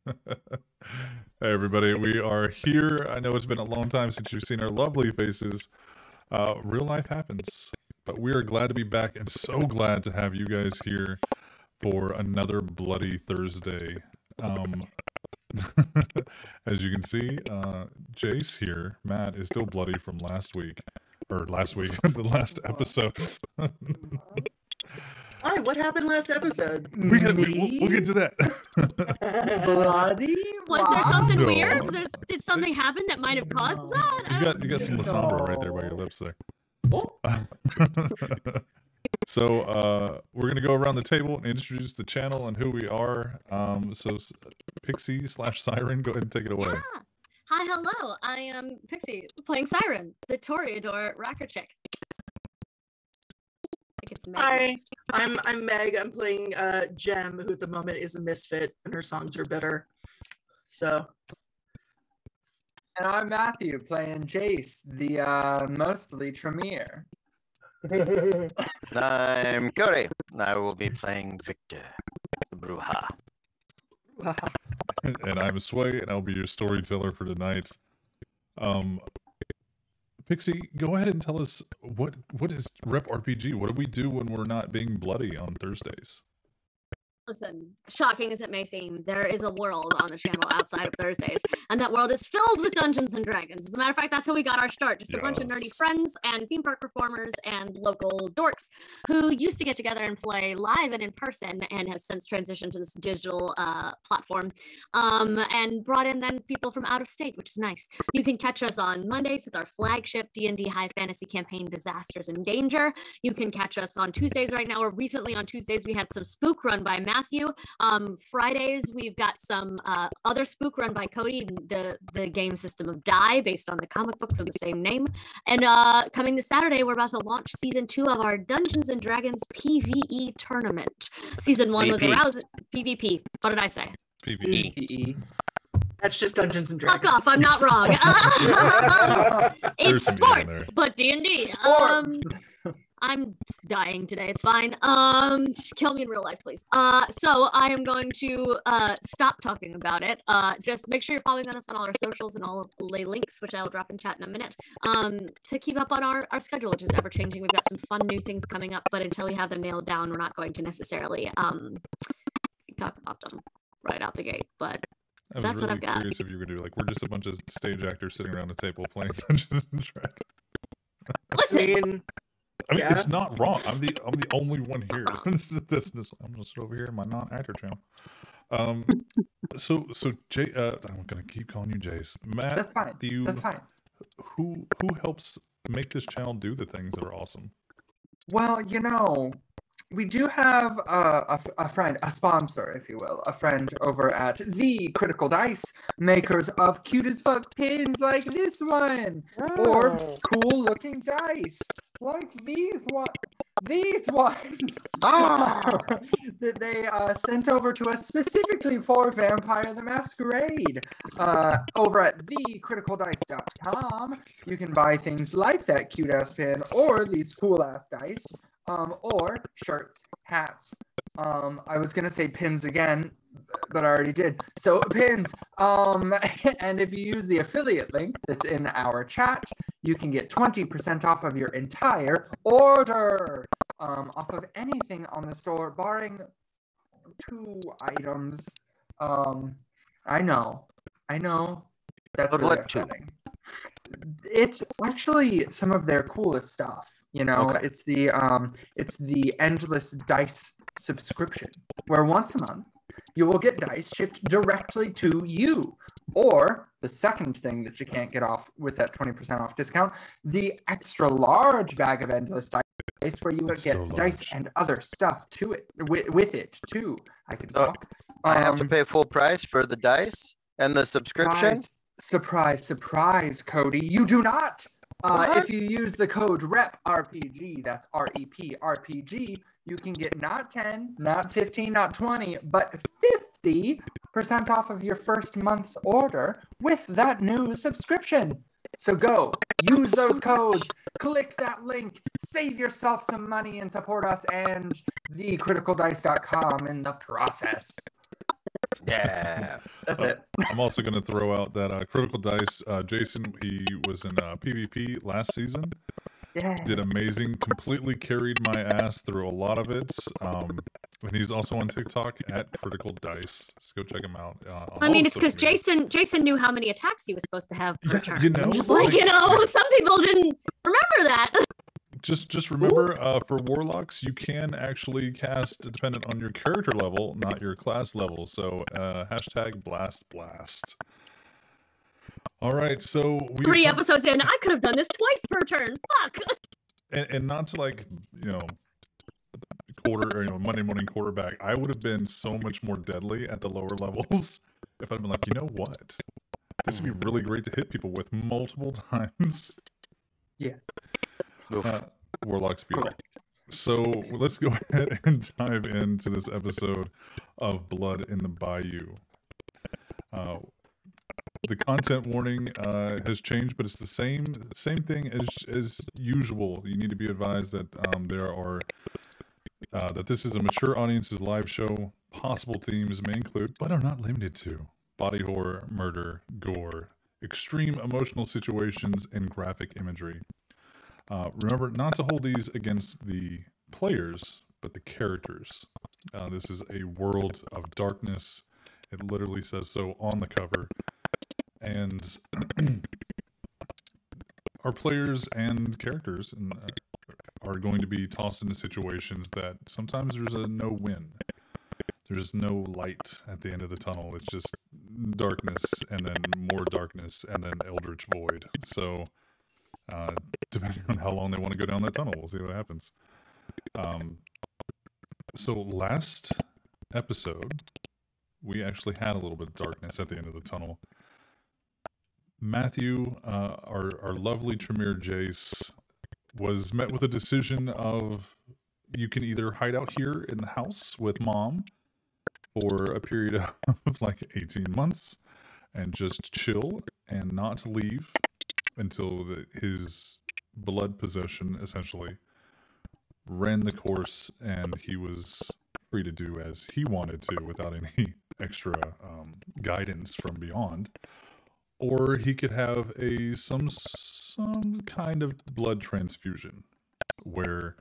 Hey everybody, we are here. I know it's been a long time since you've seen our lovely faces. Real life happens, but we are glad to be back and so glad to have you guys here for another Bloody Thursday. As you can see, Jace here, Matt, is still bloody from last week. Or last week, the last episode. Hi, what happened last episode? We'll get to that. Bloody? Was there something weird? Did something happen that might have caused that? You got some Lasombra right there by your lips there. So we're gonna go around the table and introduce the channel and who we are. So Pixie/Siren, go ahead and take it away. Yeah. Hi, hello. I am Pixie, playing Siren, the Toreador rocker chick. I think it's Meg. Hi, I'm Meg. I'm playing Gem, who at the moment is a misfit, and her songs are bitter. So. And I'm Matthew, playing Jace, the mostly Tremere. And I'm Cody, and I will be playing Victor, the Bruja. And I'm Sway, and I'll be your storyteller for tonight. Pixie, go ahead and tell us what is Rep RPG? What do we do when we're not being bloody on Thursdays? Listen, shocking as it may seem, there is a world on the channel outside of Thursdays, and that world is filled with Dungeons and Dragons. As a matter of fact, that's how we got our start. Just a bunch of nerdy friends and theme park performers and local dorks who used to get together and play live and in person, and has since transitioned to this digital platform, and brought in then people from out of state, which is nice. You can catch us on Mondays with our flagship D&D high fantasy campaign, Disasters and Danger. You can catch us on Tuesdays right now, or recently on Tuesdays we had some spook run by Matthew. Fridays we've got some other spook run by Cody, the game system of Die, based on the comic books of the same name. And coming this Saturday, we're about to launch season 2 of our Dungeons and Dragons PvE tournament. Season 1 was aroused PvP. What did I say? PvE. That's just Dungeons and Dragons. Fuck off! I'm not wrong. It's sports, but D&D. I'm dying today. It's fine. Just kill me in real life, please. So I am going to stop talking about it. Just make sure you're following us on all our socials and all of the links, which I'll drop in chat in a minute, to keep up on our schedule, which is ever changing. We've got some fun new things coming up, but until we have them nailed down, we're not going to necessarily talk about them right out the gate. But that's what I've got. Curious if you were gonna do like we're just a bunch of stage actors sitting around a table playing Dungeons and Dragons. Listen. I mean, it's not wrong. I'm the only one here. I'm just over here in my non-actor channel. So Jay, I'm gonna keep calling you Jace. Matt, that's fine. That's fine. Who helps make this channel do the things that are awesome? Well, you know, we do have a friend, a sponsor, if you will, a friend over at the Critical Dice, makers of cute as fuck pins like this one, or cool looking dice like these ones. That they sent over to us specifically for Vampire the Masquerade. Over at thecriticaldice.com, you can buy things like that cute ass pin or these cool ass dice. Or shirts, hats. I was gonna say pins again, but I already did. So pins. And if you use the affiliate link that's in our chat, you can get 20% off of your entire order. Off of anything on the store, barring 2 items. I know. That's really upsetting. It's actually some of their coolest stuff. You know, okay. It's the Endless Dice subscription, where once a month you will get dice shipped directly to you. Or the second thing that you can't get off with that 20% off discount, the extra large bag of Endless Dice, where you would get dice and other stuff to it with it too. I can talk. I have to pay full price for the dice and the subscription. Surprise, Cody! You do not. If you use the code REPRPG, that's REP RPG, you can get not 10, not 15, not 20, but 50% off of your first month's order with that new subscription. So go, use those codes, click that link, save yourself some money and support us and thecriticaldice.com in the process. Yeah. That's it. I'm also going to throw out that Critical Dice, Jason, he was in PvP last season. Yeah. Did amazing, completely carried my ass through a lot of it. And he's also on TikTok at Critical Dice. So go check him out. I mean, it's because Jason knew how many attacks he was supposed to have per turn. You know, I'm just like, some people didn't remember that. Just remember, for warlocks, you can actually cast dependent on your character level, not your class level. So hashtag blast. All right, so we 3 episodes in, I could have done this twice per turn. Fuck. And not to quarter or Monday morning quarterback. I would have been so much more deadly at the lower levels if I'd been like, you know what, this would be really great to hit people with multiple times. Yes. Warlock speed. So let's go ahead and dive into this episode of Blood in the Bayou. The content warning has changed, but it's the same thing as usual. You need to be advised that that this is a mature audience's live show. Possible themes may include, but are not limited to, body horror, murder, gore, extreme emotional situations, and graphic imagery. Remember not to hold these against the players, but the characters. This is a world of darkness. It literally says so on the cover. And our players and characters are going to be tossed into situations that sometimes there's no win. There's no light at the end of the tunnel. It's just darkness and then more darkness and then eldritch void. So depending on how long they want to go down that tunnel, we'll see what happens. So last episode, we actually had a little bit of darkness at the end of the tunnel. Matthew, our lovely Tremere Jace, was met with a decision of, you can either hide out here in the house with mom for a period of like 18 months and just chill and not leave until his blood possession essentially ran the course and he was free to do as he wanted to without any extra guidance from beyond. Or he could have some kind of blood transfusion where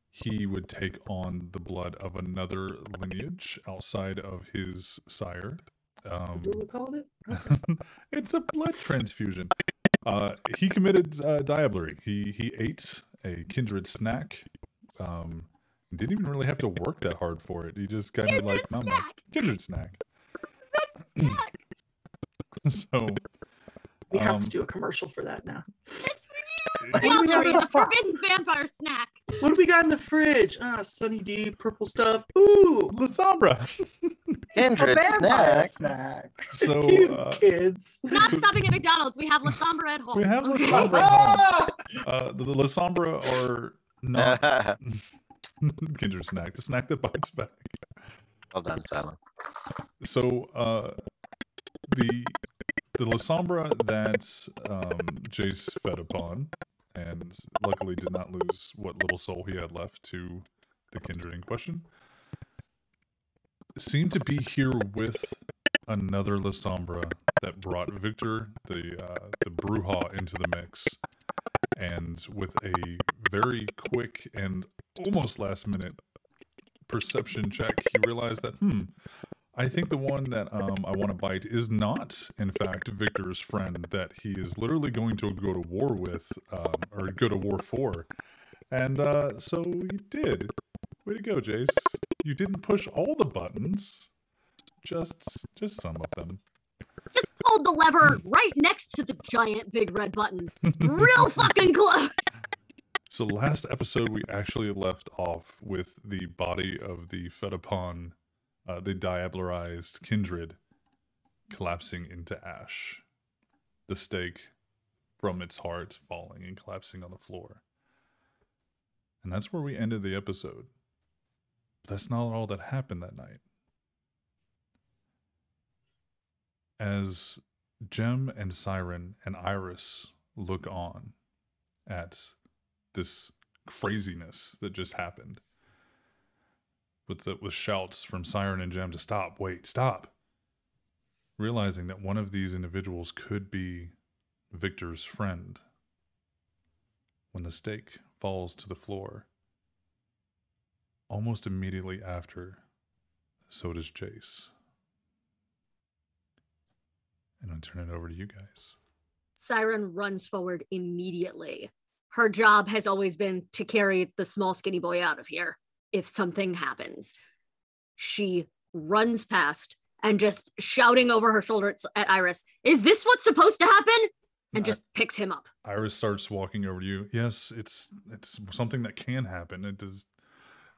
he would take on the blood of another lineage outside of his sire. Is that what we called it? Okay. It's a blood transfusion. He committed diablerie. He ate a kindred snack. Didn't even really have to work that hard for it. He just kind of like, kindred snack. So We have to do a commercial for that now. Diablerie, the forbidden vampire snack. What do we got in the fridge? Sunny D, purple stuff. Ooh, La Sombra. Kindred snack. So you kids. We're not stopping at McDonald's. We have La Sombra at home. we have La Sombra at home. The La Sombra are not kindred snack, the snack that bites back. Well done, Silent. So the La Sombra that Jace fed upon, and luckily did not lose what little soul he had left to the kindred in question, seemed to be here with another La Sombra that brought Victor, the Bruja, into the mix. And with a very quick and almost last minute perception check, he realized that, I think the one that I want to bite is not, in fact, Victor's friend that he is literally going to go to war with, or go to war for. And so he did. Way to go, Jace. You didn't push all the buttons, just some of them. Just pulled the lever right next to the giant big red button. Real fucking close. So last episode, we actually left off with the body of the fed upon, the diablerized kindred collapsing into ash. The stake from its heart falling and collapsing on the floor. And that's where we ended the episode. But that's not all that happened that night. As Gem and Siren and Iris look on at this craziness that just happened, with shouts from Siren and Gem to stop, wait, stop. Realizing that one of these individuals could be Victor's friend. When the stake falls to the floor, almost immediately after, so does Jace. And I'll turn it over to you guys. Siren runs forward immediately. Her job has always been to carry the small skinny boy out of here if something happens. She runs past and just shouting over her shoulder at Iris, "Is this what's supposed to happen?" And just picks him up. Iris starts walking over to you. Yes, it's something that can happen. It does.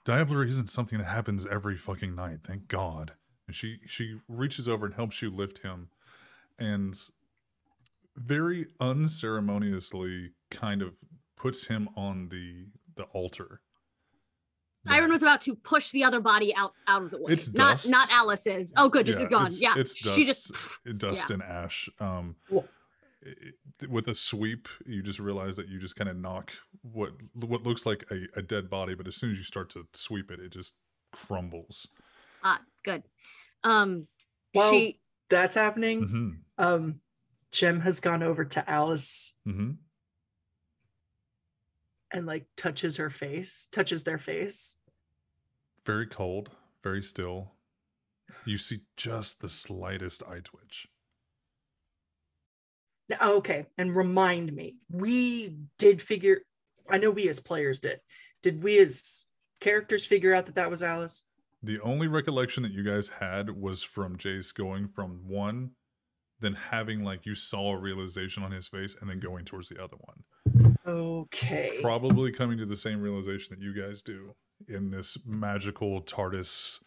Diablerie isn't something that happens every fucking night, thank God. And she reaches over and helps you lift him, and very unceremoniously kind of puts him on the altar. Siren was about to push the other body out of the way. It's dust. Not Alice's. Oh, good, just is gone. Yeah, it's dust. She just dust and ash. With a sweep, you just realize that you just kind of knock what looks like a dead body, but as soon as you start to sweep it, it just crumbles. Good. While that's happening, Gem has gone over to Alice and like touches their face. Very cold, very still. You see just the slightest eye twitch. Okay, and remind me, I know we as players did we as characters figure out that was Alice? The only recollection that you guys had was from Jace going from one, then having like you saw a realization on his face, and then going towards the other one. Okay. Probably coming to the same realization that you guys do in this magical TARDIS,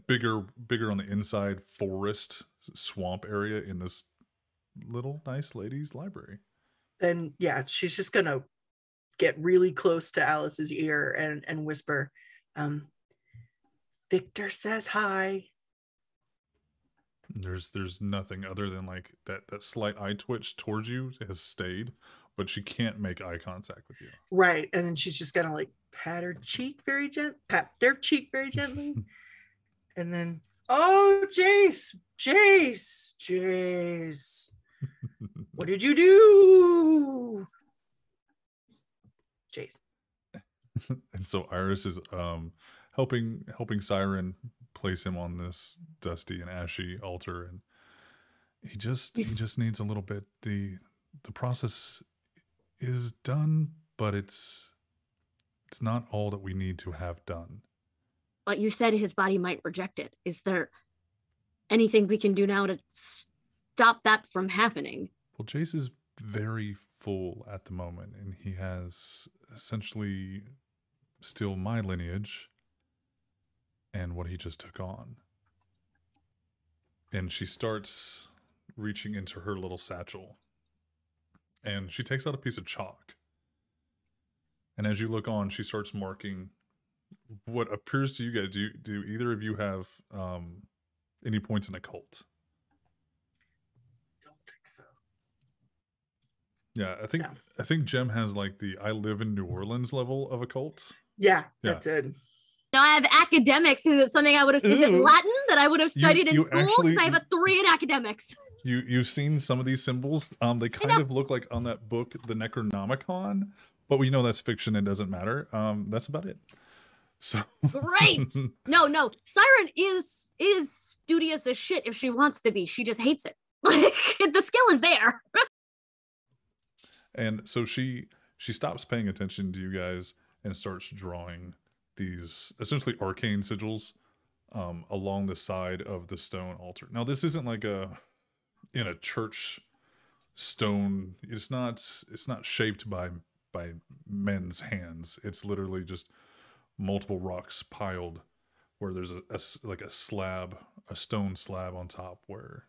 bigger on the inside forest swamp area in this little nice lady's library. Then yeah, she's just gonna get really close to Alice's ear and whisper, Victor says hi. There's nothing other than like that slight eye twitch towards you has stayed, but she can't make eye contact with you. Right, and then she's just gonna like pat their cheek very gently, and then Jace, what did you do, Jace? And so Iris is helping Siren place him on this dusty and ashy altar, and he just needs a little bit. The process is done, but it's not all that we need to have done. But you said his body might reject it. Is there anything we can do now to stop that from happening? Well, Jace is very full at the moment, and he has essentially still my lineage and what he just took on. And she starts reaching into her little satchel, and she takes out a piece of chalk. And as you look on, she starts marking what appears to you guys. Do either of you have any points in occult? Don't think so. Yeah, I think Gem has like the I live in New Orleans level of occult. Yeah, that's it. Now I have academics. Is it something I would have? Is it Latin that I would have studied in school? Because I have a 3 in academics. You've seen some of these symbols. They kind of look like on that book, the Necronomicon, but we know that's fiction. It doesn't matter. That's about it. So great. No. Siren is studious as shit if she wants to be. She just hates it. Like the skill is there. And so she stops paying attention to you guys and starts drawing these essentially arcane sigils along the side of the stone altar. Now this isn't like in a church stone. It's not shaped by men's hands. It's literally just multiple rocks piled where there's a stone slab on top, where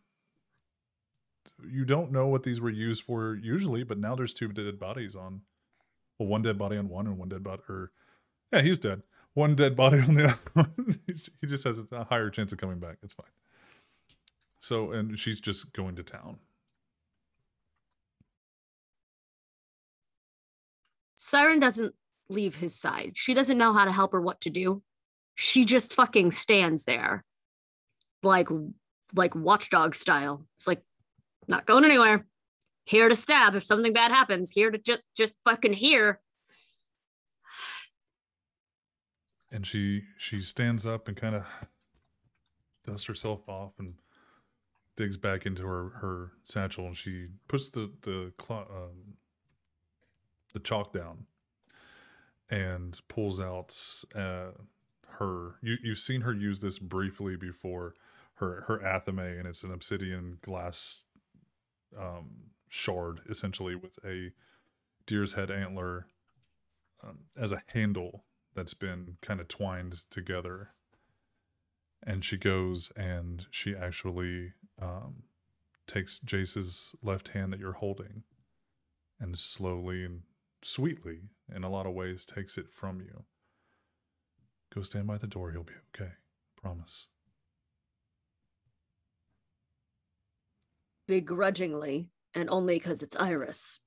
you don't know what these were used for usually, but now there's 2 dead bodies on, well, 1 dead body on one and 1 dead body, yeah, he's dead. 1 dead body on the other one. He just has a higher chance of coming back. It's fine. So, and she's just going to town. Siren doesn't leave his side. She doesn't know how to help or what to do. she just fucking stands there, like watchdog style. It's like, not going anywhere. Here to stab if something bad happens. Here to just fucking here. And she stands up and kind of dusts herself off and digs back into her satchel, and she puts the chalk down and pulls out her. You've seen her use this briefly before. Her athame, and it's an obsidian glass shard, essentially, with a deer's head antler as a handle that's been kind of twined together. And she goes and she actually takes Jace's left hand that you're holding and slowly and sweetly, in a lot of ways, takes it from you. Go stand by the door. He'll be okay. Promise. Begrudgingly, and only because it's Iris,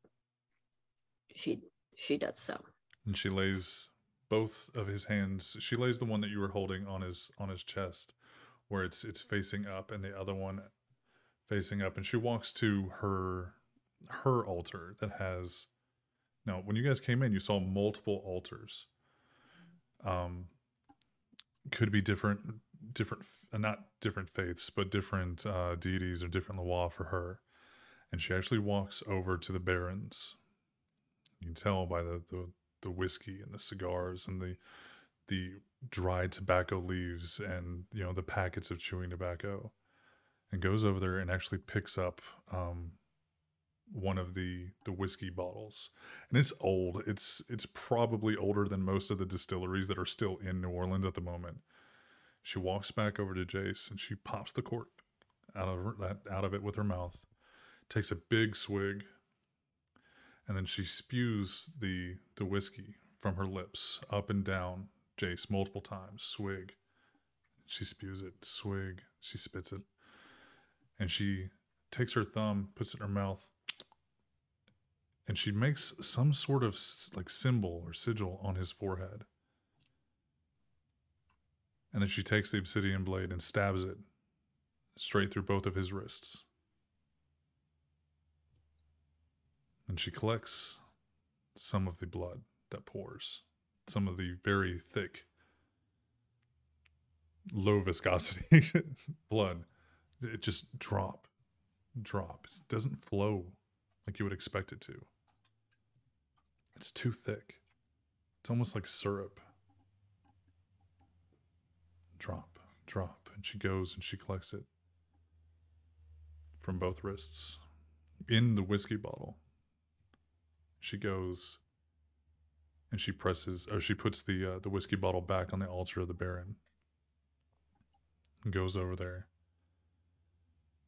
she does so. And she lays both of his hands. She lays the one that you were holding on his chest, where it's facing up, and the other one facing up. And she walks to her altar that has. Now, when you guys came in, you saw multiple altars. Could be different, not different faiths, but different deities or different Loa for her. And she actually walks over to the barons. You can tell by the whiskey and the cigars and the dried tobacco leaves and, you know, the packets of chewing tobacco, and goes over there and actually picks up one of the whiskey bottles. And it's old. It's probably older than most of the distilleries that are still in New Orleans at the moment. She walks back over to Jace and she pops the cork out of it with her mouth, takes a big swig, and then she spews the whiskey from her lips up and down Jace multiple times. Swig. She spews it. Swig. She spits it. And she takes her thumb, puts it in her mouth, and she makes some sort of like symbol or sigil on his forehead. And then she takes the obsidian blade and stabs it straight through both of his wrists. And she collects some of the blood that pours, some of the very thick, low viscosity blood. It just drop. It doesn't flow like you would expect it to. It's too thick. It's almost like syrup. Drop. And she goes and she collects it from both wrists in the whiskey bottle. She goes and she puts the whiskey bottle back on the altar of the Baron, and goes over there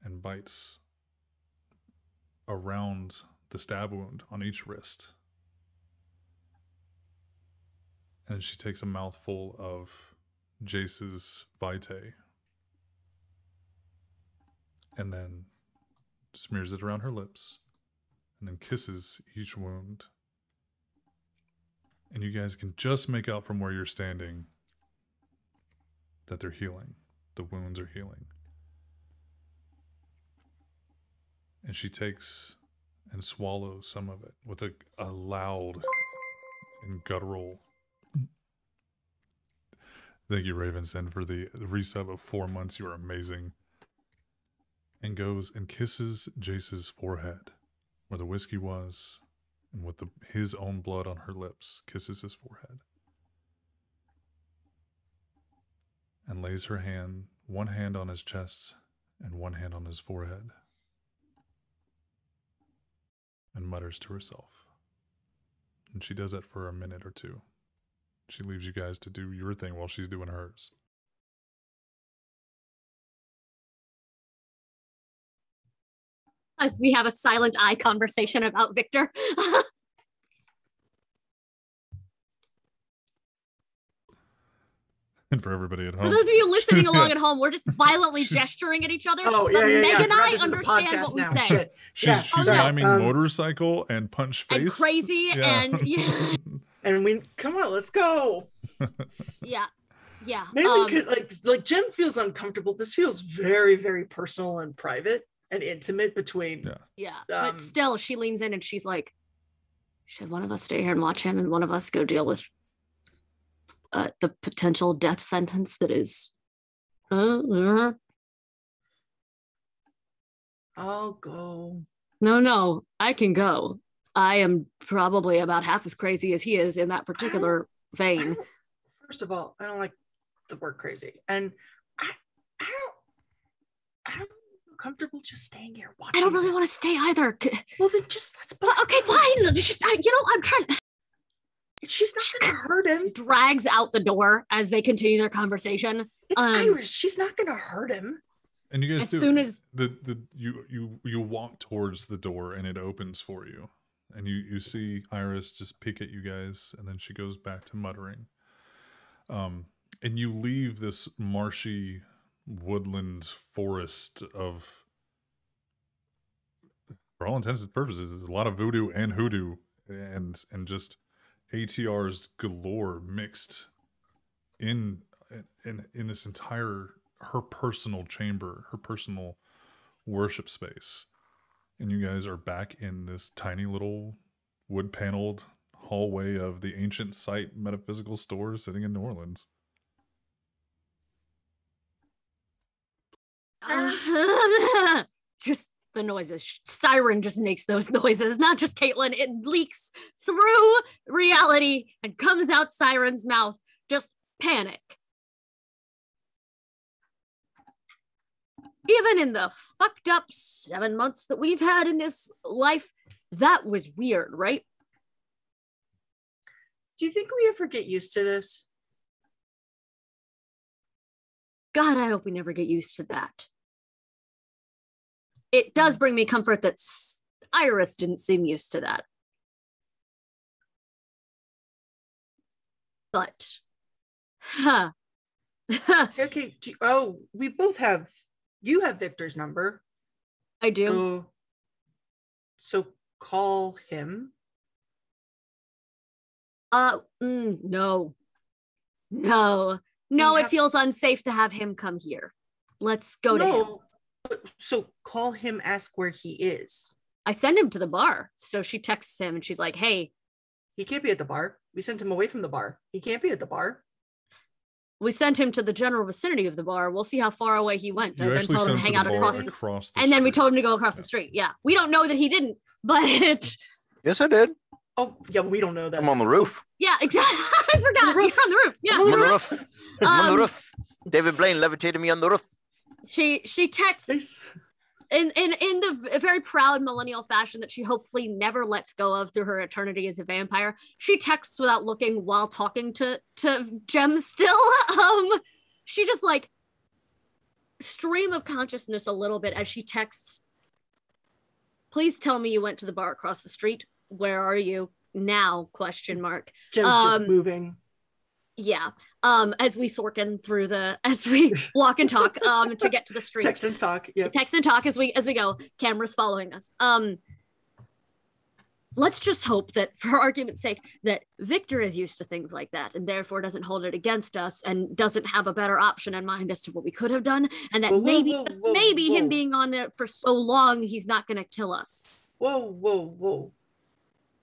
and bites around the stab wound on each wrist. And she takes a mouthful of Jace's vitae and then smears it around her lips and then kisses each wound. And you guys can just make out from where you're standing that they're healing. The wounds are healing. And she takes and swallows some of it with a loud and guttural. Thank you, Ravensen, for the resub of 4 months. You are amazing. And goes and kisses Jace's forehead where the whiskey was, and with his own blood on her lips, kisses his forehead. And lays her hand, one hand on his chest and one hand on his forehead, and mutters to herself. And she does that for a minute or two. She leaves you guys to do your thing while she's doing hers. As we have a silent eye conversation about Victor. And for everybody at home. For those of you listening along at home, we're just violently gesturing at each other. Oh, but yeah. Meg and I This is a understand podcast what we now. say. Shit. She's miming motorcycle and punch face. And crazy Yeah. and yeah. And we come on, let's go. Yeah. Yeah. Mainly because like Jen feels uncomfortable. This feels very, very personal and private and intimate between. Yeah. But still, she leans in and she's like, should one of us stay here and watch him and one of us go deal with the potential death sentence that is. I'll go. No, I can go. I am probably about half as crazy as he is in that particular vein. First of all, I don't like the word crazy, and I don't feel comfortable just staying here watching. I don't really want to stay either. Well, then just let's. Okay, fine. Just, I'm trying. She's not going to hurt him. Drags out the door as they continue their conversation. It's Irish. She's not going to hurt him. And you guys as soon as you walk towards the door and it opens for you, and you see Iris just peek at you guys, and then she goes back to muttering. And you leave this marshy woodland forest of, for all intents and purposes, a lot of voodoo and hoodoo and just ATRs galore mixed in this entire, her personal chamber, her personal worship space. And you guys are back in this tiny little wood paneled hallway of the ancient site metaphysical store sitting in New Orleans. Just the noises. Siren just makes those noises, not just Caitlin. It leaks through reality and comes out Siren's mouth. Just panic. Even in the fucked up 7 months that we've had in this life, that was weird, right? Do you think we ever get used to this? God, I hope we never get used to that. It does bring me comfort that Iris didn't seem used to that. But, Okay. We both have. You have Victor's number. I do. So call him. No. It feels unsafe to have him come here. Let's go to him. So call him, ask where he is. I send him to the bar. So she texts him and she's like, hey. He can't be at the bar. We sent him away from the bar. He can't be at the bar. We sent him to the general vicinity of the bar. We'll see how far away he went. You and then told him to hang out across the street. And then we told him to go across the street. Yeah. We don't know that he didn't, but Yes, I did. Oh, yeah, we don't know that. I'm on the roof. Yeah, exactly. I forgot. You're on the roof. Yeah. I'm on the roof. I'm on the roof. David Blaine levitated me on the roof. She texts in the very proud millennial fashion that she hopefully never lets go of through her eternity as a vampire. She texts without looking while talking to Jem still. She just like stream of consciousness a little bit as she texts, please tell me you went to the bar across the street. Where are you now? ? Jem's just moving. Yeah. As we walk and talk to get to the street. Text and talk. Yeah. Text and talk as we go. Camera's following us. Let's just hope that, for argument's sake, that Victor is used to things like that and therefore doesn't hold it against us and doesn't have a better option in mind as to what we could have done, and that maybe him being on it for so long, he's not going to kill us. Whoa.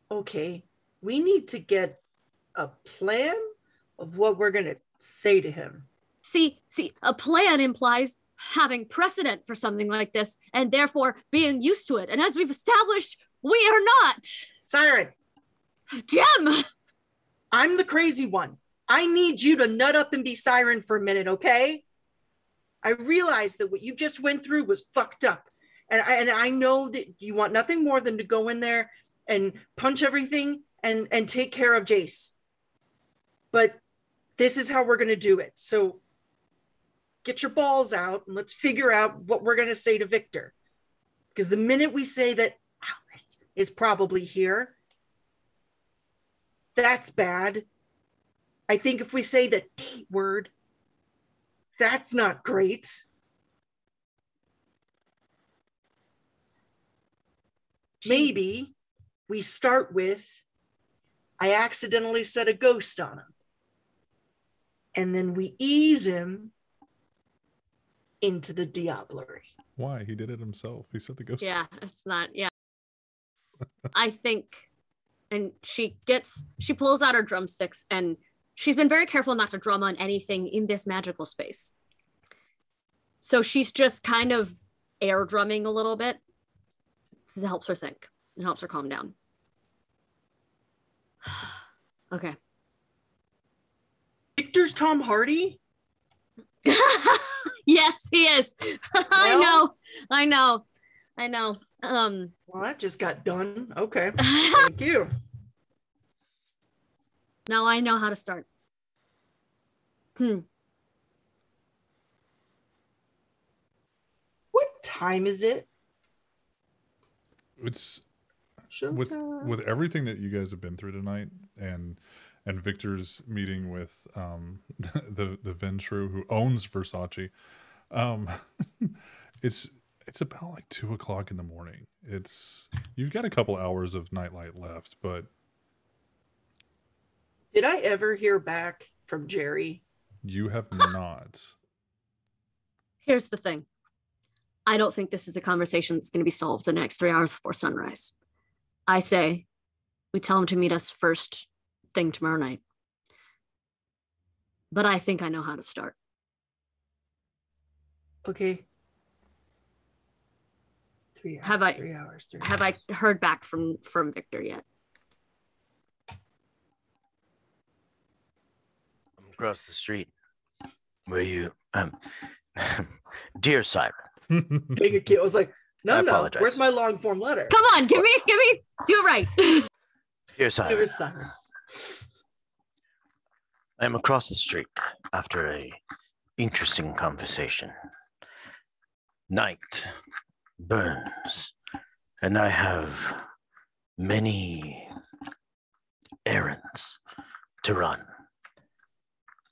Okay. We need to get a plan of what we're going to say to him. See, a plan implies having precedent for something like this and therefore being used to it. And as we've established, we are not. Siren. Jem. I'm the crazy one. I need you to nut up and be Siren for a minute, okay? I realize that what you just went through was fucked up. And I know that you want nothing more than to go in there and punch everything and take care of Jace. But this is how we're going to do it. So get your balls out and let's figure out what we're going to say to Victor. Because the minute we say that Alice is probably here, that's bad. I think if we say the date word, that's not great. Maybe we start with, I accidentally set a ghost on him. and then we ease him into the diablerie. Why? He did it himself. He said the ghost. Yeah, it's not. Yeah. I think, and she pulls out her drumsticks, and she's been very careful not to drum on anything in this magical space. So she's just kind of air drumming a little bit. This helps her think. It helps her calm down. Okay. Victor's Tom Hardy? Yes, he is. I know. Well, that just got done. Okay. Thank you. Now I know how to start. What time is it? It's Showtime. with everything that you guys have been through tonight, and Victor's meeting with the Ventru who owns Versace. It's about like 2 o'clock in the morning. You've got a couple hours of nightlight left, but Did I ever hear back from Jerry? you have not. Here's the thing. I don't think this is a conversation that's going to be solved the next 3 hours before sunrise. I say we tell him to meet us first thing tomorrow night. But I think I know how to start. Okay. 3 hours. Have I- 3 hours. 3 Have I heard back from Victor yet? Across the street. Where you dear Siren. Big a kid. I was like, I no. apologize. Where's my long form letter? Come on, give me, do it right. Dear Siren. There's Siren. I am across the street after a interesting conversation. Night burns, and I have many errands to run.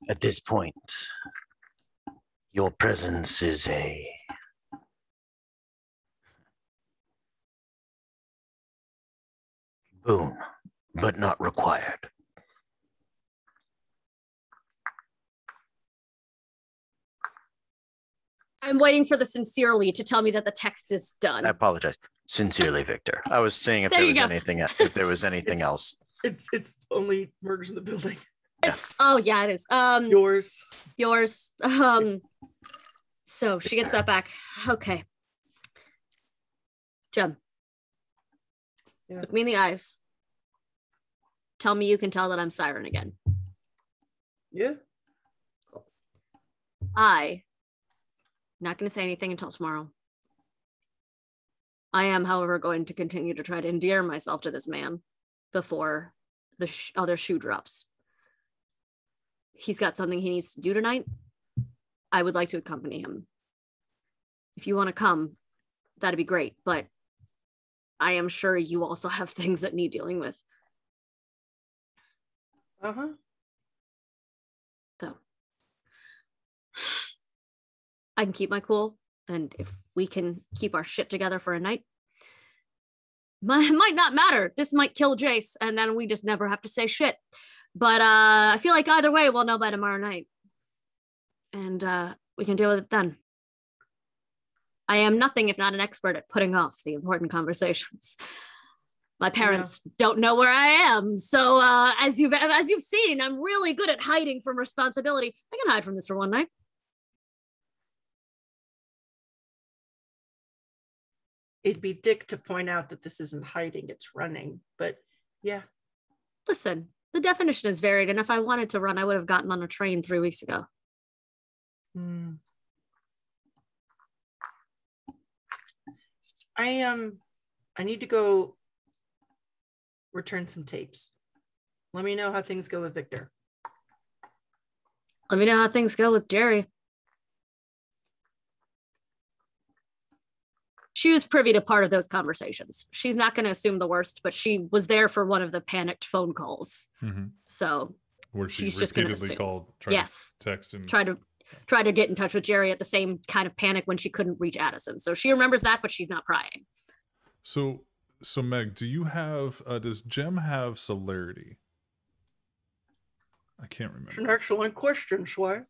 At this point, your presence is a boon, but not required. I'm waiting for the sincerely to tell me that the text is done. I apologize. Sincerely, Victor. I was seeing if There there you was go. anything if there was anything It's- else. It's only murders in the building. Oh yeah, it is. Yours. So she gets that back. Okay. Jem. Yeah. Look me in the eyes. Tell me you can tell that I'm Siren again. Yeah. Not going to say anything until tomorrow. I am, however, going to continue to try to endear myself to this man before the other shoe drops. He's got something he needs to do tonight. I would like to accompany him. If you want to come, that'd be great, but I am sure you also have things that need dealing with. Uh-huh. So I can keep my cool, and if we can keep our shit together for a night, might not matter. This might kill Jace, and then we just never have to say shit. But I feel like either way, we'll know by tomorrow night. And we can deal with it then. I am nothing if not an expert at putting off the important conversations. My parents don't know where I am, so as you've seen, I'm really good at hiding from responsibility. I can hide from this for one night. It'd be dick to point out that this isn't hiding, it's running. But yeah. Listen, the definition is varied, and if I wanted to run, I would have gotten on a train 3 weeks ago. I need to go return some tapes. Let me know how things go with Victor. Let me know how things go with Jerry. She was privy to part of those conversations. She's not going to assume the worst, but she was there for one of the panicked phone calls. Mm-hmm. So Where she she's just gonna repeatedly assume. called, Yes. to text, and try to get in touch with Jerry at the same kind of panic when she couldn't reach Addison. So she remembers that, but she's not prying. So Meg, do you have? Does Jem have celerity? I can't It's an remember. excellent question, Sway.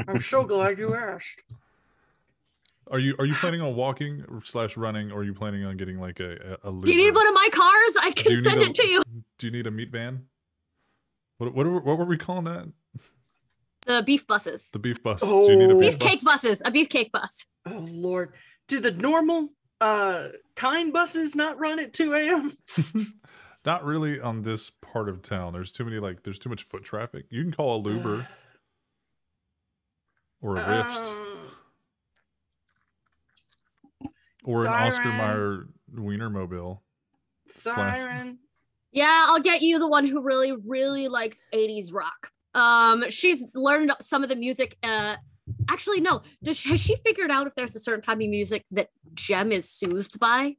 I'm so glad you asked. Are you planning on walking / running, or are you planning on getting like a Do you need Uber? one of my cars? I Do can you send need it to you. Do you need a meat van? What were we calling that? The beef buses. The beef bus. Oh. Do you need a beef Beefcake bus? buses. A beefcake bus. Oh Lord. Do the normal kind buses not run at 2 a.m.? Not really on this part of town. There's too much foot traffic. You can call a Uber or a Lyft or an Oscar Siren. Mayer Wienermobile. Siren. Yeah, I'll get you the one who really, really likes 80s rock. She's learned some of the music. Actually, no. Has she figured out if there's a certain type of music that Jem is soothed by?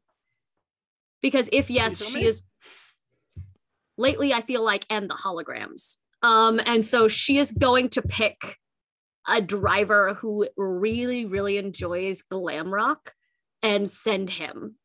Because if yes, Please tell she me. is. Lately, I feel like, and the holograms. And so she is going to pick a driver who really, really enjoys glam rock and send him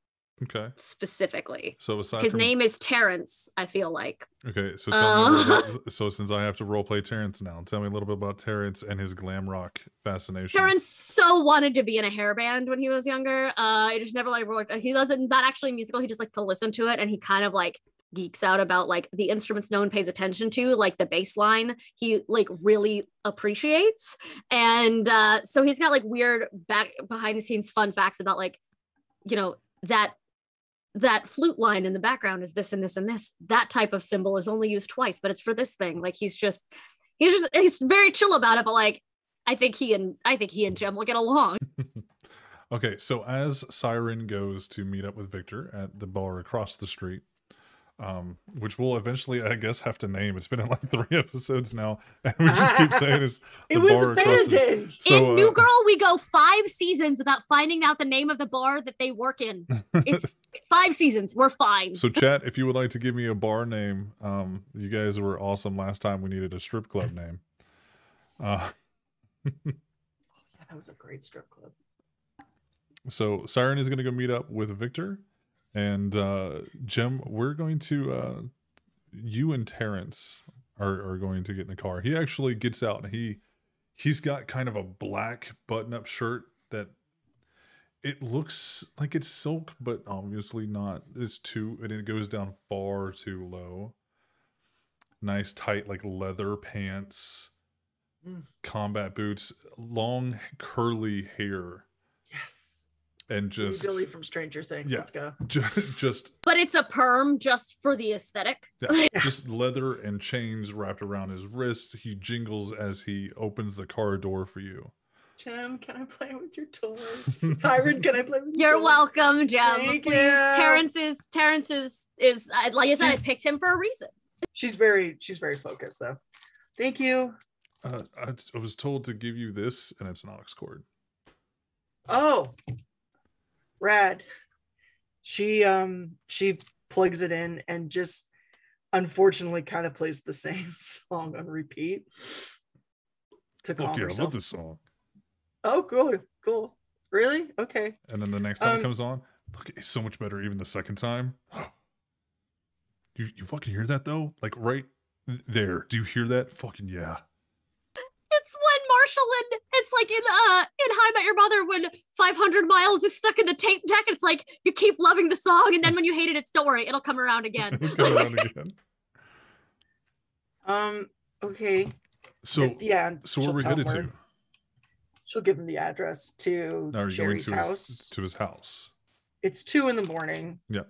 Okay. specifically. So aside His from name is Terrence, I feel like. okay, so tell me a little bit, so since I have to roleplay Terrence now, tell me a little bit about Terrence and his glam rock fascination. Terrence so wanted to be in a hair band when he was younger. It just never like worked. He doesn't not actually musical. He just likes to listen to it, and he kind of like geeks out about like the instruments no one pays attention to, like the bass line. He like really appreciates, and so he's got like weird back behind the scenes fun facts about like, you know, that flute line in the background is this and this and this. That type of symbol is only used twice, but it's for this thing. Like he's very chill about it, but like I think he and Jem will get along. Okay, so as Siren goes to meet up with Victor at the bar across the street, which we'll eventually, I guess, have to name. It's been in like 3 episodes now, and we just keep saying it's It the was bar across the- abandoned. So, In New Girl, we go 5 seasons without finding out the name of the bar that they work in. It's 5 seasons. We're fine. So chat, if you would like to give me a bar name, you guys were awesome last time. We needed a strip club name. Yeah, that was a great strip club. So Siren is going to go meet up with Victor, and Jem, we're going to you and Terrence are going to get in the car. He actually gets out, and he's got kind of a black button-up shirt that it looks like it's silk, but obviously not. And it goes down far too low. Nice tight like leather pants, combat boots, long curly hair, Yes. and just Billy from Stranger Things. Yeah. Let's go. just But it's a perm just for the aesthetic. yeah, just leather and chains wrapped around his wrist. He jingles as he opens the car door for you. Jem, can I play with your toys? Siren, can I play with your You're toys? welcome, Jem. Thank Please. you. Terrence is like I said, I He's- picked him for a reason. She's very focused though. Thank you. I was told to give you this, and it's an aux cord. Oh, rad. She plugs it in and just unfortunately kind of plays the same song on repeat to Fuck calm yeah, I herself. love this song. Oh, cool. Really? Okay. And then the next time it comes on, fuck, it's so much better even the second time. You fucking hear that though? Like right there. Do you hear that? Fucking yeah. It's when Marshall and it's like in How I Met Your Mother when 500 Miles is stuck in the tape deck. It's like you keep loving the song, and then when you hate it, it's don't worry, it'll come around again. Come around again. Okay. So yeah. so where she'll are we tell headed him to? where- She'll give him the address to Now are you going Jerry's to house. his house? It's 2 a.m. Yeah.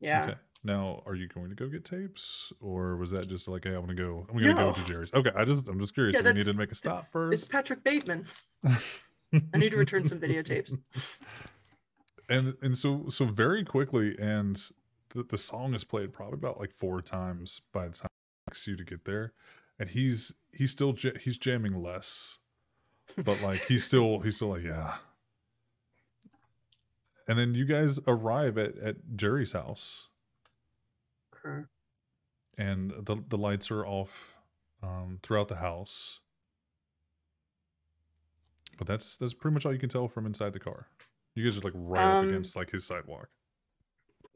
Yeah. Okay. Now, are you going to go get tapes, or was that just like, hey, I'm gonna go to No. Jerry's? Okay, I'm just curious. Yeah, if we needed to that's- make a stop It's first. Patrick Bateman. I need to return some videotapes. And so very quickly, and the song is played probably about like 4 times by the time it takes you to get there, and he's jamming less, but like he's still like yeah. And then you guys arrive at Jerry's house, Okay. and the lights are off throughout the house. But that's pretty much all you can tell from inside the car. You guys are like right up against like his sidewalk.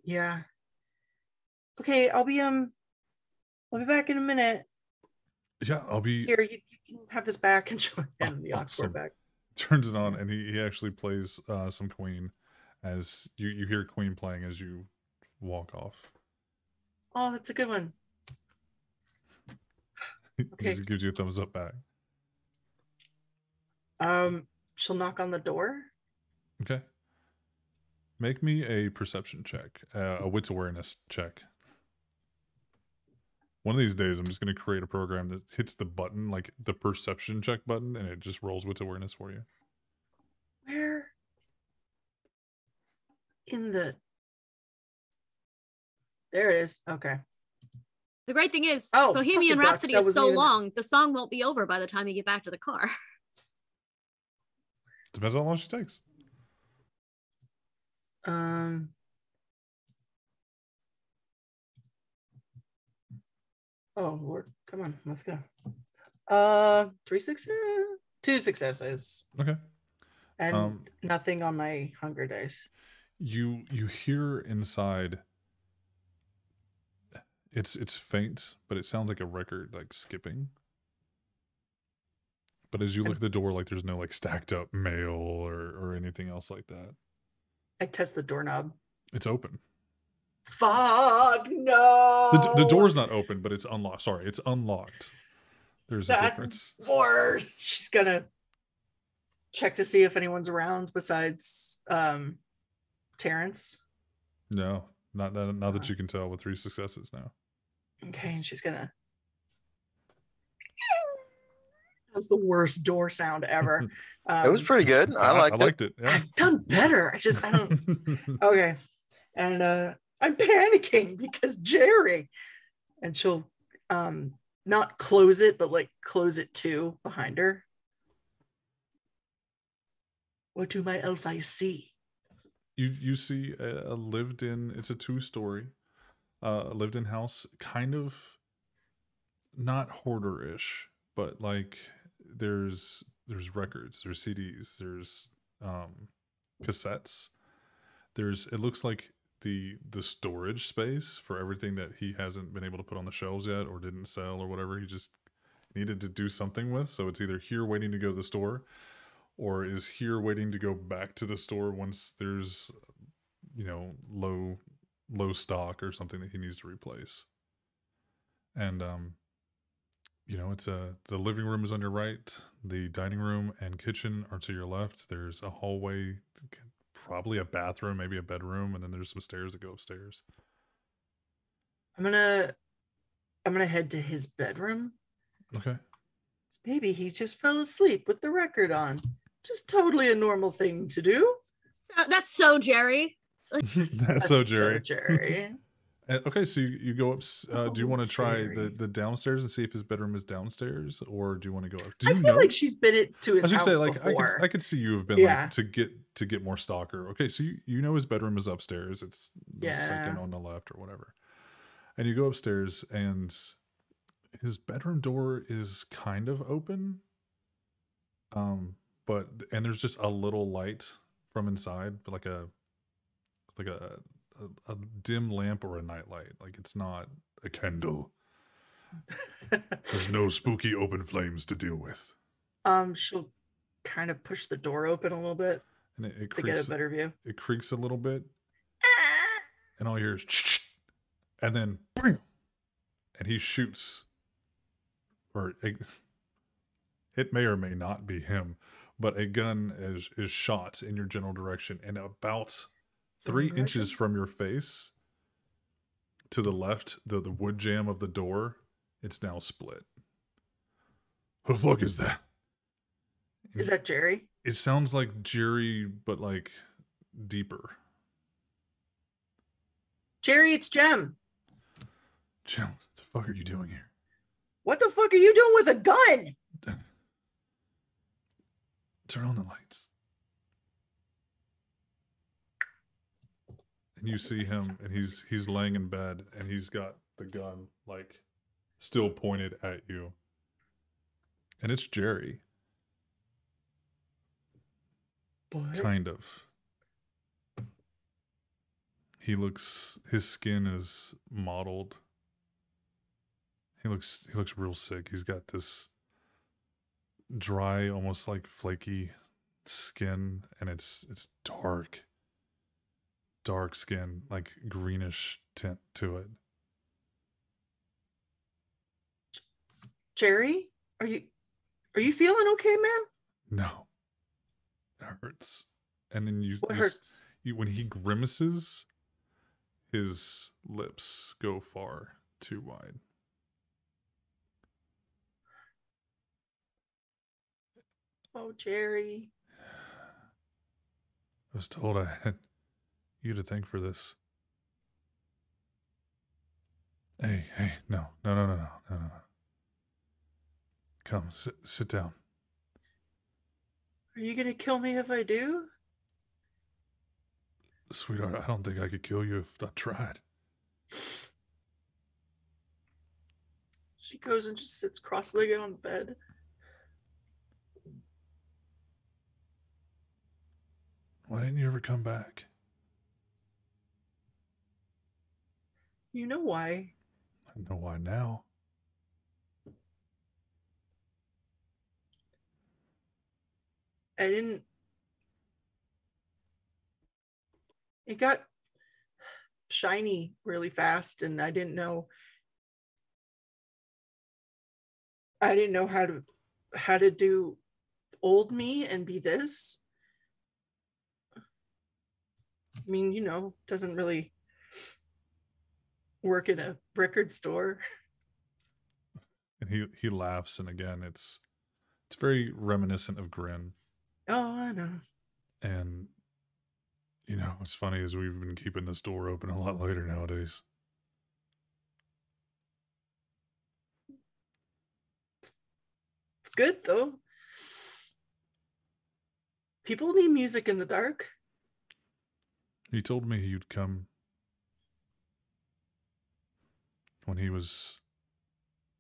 Yeah. Okay, I'll be I'll be back in a minute. Yeah, I'll be Here, you can have this back and show him the aux awesome. cord back. Turns it on, and he actually plays some Queen as you hear Queen playing as you walk off. Oh, that's a good one. He Okay. just gives you a thumbs up back. She'll knock on the door. Okay. Make me a perception check, a wits awareness check. One of these days, I'm just going to create a program that hits the button, like the perception check button, and it just rolls wits awareness for you. Where in the... There it is. Okay. The great thing is, Oh, Bohemian fucking duck. Rhapsody That is wasn't so even- long, the song won't be over by the time you get back to the car. Depends on how long she takes. Oh Lord, come on, let's go. 3 successes, 2 successes, Okay. and nothing on my hunger dice. You hear inside. It's faint, but it sounds like a record like skipping. But as you look at the door, like there's no like stacked up mail or anything else like that. I test the doorknob. It's open. Fuck no. The door's not open, but it's unlocked. Sorry, it's unlocked. There's a That's difference. worse. She's gonna check to see if anyone's around besides Terrence. No, not that you can tell with 3 successes now. Okay, and she's gonna... That was the worst door sound ever. It was pretty good. I liked it. it. Yeah. I've done better. I don't... Okay. And I'm panicking because Jerry. And she'll not close it, but like close it too behind her. What do my elf eyes see? You see a lived-in. It's a 2-story, lived-in house, kind of not hoarder-ish, but like there's records, there's CDs, there's cassettes. It looks like the storage space for everything that he hasn't been able to put on the shelves yet or didn't sell or whatever he just needed to do something with. So it's either here waiting to go to the store or is here waiting to go back to the store once there's, low stock or something that he needs to replace. And, it's the living room is on your right. The dining room and kitchen are to your left. There's a hallway, probably a bathroom, maybe a bedroom. And then there's some stairs that go upstairs. I'm gonna head to his bedroom. Okay. Maybe he just fell asleep with the record on. Just totally a normal thing to do. That's so Jerry. That's so Jerry. Jerry. Okay, so you go up. Do you want to try the downstairs and see if his bedroom is downstairs, or do you want to go up? Do you I feel like she's been to his house before. I could see you have been like to get more stalker. Okay, so you know his bedroom is upstairs. It's the second on the left or whatever. And you go upstairs, and his bedroom door is kind of open. But there's just a little light from inside, like a dim lamp or a nightlight. Like it's not a candle. There's no spooky open flames to deal with. She'll kind of push the door open a little bit And it to creaks, get a better view. It creaks a little bit, and all you hear is and then bam, and he shoots, or it may or may not be him, but a gun is shot in your general direction, and about 3 inches from your face to the left, the wood jamb of the door, it's now split. Who the fuck is that? Is that Jerry? It sounds like Jerry, but like deeper. Jerry, it's Jem. Jem, what the fuck are you doing here? What the fuck are you doing with a gun? Turn on the lights. And you see him, and he's laying in bed, and he's got the gun like still pointed at you. And it's Jerry. What? Kind of. His skin is mottled. He looks real sick. He's got this dry, almost like flaky skin, and it's dark skin, like greenish tint to it. Jerry, are you feeling okay, man? No, it hurts. And then What hurts? when he grimaces, his lips go far too wide. Oh, Jerry. I was told I had you to thank for this. Hey, no. Come, sit down. Are you gonna kill me if I do? Sweetheart, I don't think I could kill you if I tried. She goes and just sits cross-legged on the bed. Why didn't you ever come back? You know why? I know why now. I didn't. It got shiny really fast, and I didn't know how to do old me and be this. I mean, you know, doesn't really work in a record store. And he laughs, and again, it's very reminiscent of Grin. Oh, I know. And you know, what's funny is we've been keeping this door open a lot later nowadays. It's good though. People need music in the dark. He told me you'd come when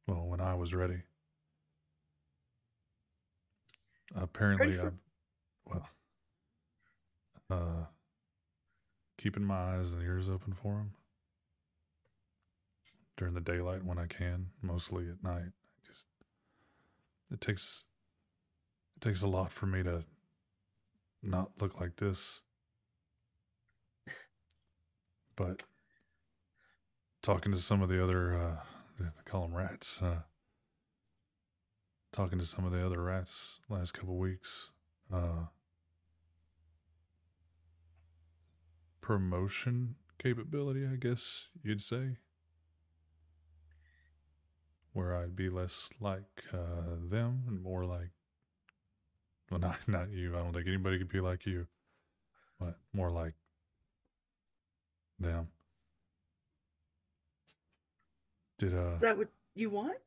when I was ready. Apparently, keeping my eyes and ears open for him during the daylight when I can, mostly at night. It takes a lot for me to not look like this. But talking to some of the other, they call them rats, talking to some of the other rats last couple weeks, promotion capability, I guess you'd say, where I'd be less like them and more like, well, not you. I don't think anybody could be like you, but more like them. Is that what you want?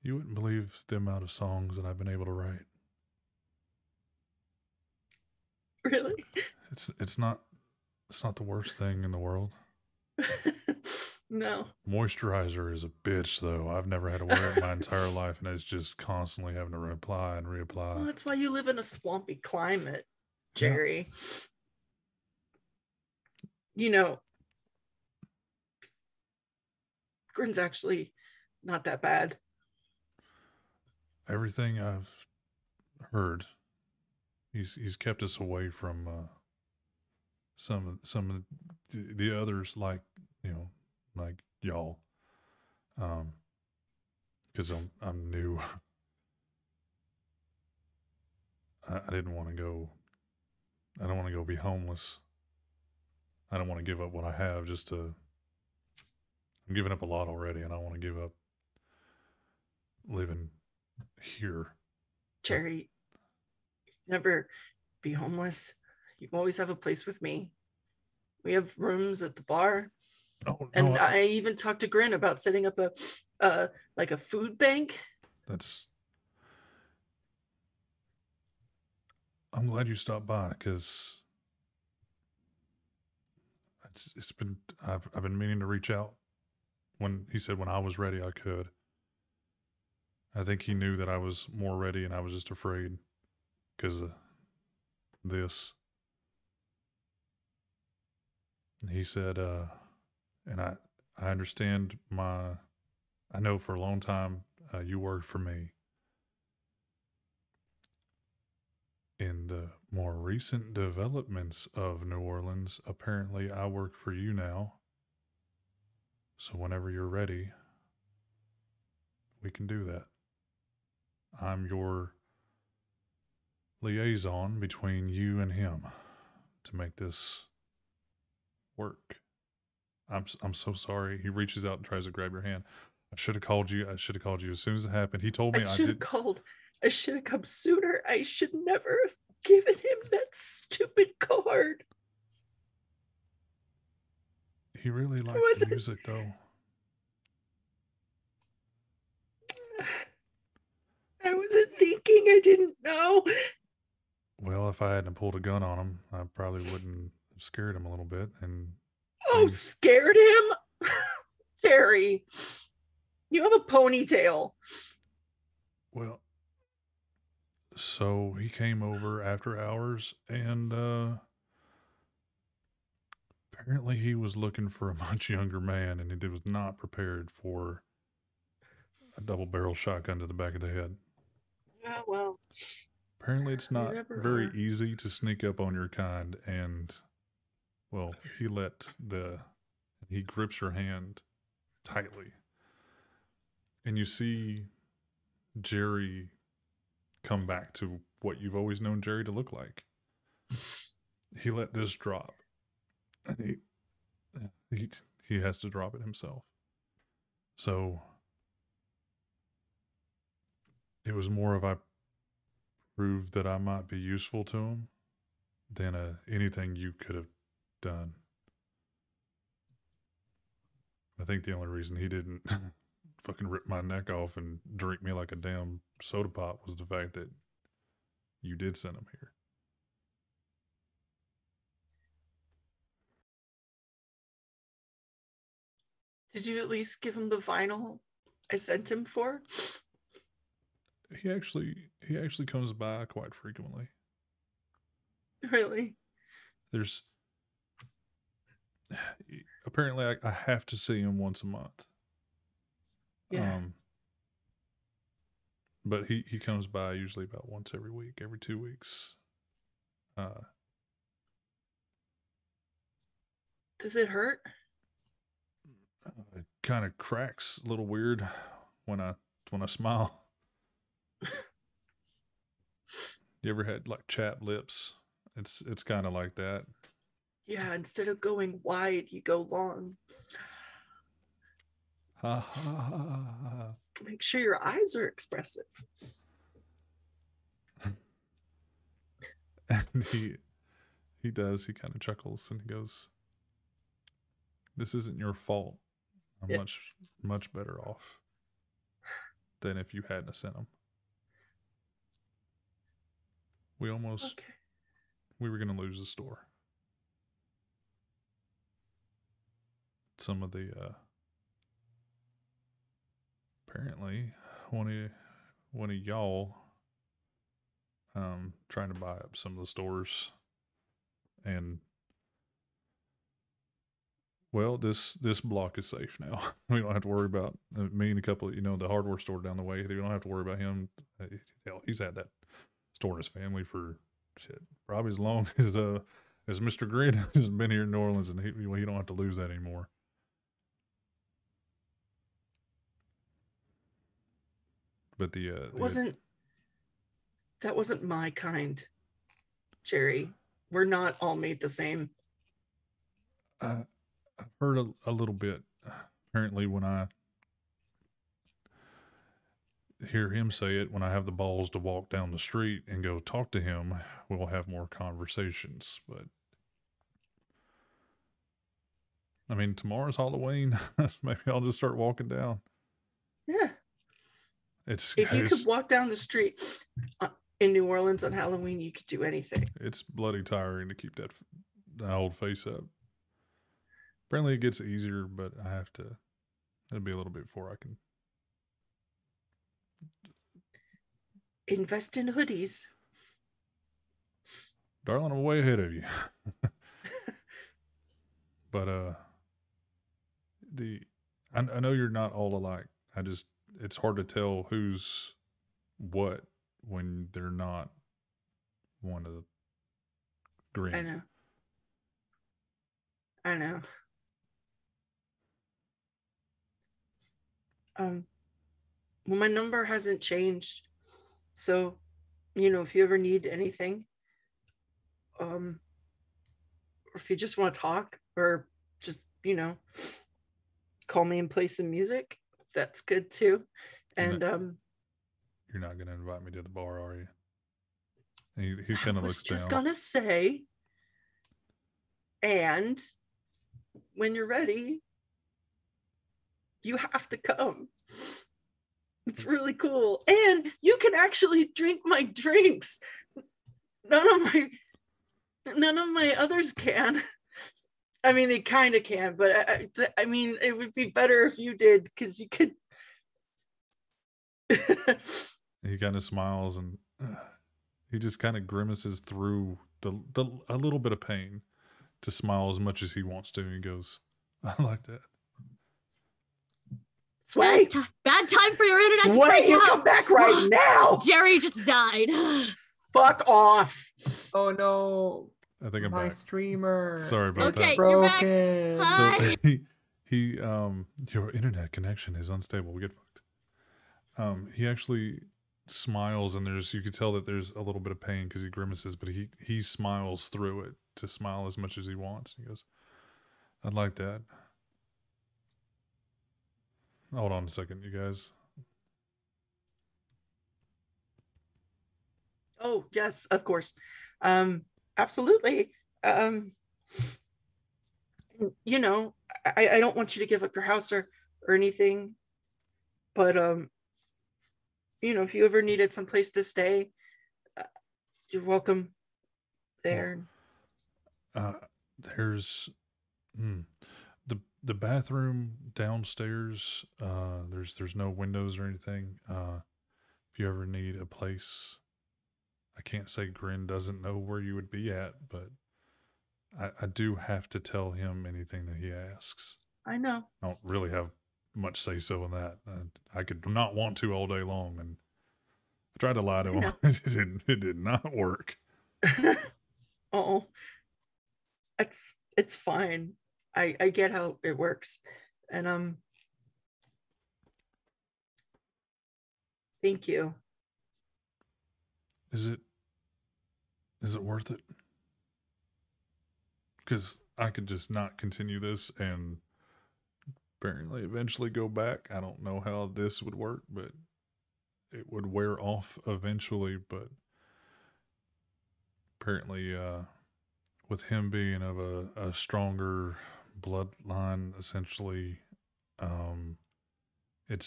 You wouldn't believe the amount of songs that I've been able to write. Really? It's not the worst thing in the world. No. Moisturizer is a bitch, though. I've never had to wear it my entire life, and it's just constantly having to reply and reapply. Well, that's why you live in a swampy climate, Jerry. Yeah. You know, Grin's actually not that bad. Everything I've heard, he's kept us away from some of the others, like, you know, like y'all, because I'm new. I didn't want to go. I don't want to go be homeless. I don't want to give up what I have just to. I'm giving up a lot already, and I want to give up living here. Jerry, never be homeless. You always have a place with me. We have rooms at the bar. Oh, and no, I even talked to Grin about setting up a food bank. I'm glad you stopped by, because I've been meaning to reach out. When he said when I was ready, I could. I think he knew that I was more ready, and I was just afraid because of this. And he said, and I understand I know for a long time you worked for me. In the more recent developments of New Orleans, apparently I work for you now. So whenever you're ready, we can do that. I'm your liaison between you and him to make this work. I'm so sorry. He reaches out and tries to grab your hand. I should have called you. I should have called you as soon as it happened. He told me I should have called. I should have come sooner. I should never have given him that stupid card. He really liked the music, though. I wasn't thinking. I didn't know. Well, if I hadn't pulled a gun on him, I probably wouldn't have scared him a little bit. And scared him? Jerry, you have a ponytail. Well, so he came over after hours, and apparently he was looking for a much younger man, and he was not prepared for a double-barrel shotgun to the back of the head. Yeah, well. Apparently it's not very easy to sneak up on your kind, and, well, he grips your hand tightly. And you see Jerry come back to what you've always known Jerry to look like. He let this drop. And he has to drop it himself. So it was more of I proved that I might be useful to him than anything you could have done. I think the only reason he didn't fucking rip my neck off and drink me like a damn soda pop was the fact that you did send him here. Did you at least give him the vinyl I sent him for? He actually comes by quite frequently. Really? Apparently I have to see him once a month. Yeah. But he comes by usually about once every week, every 2 weeks. Does it hurt? It kind of cracks a little weird when I smile. You ever had like chapped lips? It's kind of like that. Yeah, instead of going wide, you go long. Ha ha ha ha. Make sure your eyes are expressive. And he does. He kind of chuckles and he goes, "This isn't your fault. I'm much better off than if you hadn't sent him. We were going to lose the store. Some of the, apparently, one of y'all, trying to buy up some of the stores, and, well, this block is safe now. We don't have to worry about me and a couple of, the hardware store down the way. We don't have to worry about him. Hell, he's had that store in his family for probably as long as Mr. Grin has been here in New Orleans, and he don't have to lose that anymore. But that wasn't my kind, Jerry. We're not all made the same. I've heard a little bit. Apparently, when I hear him say it, when I have the balls to walk down the street and go talk to him, we'll have more conversations. But I mean, tomorrow's Halloween. Maybe I'll just start walking down. Yeah. If you could walk down the street in New Orleans on Halloween, you could do anything. It's bloody tiring to keep that old face up. Apparently it gets easier, but it'll be a little bit before I can. Invest in hoodies. Darling, I'm way ahead of you. But I know you're not all alike. It's hard to tell who's what when they're not one of the green. I know. Well, my number hasn't changed. So, if you ever need anything, or if you just want to talk, or just, call me and play some music, that's good too. And you're not going to invite me to the bar, are you? He kind of looks down. I was just gonna say, and when you're ready, you have to come. It's really cool. And you can actually drink my drinks. None of my others can. I mean, they kind of can, but I mean, it would be better if you did, because you could. He kind of smiles, and he just kind of grimaces through a little bit of pain to smile as much as he wants to. And he goes, I like that. Sway! Bad time for your internet. Sway, you come back right now! Jerry just died. Fuck off! Oh no. I think I'm my back. Streamer. Sorry about that. Okay, you're back. Hi. So he your internet connection is unstable. We get fucked. He actually smiles, and you can tell that there's a little bit of pain because he grimaces, but he smiles through it to smile as much as he wants. He goes, I'd like that. Hold on a second, you guys. Oh, yes, of course. Absolutely. I don't want you to give up your house or anything, but if you ever needed some place to stay, you're welcome there. There's the bathroom downstairs. There's no windows or anything. If you ever need a place, I can't say Grin doesn't know where you would be at, but I do have to tell him anything that he asks. I know. I don't really have much say so in that. I could not want to all day long, and I tried to lie to him. It did not work. Oh, it's fine. I get how it works, and thank you. Is it worth it? Because I could just not continue this and apparently eventually go back. I don't know how this would work, but it would wear off eventually. But apparently, with him being of a stronger bloodline, essentially, it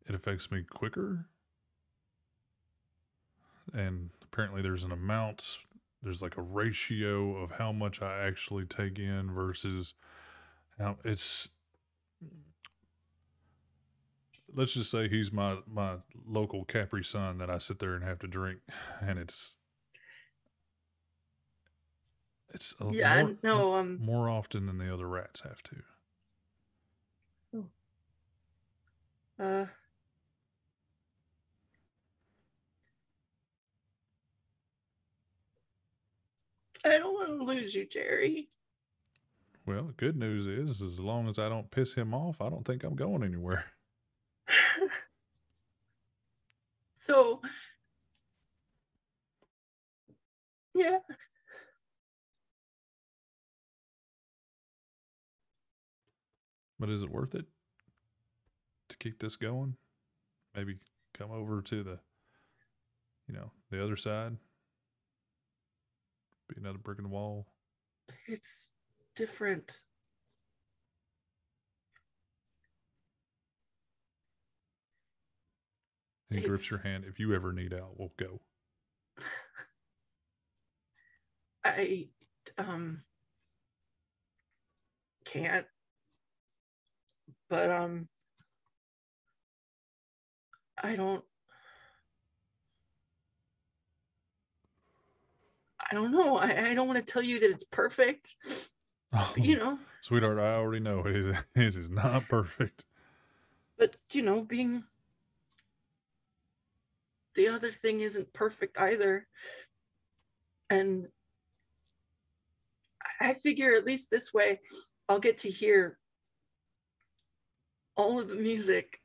affects me quicker. And apparently there's like a ratio of how much I actually take in versus how let's just say he's my local Capri Sun that I sit there and have to drink, and it's more often than the other rats have to. I don't want to lose you, Jerry. Well, the good news is as long as I don't piss him off, I don't think I'm going anywhere. So, yeah. But is it worth it to keep this going? Maybe come over to the other side? Be another brick in the wall. It's different. He grips your hand. If you ever need out, we'll go. I can't, but I don't know. I don't want to tell you that it's perfect. Oh, you know, sweetheart, I already know it is not perfect. but you know, being the other thing isn't perfect either. And I figure at least this way, I'll get to hear all of the music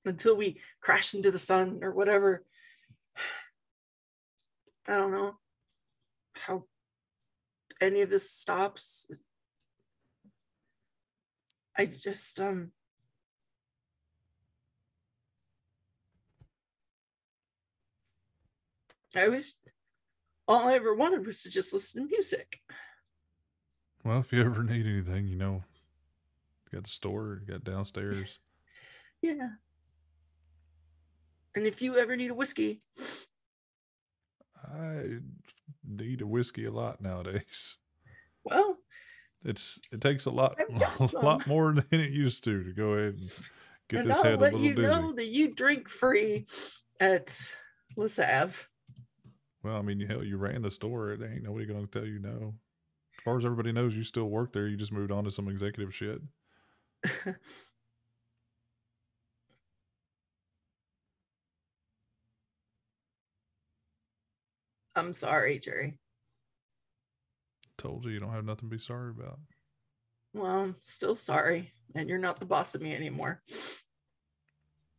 until we crash into the sun or whatever. I don't know how any of this stops. I just all I ever wanted was to just listen to music. Well, if you ever need anything, you know, you got the store, you got downstairs. Yeah. And if you ever need a whiskey, I need a whiskey a lot nowadays. well, It takes a lot I've got some. lot more than it used to go ahead and get and this I'll head a let little you dizzy. know that you drink free at LaSalle. Well, I mean, hell, you ran the store. There ain't nobody going to tell you no. As far as everybody knows, you still work there. You just moved on to some executive shit. I'm sorry, Jerry. Told you don't have nothing to be sorry about. Well, I'm still sorry. And you're not the boss of me anymore.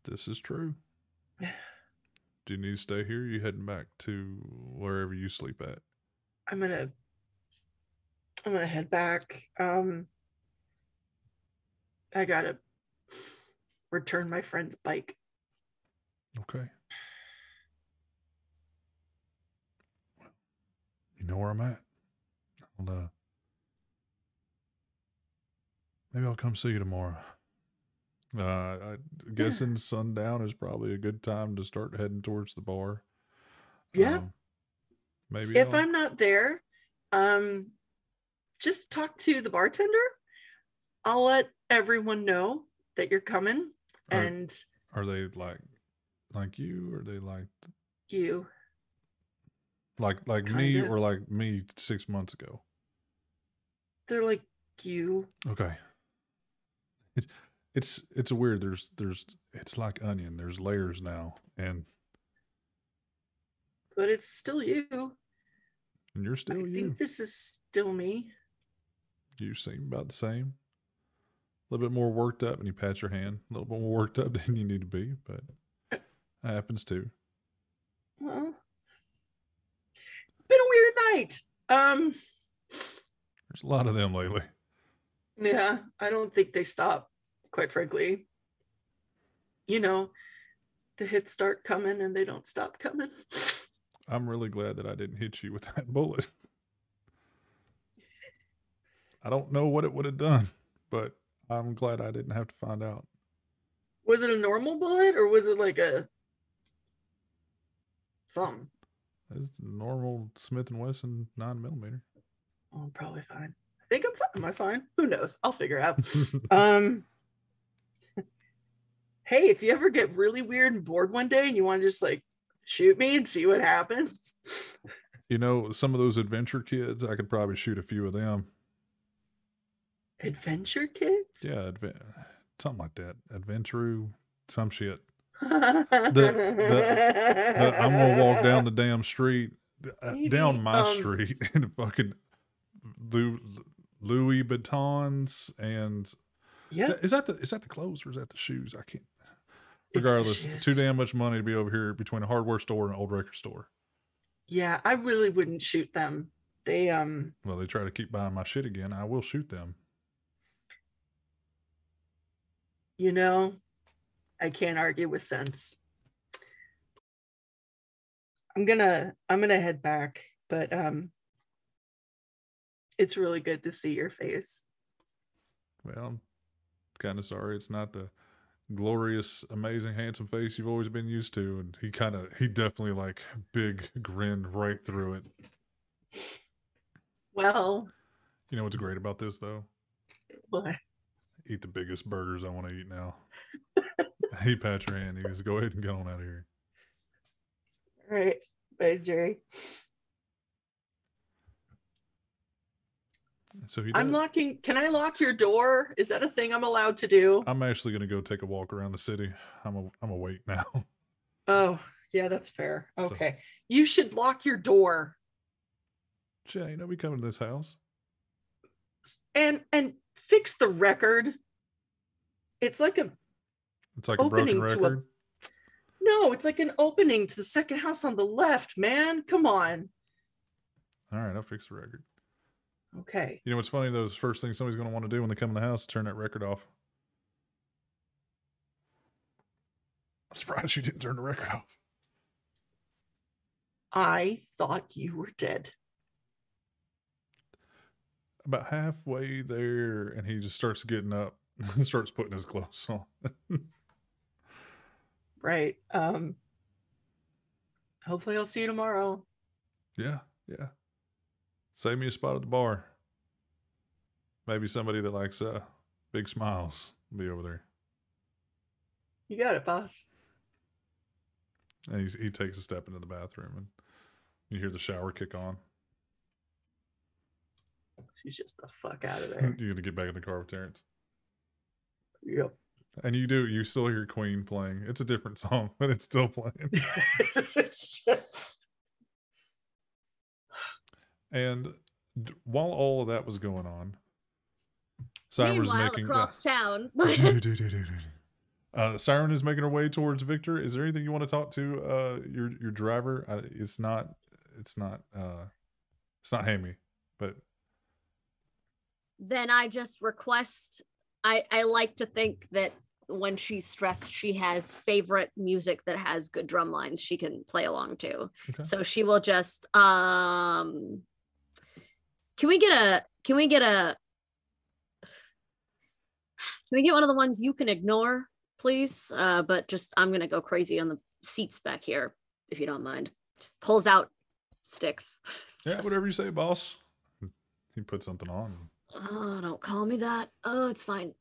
This is true. Do you need to stay here? Or are you heading back to wherever you sleep at? I'm gonna head back. I gotta return my friend's bike. Okay. You know where I'm at. Maybe I'll come see you tomorrow. I guessing sundown is probably a good time to start heading towards the bar. Yeah. Maybe If I'm not there, just talk to the bartender. I'll let everyone know that you're coming. And are they like you, or are they like you? Like me, or like me 6 months ago? They're like you. Okay. It's weird. There's it's like onion. There's layers now, but it's still you. And you're still you. I think this is still me. You seem about the same. A little bit more worked up, and you pat your hand. A little bit more worked up than you need to be, but that happens too. Well, it's been a weird night. There's a lot of them lately. Yeah, I don't think they stop, quite frankly. You know, the hits start coming and they don't stop coming. I'm really glad that I didn't hit you with that bullet. I don't know what it would have done, but I'm glad I didn't have to find out. Was it a normal bullet or was it like a something? It's a normal Smith & Wesson 9mm. Oh, I'm probably fine. I think I'm fine. Am I fine? Who knows? I'll figure out. Hey, if you ever get really weird and bored one day and you want to just like shoot me and see what happens. You know, some of those adventure kids, I could probably shoot a few of them. Adventure kids? Yeah, something like that. Adventure, some shit. I'm gonna walk down the damn street, down my street, and fucking Louis Vuittons and yeah. Is that the clothes or is that the shoes? I can't. Regardless, too damn much money to be over here between a hardware store and an old record store. Yeah, I really wouldn't shoot them. They Well, they try to keep buying my shit again. I will shoot them. You know, I can't argue with sense. I'm gonna head back, but it's really good to see your face. Well, I'm kind of sorry it's not the glorious, amazing, handsome face you've always been used to. And he definitely like big grin right through it. Well, you know what's great about this though? What? Eat the biggest burgers I want to eat now. He pat your hand. He goes, go ahead and get on out of here. All right. Bye, Jerry. So he I'm does. locking. Can I lock your door? Is that a thing I'm allowed to do? I'm actually going to go take a walk around the city. I'm a wait now. Oh, yeah, that's fair. Okay. You should lock your door Shit, ain't nobody coming to this house. and fix the record. It's like a It's like a broken record. No, it's like an opening to the second house on the left, man. Come on. All right, I'll fix the record. Okay. You know what's funny? Those first things somebody's going to want to do when they come in the house is turn that record off. I'm surprised you didn't turn the record off. I thought you were dead. About halfway there, and he just starts getting up and starts putting his clothes on. Right. Hopefully I'll see you tomorrow. Yeah. Save me a spot at the bar. Maybe somebody that likes big smiles will be over there. You got it, boss. And he takes a step into the bathroom, and you hear the shower kick on. She's just the fuck out of there. You're gonna get back in the car with Terrence. Yep. And you still hear Queen playing. It's a different song, but it's still playing. And while all of that was going on, Siren was Meanwhile, making across town. Siren is making her way towards Victor. Is there anything you want to talk to your driver? It's not Hammy, but Then I just request. I like to think that when she's stressed, she has favorite music that has good drum lines she can play along to. Okay. So she will just can we get one of the ones you can ignore, please? But just I'm gonna go crazy on the seats back here, if you don't mind. Just pulls out sticks. yeah, whatever you say, boss. He put something on. Oh, don't call me that. Oh, it's fine.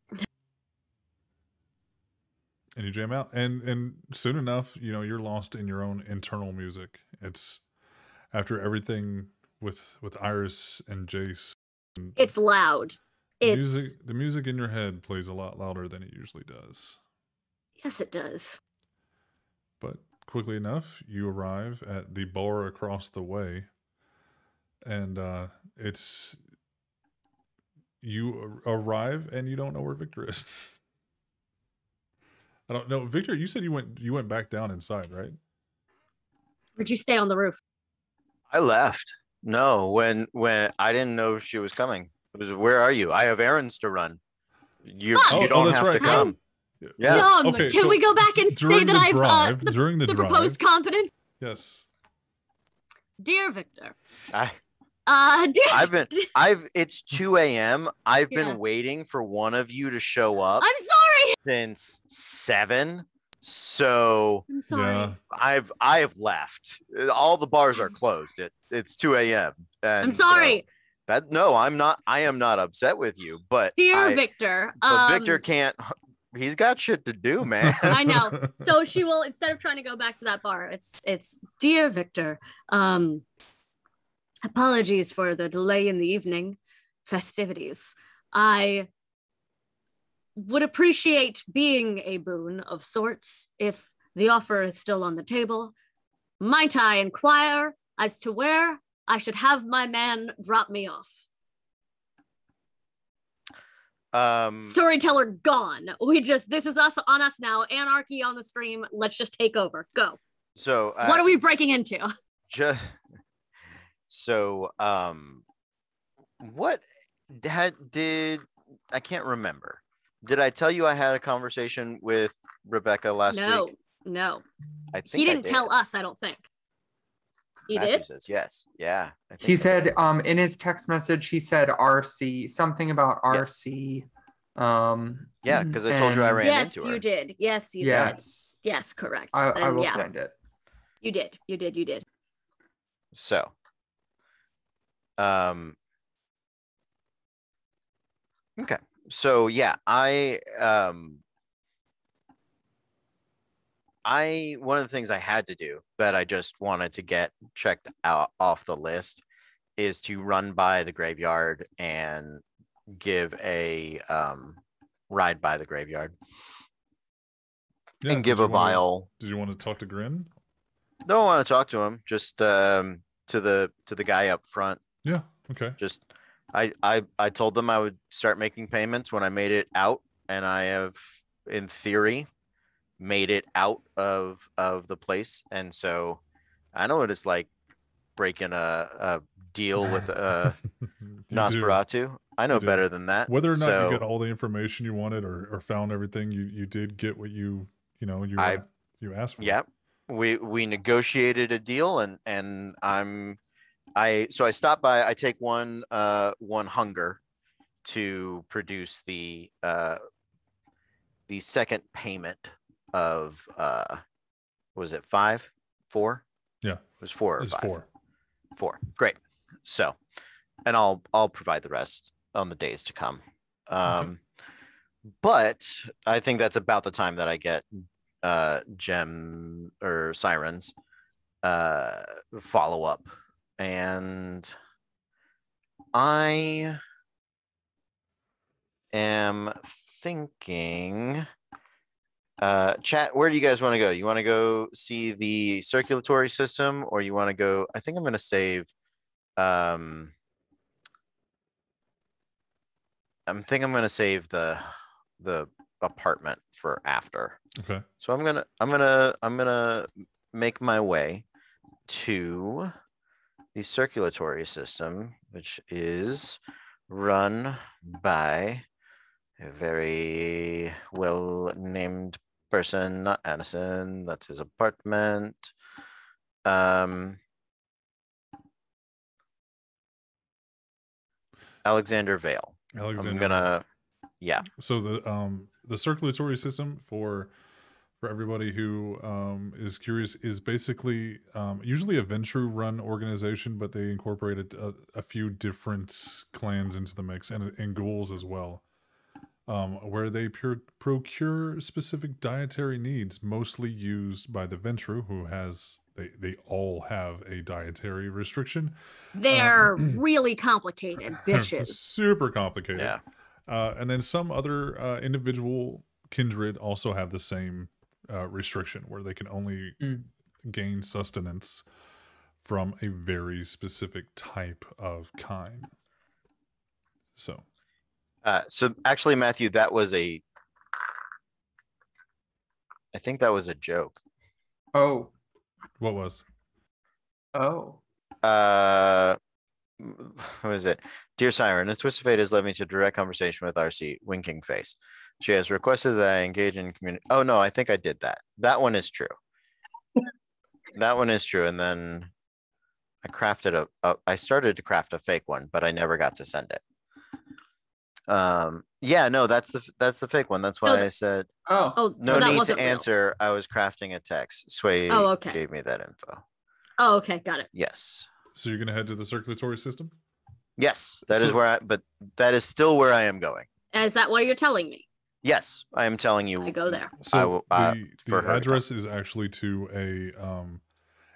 And you jam out, and soon enough, you're lost in your own internal music. It's after everything with Iris and Jace. It's loud. The music in your head plays a lot louder than it usually does. Yes, it does. But quickly enough, you arrive at the bar across the way, and you arrive and you don't know where Victor is. I don't know. Victor, you said you went back down inside, right? Where'd you stay on the roof? I left. No, when I didn't know she was coming. It was, where are you? I have errands to run. You don't that's have to right. come. Yeah. Dumb. Okay, Can so we go back and say that I've during the drive, proposed confidence? Yes. Dear Victor. I Dear it's 2 a.m. I've Yeah. been waiting for one of you to show up I'm sorry. since 7. So I'm sorry. Yeah. I have left. All the bars are closed. It's 2 a.m. I'm sorry. I'm not. I am not upset with you, but Dear Victor. But Victor can't. He's got shit to do, man. I know. So she will, instead of trying to go back to that bar, it's Dear Victor. Apologies for the delay in the evening festivities. I would appreciate being a boon of sorts if the offer is still on the table. Might I inquire as to where I should have my man drop me off? Storyteller gone. This is us on us now. Anarchy on the stream. Let's just take over. Go. So what are we breaking into? What did I can't remember. Did I tell you I had a conversation with Rebecca last week? No. I think he didn't tell us, I don't think. He Matthew did? says yes. Yeah. He said in his text message, he said RC, something about RC. Yeah, because I told you I ran yes, into her. You did. Yes, you did. Yes, correct. I will find it. You did. So, okay. So yeah, one of the things I had to do that I just wanted to get checked out off the list is to run by the graveyard and give a ride by the graveyard and give a vial. Did you want to talk to Grin? Don't want to talk to him. Just to the guy up front. Yeah. Okay. Just I told them I would start making payments when I made it out, and I have, in theory, made it out of the place, and so I know what it's like breaking a deal with Nosferatu. I know better than that. Whether or not you got all the information you wanted or found everything, you did get what you asked for. Yeah, we negotiated a deal, and I stopped by. I take one hunger to produce the second payment of was it 5? 4? Yeah, it was 4 or it's 5. 4. Great. So, and I'll provide the rest on the days to come. Okay. But I think that's about the time that I get Gem or Sirens follow up. And I am thinking, chat, where do you guys want to go? You want to go see the circulatory system, or you want to go? I think I'm going to save. I'm going to save the apartment for after. Okay. So I'm gonna make my way to the circulatory system, which is run by a very well named person, not Addison. That's his apartment. Alexander Vale. Yeah. So the circulatory system for everybody who is curious is basically usually a Ventru run organization, but they incorporated a few different clans into the mix and ghouls as well, where they procure specific dietary needs, mostly used by the Ventru, who they all have a dietary restriction. They're really complicated bitches. Super complicated. Yeah. And then some other individual kindred also have the same restriction, where they can only gain sustenance from a very specific type of kind. So actually, Matthew, I think that was a joke. Oh. What was? Oh. What is it? Dear Siren, a twist of fate has led me to direct conversation with RC, winking face. She has requested that I engage in community. Oh no, I think I did that. That one is true. That one is true. And then I crafted I started to craft a fake one, but I never got to send it. Yeah, no, that's the fake one. That's why I said, oh, no so need to answer. Real. I was crafting a text. Sway gave me that info. Oh, okay, got it. Yes. So you're gonna head to the circulatory system? Yes, that is where but that is still where I am going. Is that why you're telling me? Yes, I am telling you. I go there. So the address is actually to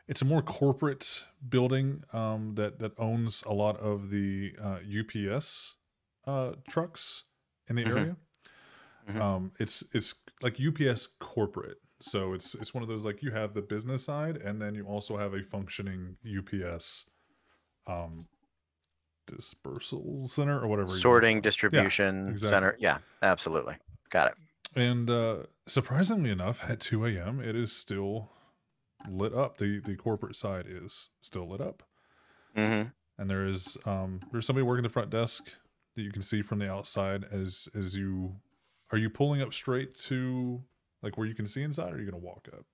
it's a more corporate building that owns a lot of the UPS trucks in the area. Mm-hmm. It's like UPS corporate. So it's one of those, like, you have the business side, and then you also have a functioning UPS dispersal center or whatever. Sorting distribution exactly. center. Yeah, absolutely. Got it. And surprisingly enough, at 2 a.m., it is still lit up. The corporate side is still lit up. Mm-hmm. And there's somebody working the front desk that you can see from the outside as you... Are you pulling up straight to... like where you can see inside, or are you gonna walk up?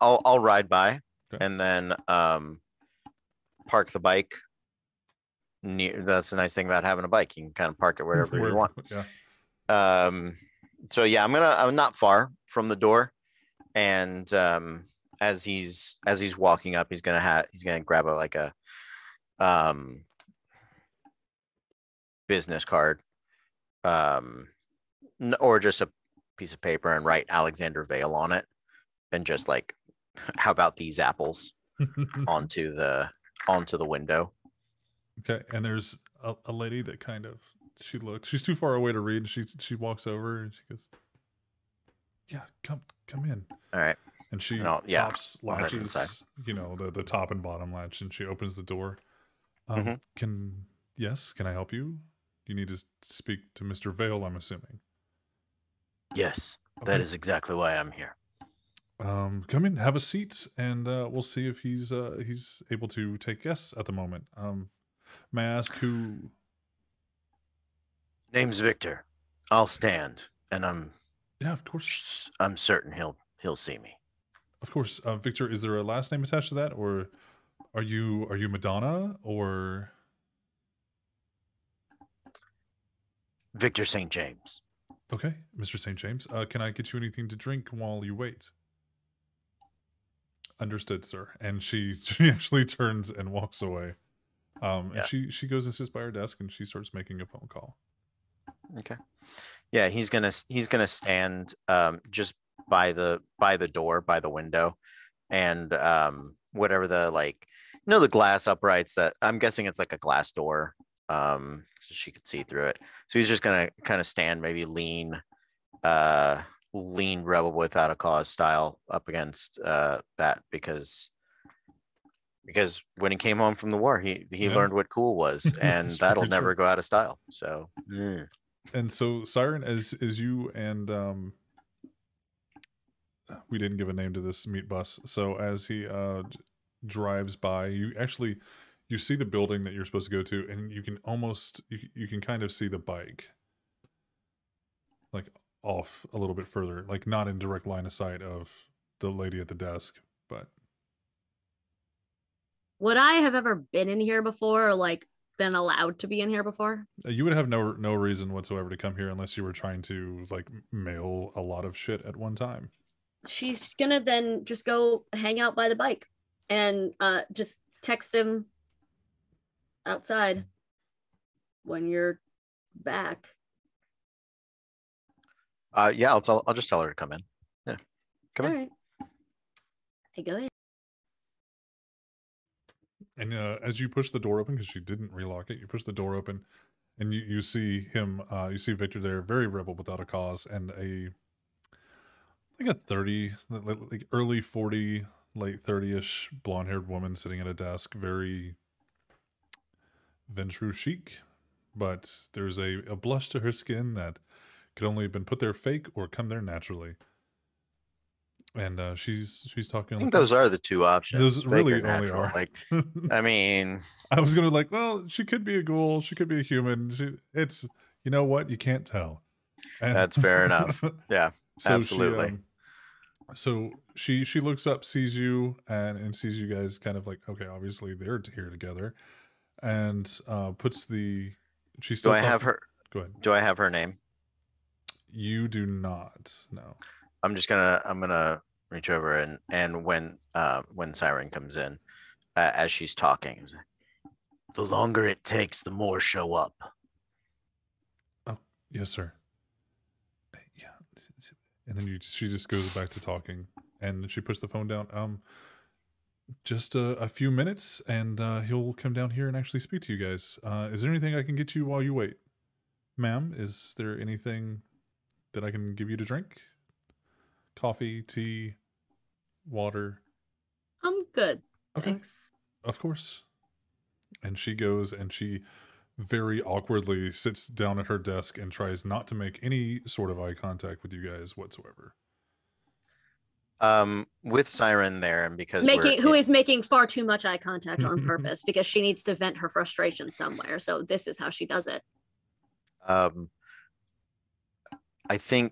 I'll ride by, okay, and then park the bike near. That's the nice thing about having a bike. You can kind of park it wherever you want. Yeah. So yeah, I'm not far from the door, and as he's walking up, he's gonna grab a business card. Or just a piece of paper and write Alexander Vale on it, and just like, how about these apples? onto the window. Okay, and there's a lady that kind of she's too far away to read. She walks over and she goes, "Yeah, come in." All right. And she yeah, pops latches, the top and bottom latch, and she opens the door. Can I help you? You need to speak to Mr. Vale, I'm assuming. Yes, okay. That is exactly why I'm here. Come in, have a seat, and we'll see if he's able to take guests at the moment. May I ask who? Name's Victor. I'll stand, and of course. I'm certain he'll see me. Of course, Victor. Is there a last name attached to that, or are you Madonna, or Victor St. James? Okay, Mr. St. James. Can I get you anything to drink while you wait? Understood, sir. And she actually turns and walks away. And she goes and sits by her desk and she starts making a phone call. Okay. Yeah, he's gonna stand just by the door, by the window, and whatever the the glass uprights that I'm guessing it's like a glass door. So she could see through it. So he's just gonna kind of stand, maybe lean Rebel Without a Cause style up against that because when he came home from the war, he learned what cool was, and that'll never go out of style. So. And so Siren, as you and we didn't give a name to this meat bus. So as he drives by, you see the building that you're supposed to go to, and you can almost you can kind of see the bike like off a little bit further, like not in direct line of sight of the lady at the desk. But would I have ever been in here before, or been allowed to be in here before? You would have no reason whatsoever to come here unless you were trying to mail a lot of shit at one time. She's gonna then just go hang out by the bike and just text him outside when you're back. Yeah, I'll just tell her to come in. Yeah, come in. All right. Hey, go ahead. And as you push the door open, because she didn't relock it, you push the door open, and you see him. You see Victor there, very Rebel Without a Cause, and a 30, early 40, late 30ish blonde-haired woman sitting at a desk, very ventru chic, but there's a blush to her skin that could only have been put there fake or come there naturally. And she's talking. I think those are the two options. Those really only are. I mean, I was gonna well, she could be a ghoul, she could be a human. It's you know what, you can't tell. And that's fair enough. Yeah, so absolutely. She looks up, sees you, and sees you guys kind of okay, obviously they're here together, and puts the. She's still. Do I have her? Go ahead. Do I have her name? You do not. No. I'm gonna reach over and when Siren comes in, as she's talking, the longer it takes, the more show up. Oh, yes, sir. Yeah, and then she just goes back to talking, and she puts the phone down. Just a few minutes, and he'll come down here and actually speak to you guys. Is there anything I can get you while you wait, ma'am? Is there anything that I can give you to drink? Coffee, tea, water. I'm good. Okay. Thanks. Of course. And she goes and she very awkwardly sits down at her desk and tries not to make any sort of eye contact with you guys whatsoever. With Siren there, and because who is making far too much eye contact on purpose because she needs to vent her frustration somewhere. So this is how she does it. I think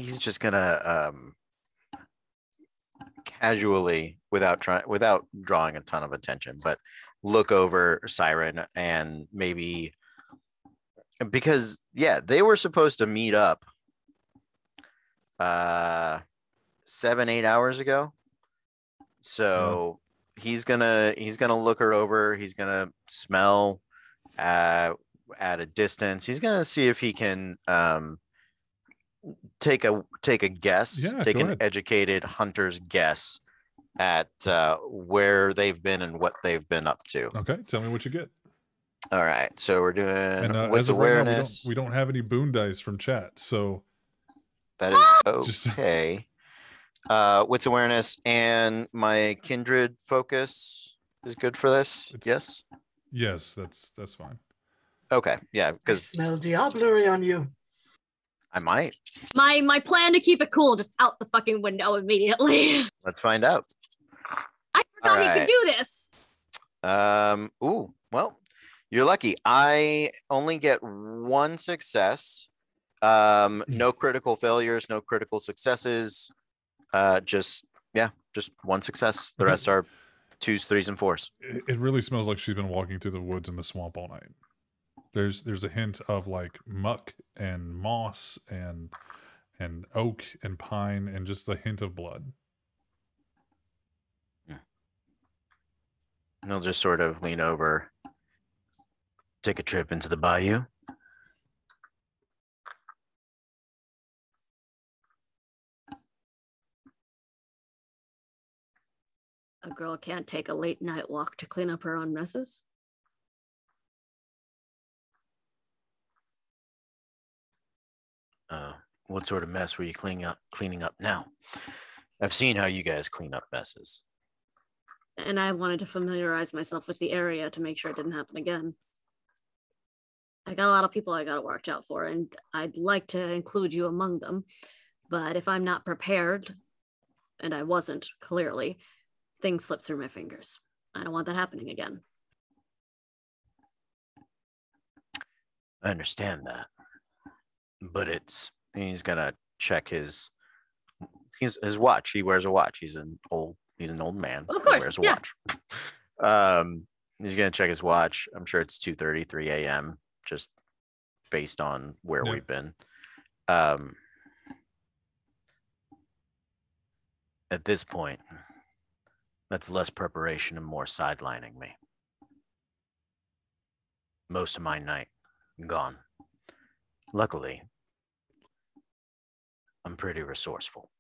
he's just gonna casually, without drawing a ton of attention, but look over Siren and maybe because they were supposed to meet up 7-8 hours ago. So he's gonna look her over. He's gonna smell at a distance. He's gonna see if he can take a guess, take an educated hunter's guess at where they've been and what they've been up to. Okay, tell me what you get. All right, so we're doing And what's as of right now, awareness. we don't have any boon dice from chat, so That is Just- okay. What's awareness and my kindred focus is good for this. Yes. yes, that's fine. Okay. Yeah, I because smell diablerie on you. I might. My plan to keep it cool just out the fucking window immediately. Let's find out. I forgot he Alright. could do this. Ooh, well, you're lucky. I only get one success. No critical failures, no critical successes. Just one success. The rest are 2s, 3s, and 4s. It really smells like she's been walking through the woods in the swamp all night. There's a hint of like muck and moss and oak and pine and just a hint of blood. And he'll just sort of lean over, take a trip into the bayou. A girl can't take a late night walk to clean up her own messes. What sort of mess were you cleaning up now? I've seen how you guys clean up messes. And I wanted to familiarize myself with the area to make sure it didn't happen again. I got a lot of people I got to watch out for, and I'd like to include you among them. But if I'm not prepared, and I wasn't, clearly, things slip through my fingers. I don't want that happening again. I understand that. But he's gonna check his watch. He wears a watch. He's an old man. Of course, He wears a yeah. watch. He's gonna check his watch. I'm sure it's 2:30, 3 a.m. just based on where Yeah. we've been. At this point, that's less preparation and more sidelining me. Most of my night gone. Luckily, I'm pretty resourceful.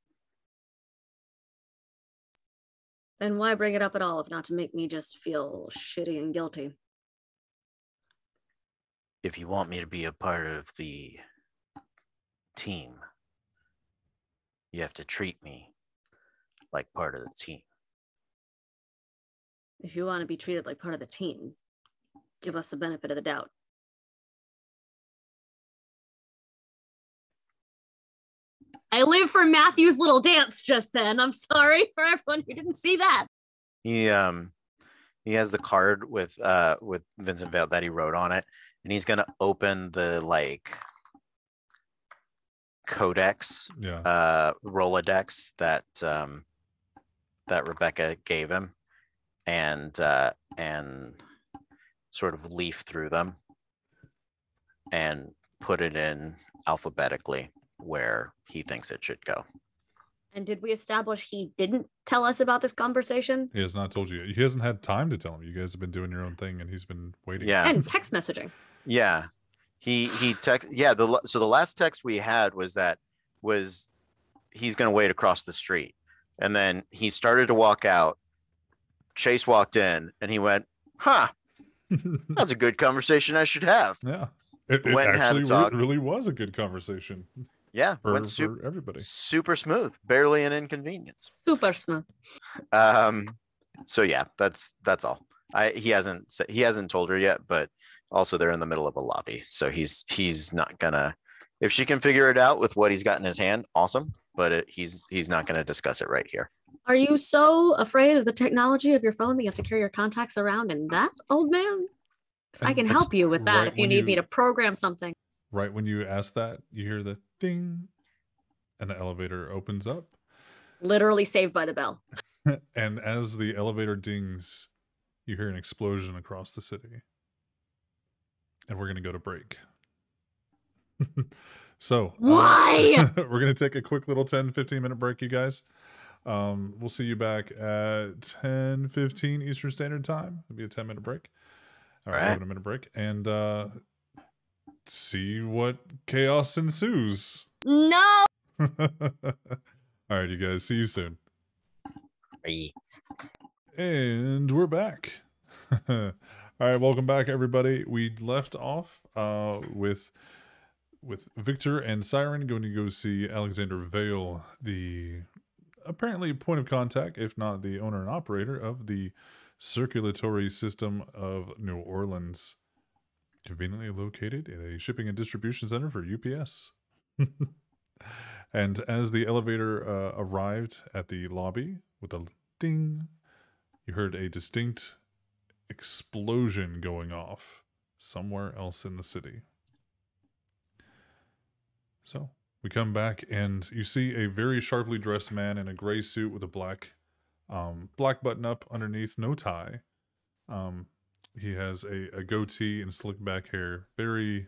Then why bring it up at all if not to make me just feel shitty and guilty? If you want me to be a part of the team, you have to treat me like part of the team. If you want to be treated like part of the team, give us the benefit of the doubt. I live for Matthew's little dance just then. I'm sorry for everyone who didn't see that. He has the card with Vincent Vale that he wrote on it, and he's gonna open the codex, Rolodex that Rebecca gave him, and sort of leaf through them and put it in alphabetically where he thinks it should go. And did we establish he didn't tell us about this conversation? He has not told you. He hasn't had time to tell him. You guys have been doing your own thing, and he's been waiting. Yeah. And text messaging. Yeah. He text. Yeah. So the last text we had was he's going to wait across the street. And then he started to walk out. Chase walked in and he went, huh, that's a good conversation I should have. Yeah. It Went and had a actually talk. really was a good conversation Yeah. for, Went for everybody. super smooth, barely an inconvenience. Super smooth. So yeah, that's all. He hasn't told her yet, but also they're in the middle of a lobby. So he's not gonna, if she can figure it out with what he's got in his hand, awesome. But he's not gonna discuss it right here. Are you so afraid of the technology of your phone that you have to carry your contacts around in that, old man? 'Cause I And can that's help you with that right if you when need me you- to program something. Right when you ask that, you hear the ding, and the elevator opens up. Literally saved by the bell. And as the elevator dings, you hear an explosion across the city. And we're going to go to break. So, Why? we're going to take a quick little 10-15 minute break, you guys. We'll see you back at 10:15 Eastern Standard Time. It'll be a 10-minute break. All right, All right. 11-minute break. And see what chaos ensues. No. All right, you guys. See you soon. Bye. And we're back. All right, welcome back, everybody. We left off with Victor and Siren going to go see Alexander Vale, the apparently point of contact, if not the owner and operator of the Circulatory System of New Orleans, conveniently located in a shipping and distribution center for UPS. And as the elevator arrived at the lobby with a ding, you heard a distinct explosion going off somewhere else in the city. So we come back and you see a very sharply dressed man in a gray suit with a black button up underneath, no tie. He has a goatee and slick back hair, very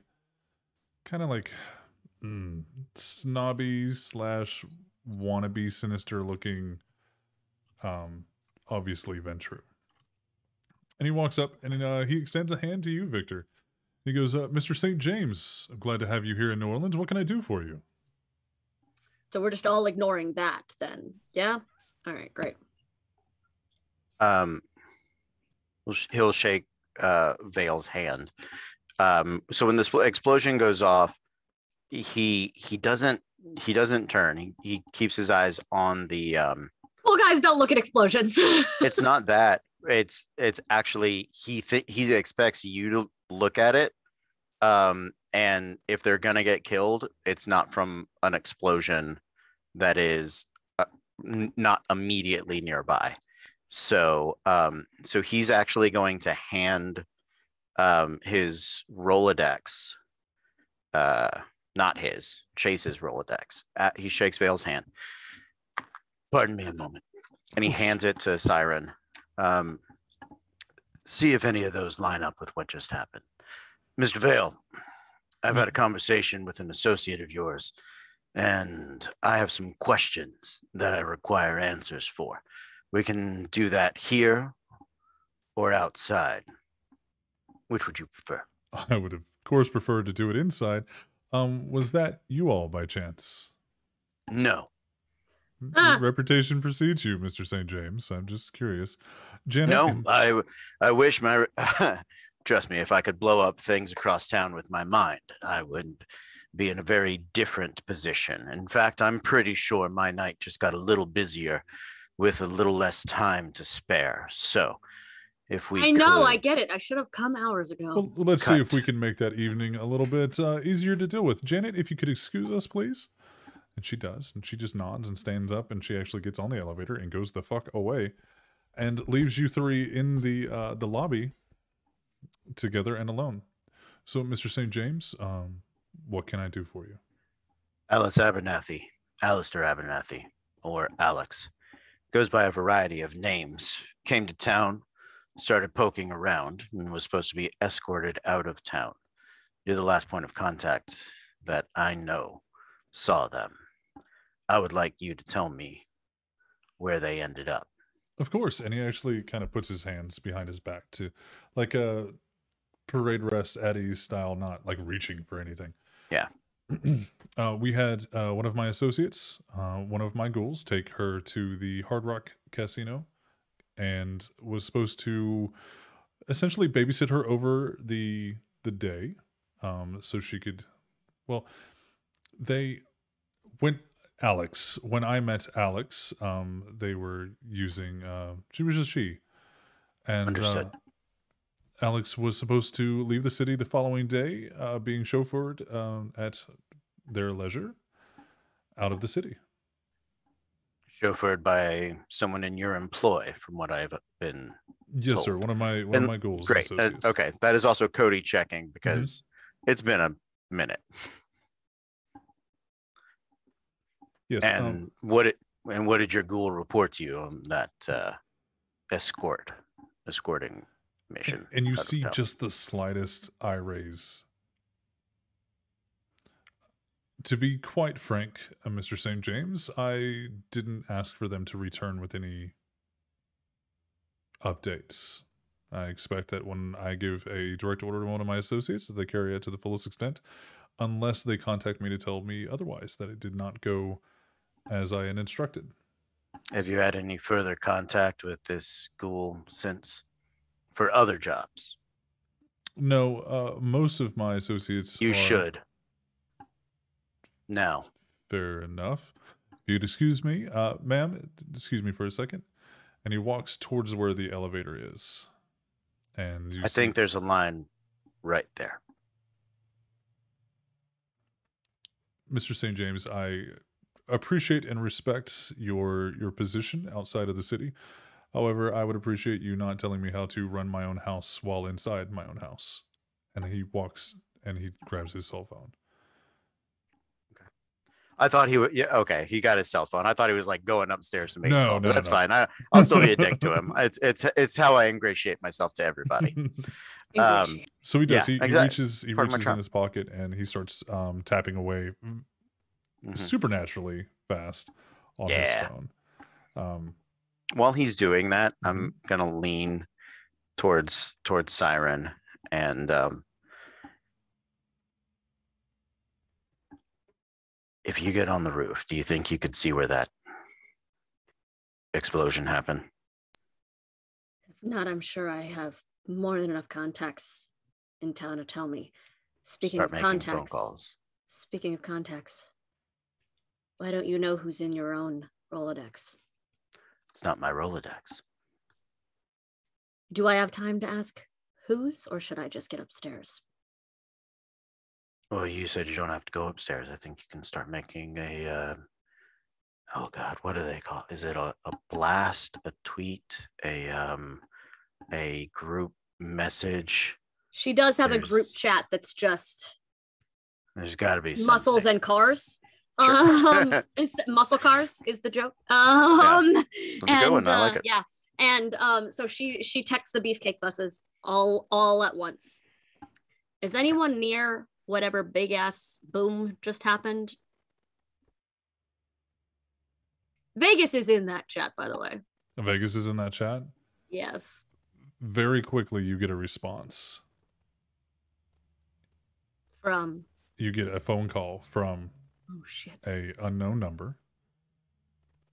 kind of like snobby / wannabe sinister looking, obviously Ventrue. And he walks up and he extends a hand to you, Victor. He goes, Mr. St. James, I'm glad to have you here in New Orleans. What can I do for you? So we're just all ignoring that then. Yeah? All right, great. He'll shake Vale's hand. So when this explosion goes off, he doesn't turn. He keeps his eyes on the Well, guys, don't look at explosions. It's not that. It's actually he expects you to look at it. And if they're gonna get killed, it's not from an explosion that is not immediately nearby. So he's actually going to hand his Rolodex, not his, Chase's Rolodex. He shakes Vale's hand. Pardon me a moment. And he hands it to Siren. See if any of those line up with what just happened. Mr. Vale, I've had a conversation with an associate of yours, and I have some questions that I require answers for. We can do that here or outside. Which would you prefer? I would, of course, prefer to do it inside. Was that you all by chance? No. Your reputation precedes you, Mr. St. James. I'm just curious. Janet, no, I wish my... Trust me, if I could blow up things across town with my mind, I would be in a very different position. In fact, I'm pretty sure my night just got a little busier with a little less time to spare. So, if we I get it. I should have come hours ago. Well, let's see if we can make that evening a little bit easier to deal with. Janet, if you could excuse us, please. And she does, and she just nods and stands up, and she actually gets on the elevator and goes the fuck away, and leaves you three in the lobby together and alone. So, Mr. St. James, what can I do for you? Alistair Abernathy, or Alex, goes by a variety of names. Came to town, started poking around, and was supposed to be escorted out of town. You're the last point of contact that I know saw them. I would like you to tell me where they ended up. Of course. And he actually kind of puts his hands behind his back to like a parade rest at ease style, not like reaching for anything. Yeah. We had one of my associates, one of my ghouls, take her to the Hard Rock Casino and was supposed to essentially babysit her over the day, so she could, well, when I met Alex, they were using, she was just she. And Understood. Alex was supposed to leave the city the following day, being chauffeured at their leisure out of the city. Chauffeured by someone in your employ, from what I've been Yes, told. sir. One of my ghouls. Great. Okay, that is also Cody checking because it's been a minute. Yes. And what did your ghoul report to you on that escorting mission? And you see just the slightest eye raise. To be quite frank, Mr. St. James, I didn't ask for them to return with any updates. I expect that when I give a direct order to one of my associates, that they carry it to the fullest extent, unless they contact me to tell me otherwise, that it did not go as I had instructed. Have you had any further contact with this ghoul since for other jobs? No, most of my associates You are... should. Now. Fair enough. If you'd excuse me, ma'am, excuse me for a second. And he walks towards where the elevator is. And I think there's a line right there. Mr. St. James, I appreciate and respect your position outside of the city. However, I would appreciate you not telling me how to run my own house while inside my own house. And he walks and he grabs his cell phone. I thought he would. Yeah, okay. He got his cell phone. I thought he was like going upstairs to make a call. No, But that's no. fine. I'll still be a dick to him. It's how I ingratiate myself to everybody. So he does. Yeah, he exactly. reaches in his pocket and he starts tapping away supernaturally fast on his phone. While he's doing that, I'm gonna lean towards Siren and if you get on the roof, do you think you could see where that explosion happened? If not, I'm sure I have more than enough contacts in town to tell me. Speaking Start of making phone contacts, calls. speaking of contacts, why don't you know who's in your own Rolodex? It's not my Rolodex. Do I have time to ask whose, or should I just get upstairs? Well, you said you don't have to go upstairs. I think you can start making a, oh God, what do they call it? Is it a blast, a tweet, a group message? She does have a group chat that's just... There's got to be something. Muscles and cars. Sure. Muscle cars is the joke. That's a good one. I like it. Yeah. And so she texts the beefcake buses all at once. Is anyone near whatever big ass boom just happened? Vegas is in that chat, by the way. Vegas is in that chat? Yes. Very quickly, you get a response. From? You get a phone call from a unknown number.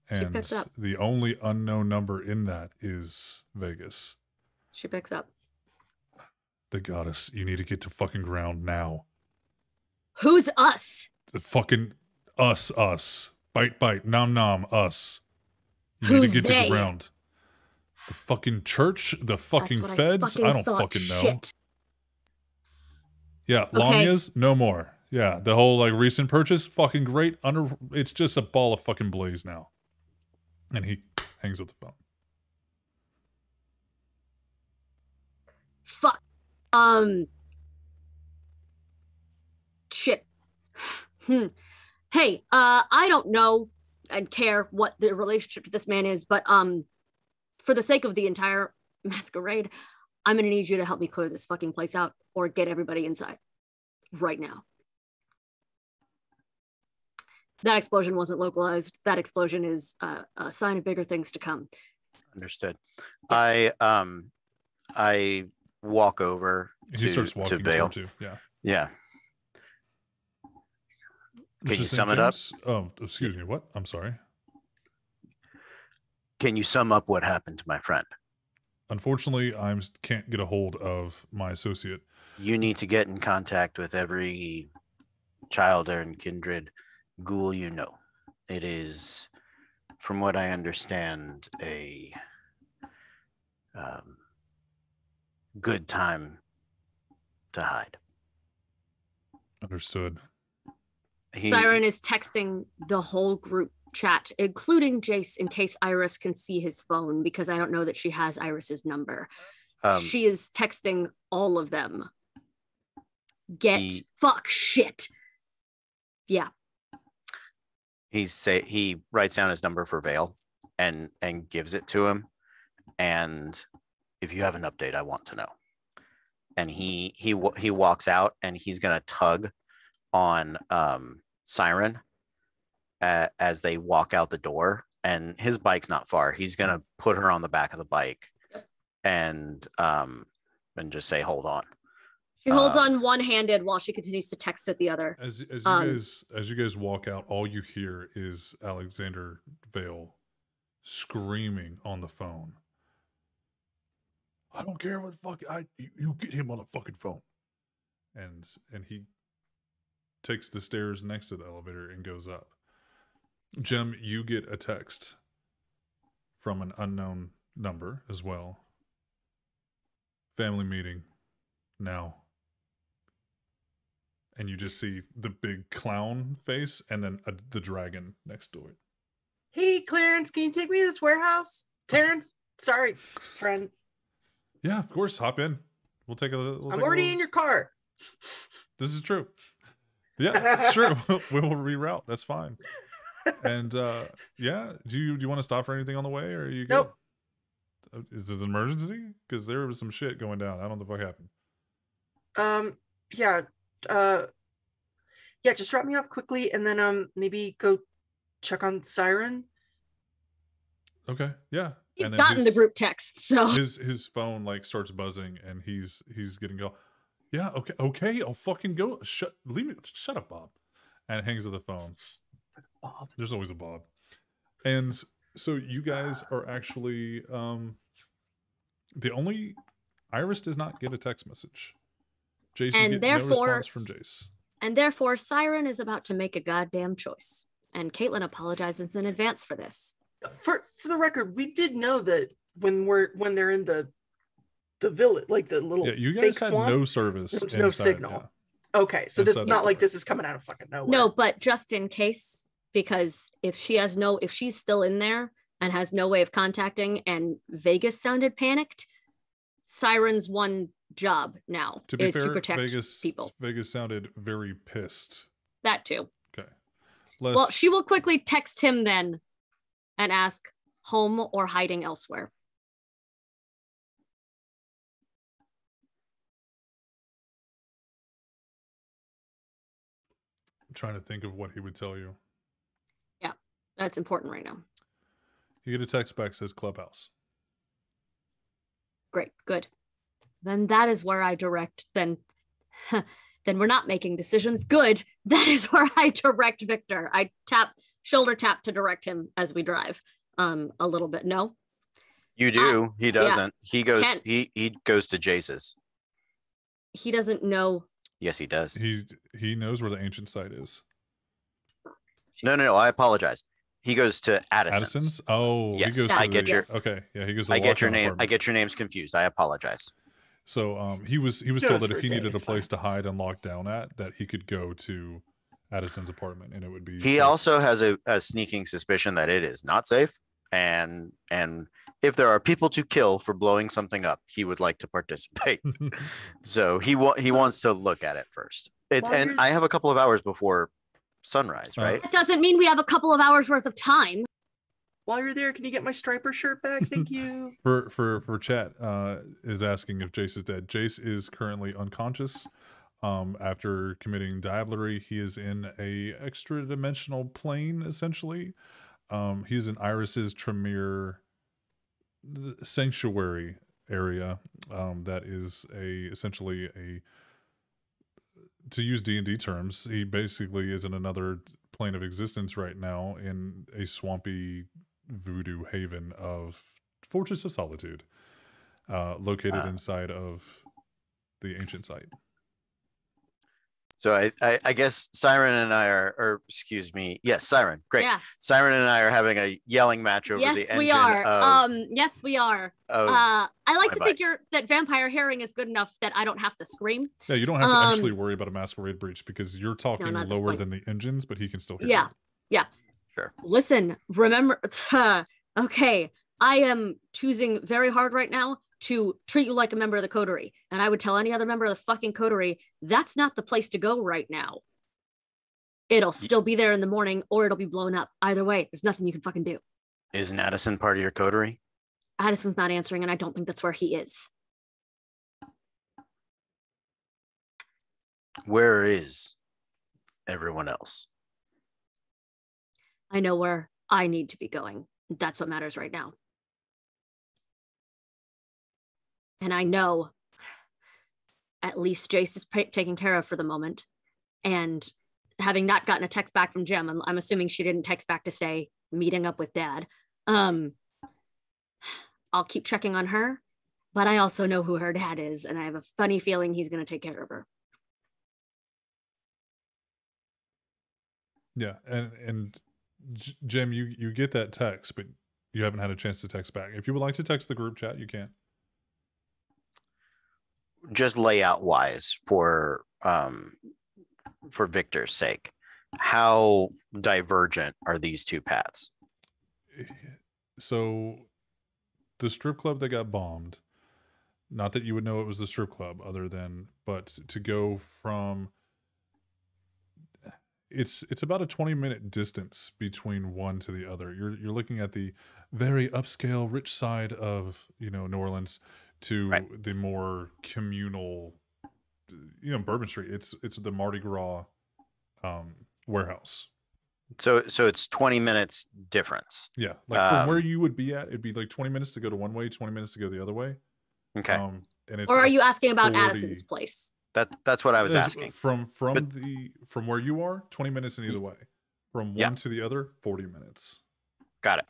And picks up. the only unknown number in that is Vegas. She picks up. The goddess, you need to get to fucking ground now. Who's us? The fucking us. Bite, nom, us. You Who's need to get they? to the ground. The fucking church, the fucking feds. I don't fucking know. Shit. Yeah, Okay. Lamia's, no more. Yeah, the whole like recent purchase, fucking great. It's just a ball of fucking blaze now. And he hangs up the phone. Fuck. Shit. Hey, I don't know and care what the relationship to this man is, but for the sake of the entire masquerade, I'm gonna need you to help me clear this fucking place out or get everybody inside right now. That explosion wasn't localized. That explosion is a sign of bigger things to come. Understood. Yeah. I walk over He starts walking to Vale. towards you. Yeah. Yeah. Can Mr. you St. sum it up? James? Oh, excuse me. What? I'm sorry. Can you sum up what happened to my friend? Unfortunately, I can't get a hold of my associate. You need to get in contact with every child and kindred ghoul you know. It is, from what I understand, a good time to hide. Understood. Siren is texting the whole group chat, including Jace, in case Iris can see his phone, because I don't know that she has Iris's number. She is texting all of them. Fuck shit. Yeah. He writes down his number for Vale and gives it to him. And if you have an update, I want to know. And he walks out and he's gonna tug on Siren as they walk out the door, and his bike's not far. He's gonna put her on the back of the bike and just say, hold on. She holds on one-handed while she continues to text at the other. As you guys walk out, all you hear is Alexander Vale screaming on the phone. I don't care what the fuck, you get him on the fucking phone. And he takes the stairs next to the elevator and goes up. Jem, you get a text from an unknown number as well. Family meeting now. And you just see the big clown face and then the dragon next to it. Hey, Clarence, can you take me to this warehouse? Terrence, sorry, friend. Yeah, of course. Hop in. We'll take a. I'm already in your car. This is true. Yeah, sure. We will reroute. That's fine. And yeah, do you want to stop for anything on the way, or are you good? Nope. Is this an emergency? Because there was some shit going down. I don't know what happened. Yeah. Yeah, just drop me off quickly, and then maybe go check on Siren. Okay. Yeah. He's gotten the group text, so his phone like starts buzzing, and he's getting go. Yeah. Okay. I'll fucking go. Shut up, Bob. And hangs up the phone. Bob. There's always a Bob. And so you guys are actually the only Iris does not get a text message. Jace, and you get therefore, no response from Jace. And therefore, Siren is about to make a goddamn choice. And Caitlin apologizes in advance for this. For the record, we did know that when they're in the village, like the little you guys fake had swamp, no service. there was inside, no signal. Yeah. Okay, so this is Inside not the like store. this is coming out of fucking nowhere. No, but just in case, because if she's still in there and has no way of contacting, and Vegas sounded panicked, Siren's one job now To be is fair, to protect Vegas people. Vegas sounded very pissed. That too. Okay. Well, she will quickly text him then and ask, home or hiding elsewhere. I'm trying to think of what he would tell you. Yeah, that's important right now. You get a text back says Clubhouse. Great, good. Then that is where I direct. Then we're not making decisions. Good. That is where I direct Victor. I shoulder tap to direct him as we drive. A little bit. No. You do. He doesn't. He goes. Ken. He goes to Jace's. He doesn't know. Yes, he does. He knows where the ancient site is. No. I apologize. He goes to Addison's. Oh, yes. He goes I to get your. Okay, yeah. He goes. To I get your lockdown name. apartment. I get your names confused. I apologize. So he was told Goes that for if he a day, needed a it's place fine. to hide and lock down at, that he could go to Addison's apartment, and it would be. He safe. also has a sneaking suspicion that it is not safe, and if there are people to kill for blowing something up, he would like to participate. So he wants to look at it first. And I have a couple of hours before sunrise, right? That doesn't mean we have a couple of hours worth of time. While you're there, can you get my striper shirt back? Thank you. for chat is asking if Jace is dead. Jace is currently unconscious. After committing diablerie, he is in a extra dimensional plane. Essentially, he's in Iris's Tremere sanctuary area. That is essentially a. To use D&D terms, he basically is in another plane of existence right now in a swampy voodoo haven of Fortress of Solitude, located inside of the ancient site. So I guess Siren and I are excuse me. Yes, Siren. Great. Yeah. Siren and I are having a yelling match over the Yes, engine. we are. Yes, we are. I like to bye-bye. think that vampire hearing is good enough that I don't have to scream. Yeah, you don't have to actually worry about a masquerade breach because you're talking not at this lower point. than the engines, but he can still hear Yeah. you. Yeah. Sure. Listen, remember, okay, I am choosing very hard right now to treat you like a member of the coterie. And I would tell any other member of the fucking coterie, that's not the place to go right now. It'll still be there in the morning or it'll be blown up. Either way, there's nothing you can fucking do. Isn't Addison part of your coterie? Addison's not answering, and I don't think that's where he is. Where is everyone else? I know where I need to be going. That's what matters right now. And I know at least Jace is taken care of for the moment. And having not gotten a text back from Jem, I'm assuming she didn't text back to say meeting up with Dad. Um, I'll keep checking on her, but I also know who her dad is, and I have a funny feeling he's going to take care of her. Yeah, and Jim, you get that text, but you haven't had a chance to text back. If you would like to text the group chat, you can. Just layout wise for Victor's sake, how divergent are these two paths? So the strip club that got bombed, not that you would know it was the strip club other than, but to go from, it's about a 20-minute distance between one to the other. You're looking at the very upscale rich side of, New Orleans to Right. the more communal, Bourbon Street. It's the Mardi Gras warehouse. So it's 20 minutes difference. Yeah, like from where you would be at, it'd be like 20 minutes to go to one way, 20 minutes to go the other way. Okay. And it's Or are you asking about 40 Addison's place? That's what I was asking. From where you are, 20 minutes in either way. From one to the other, 40 minutes. Got it.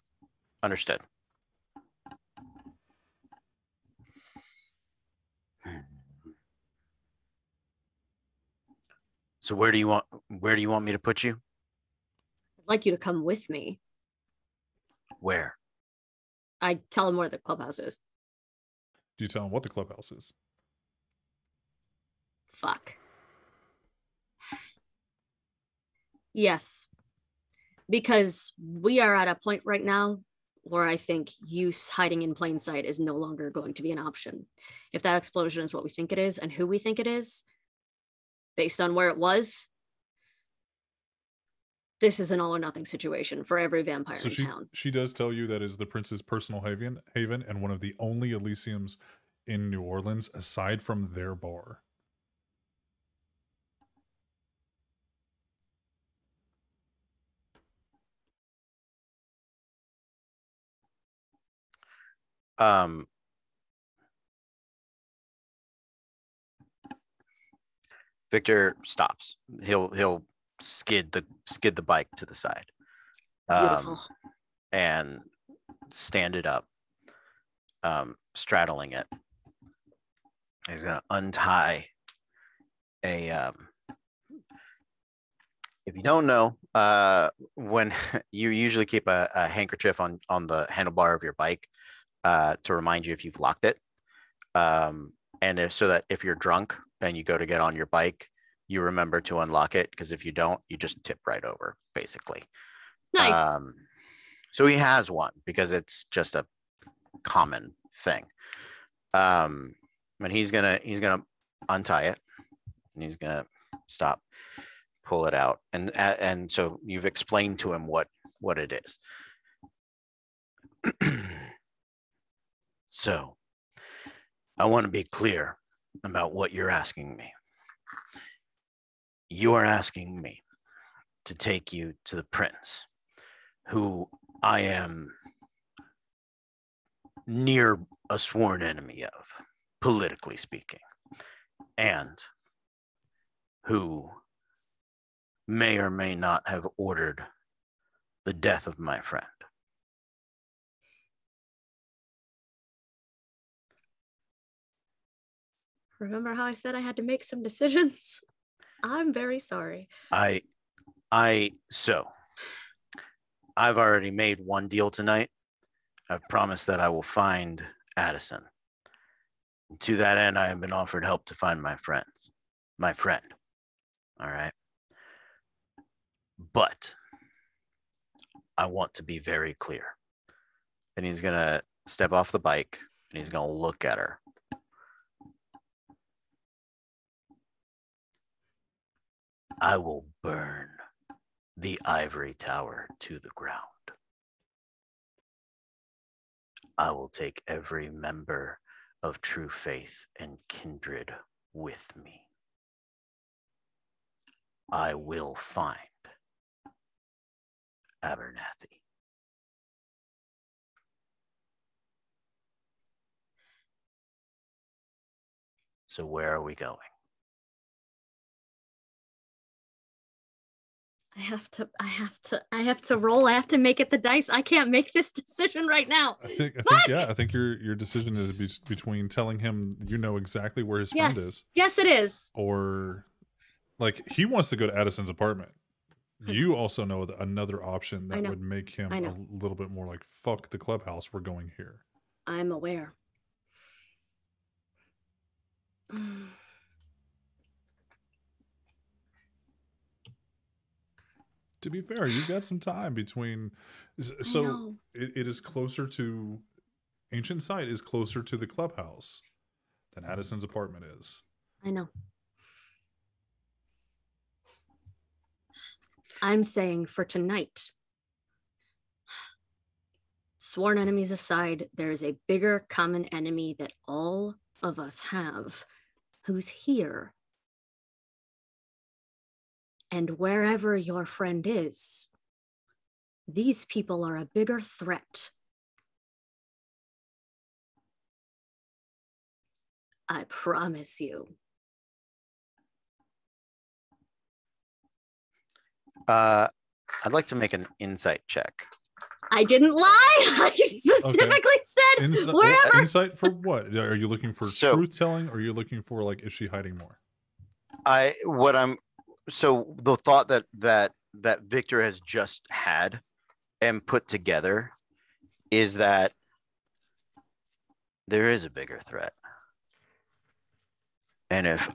Understood. So where do you want me to put you? I'd like you to come with me. Where? I tell him where the clubhouse is. Do you tell him what the clubhouse is? Fuck. Yes. Because we are at a point right now where I think use hiding in plain sight is no longer going to be an option. If that explosion is what we think it is and who we think it is, based on where it was, this is an all or nothing situation for every vampire in town. She does tell you that is the prince's personal haven and one of the only Elysiums in New Orleans aside from their bar. Victor stops. He'll skid the bike to the side. Beautiful. And stand it up, straddling it. He's gonna untie a if you don't know, when you usually keep a handkerchief on the handlebar of your bike to remind you if you've locked it, and so that if you're drunk and you go to get on your bike, you remember to unlock it, because if you don't, you just tip right over, basically. Nice. So he has one because it's just a common thing. And he's gonna untie it, and he's gonna stop, pull it out, and so you've explained to him what it is. So I want to be clear about what you're asking me. You are asking me to take you to the prince, who I am near a sworn enemy of, politically speaking, and who may or may not have ordered the death of my friend. Remember how I said I had to make some decisions? I'm very sorry. So I've already made one deal tonight. I've promised that I will find Addison. To that end, I have been offered help to find my friend. All right. But I want to be very clear. And he's going to step off the bike and he's going to look at her. I will burn the ivory tower to the ground. I will take every member of true faith and kindred with me. I will find Abernathy. So where are we going? I have to roll. I have to make it the dice. I can't make this decision right now. I think your decision is between telling him you know exactly where his friend is. Yes, it is. Or like he wants to go to Addison's apartment. You also know that another option that would make him a little bit more like, fuck the clubhouse, we're going here. I'm aware. To be fair, you've got some time between. So it is closer to. Ancient Site is closer to the clubhouse than Addison's apartment is. I know. I'm saying for tonight, sworn enemies aside, there is a bigger common enemy that all of us have, who's here. And wherever your friend is, these people are a bigger threat. I promise you. I'd like to make an insight check. I didn't lie. I specifically said wherever. Insight for what? Are you looking for truth telling, or are you looking for like, is she hiding more? So the thought that Victor has just had and put together is that there is a bigger threat. And if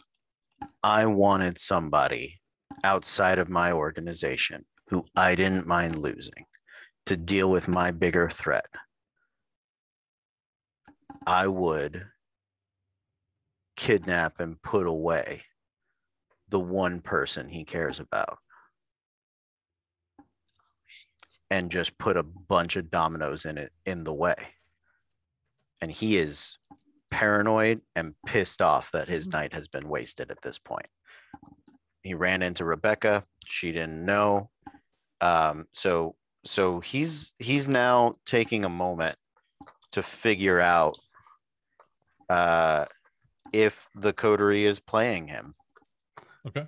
I wanted somebody outside of my organization who I didn't mind losing to deal with my bigger threat, I would kidnap and put away the one person he cares about and just put a bunch of dominoes in the way. And he is paranoid and pissed off that his night has been wasted at this point. He ran into Rebecca. She didn't know. So he's now taking a moment to figure out if the coterie is playing him. Okay.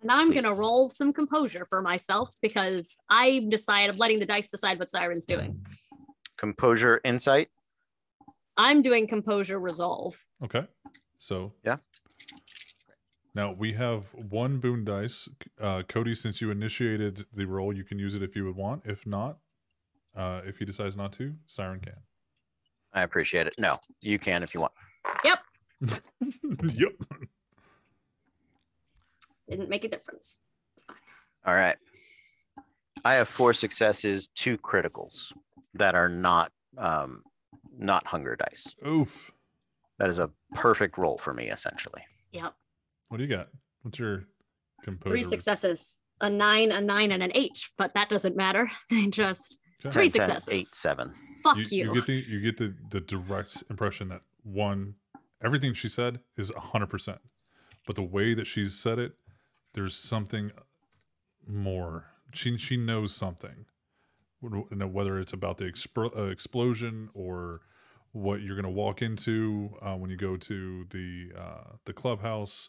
And I'm going to roll some composure for myself because I'm letting the dice decide what Siren's doing. Composure insight? I'm doing composure resolve. Okay. So. Yeah. Now we have one boon dice. Cody, since you initiated the roll, you can use it if you would want. If not, if he decides not to, Siren can. I appreciate it. No, you can if you want. Yep. Yep. Didn't make a difference. All right. I have 4 successes, 2 criticals that are not hunger dice. Oof. That is a perfect roll for me, essentially. Yep. What do you got? What's your composure? 3 successes, a 9, a 9, and an 8, but that doesn't matter. They just 3 successes. 8, 7. Fuck you. You get the direct impression that everything she said is 100%, but the way that she's said it, there's something more. She knows something, whether it's about the explosion or what you're going to walk into when you go to the clubhouse.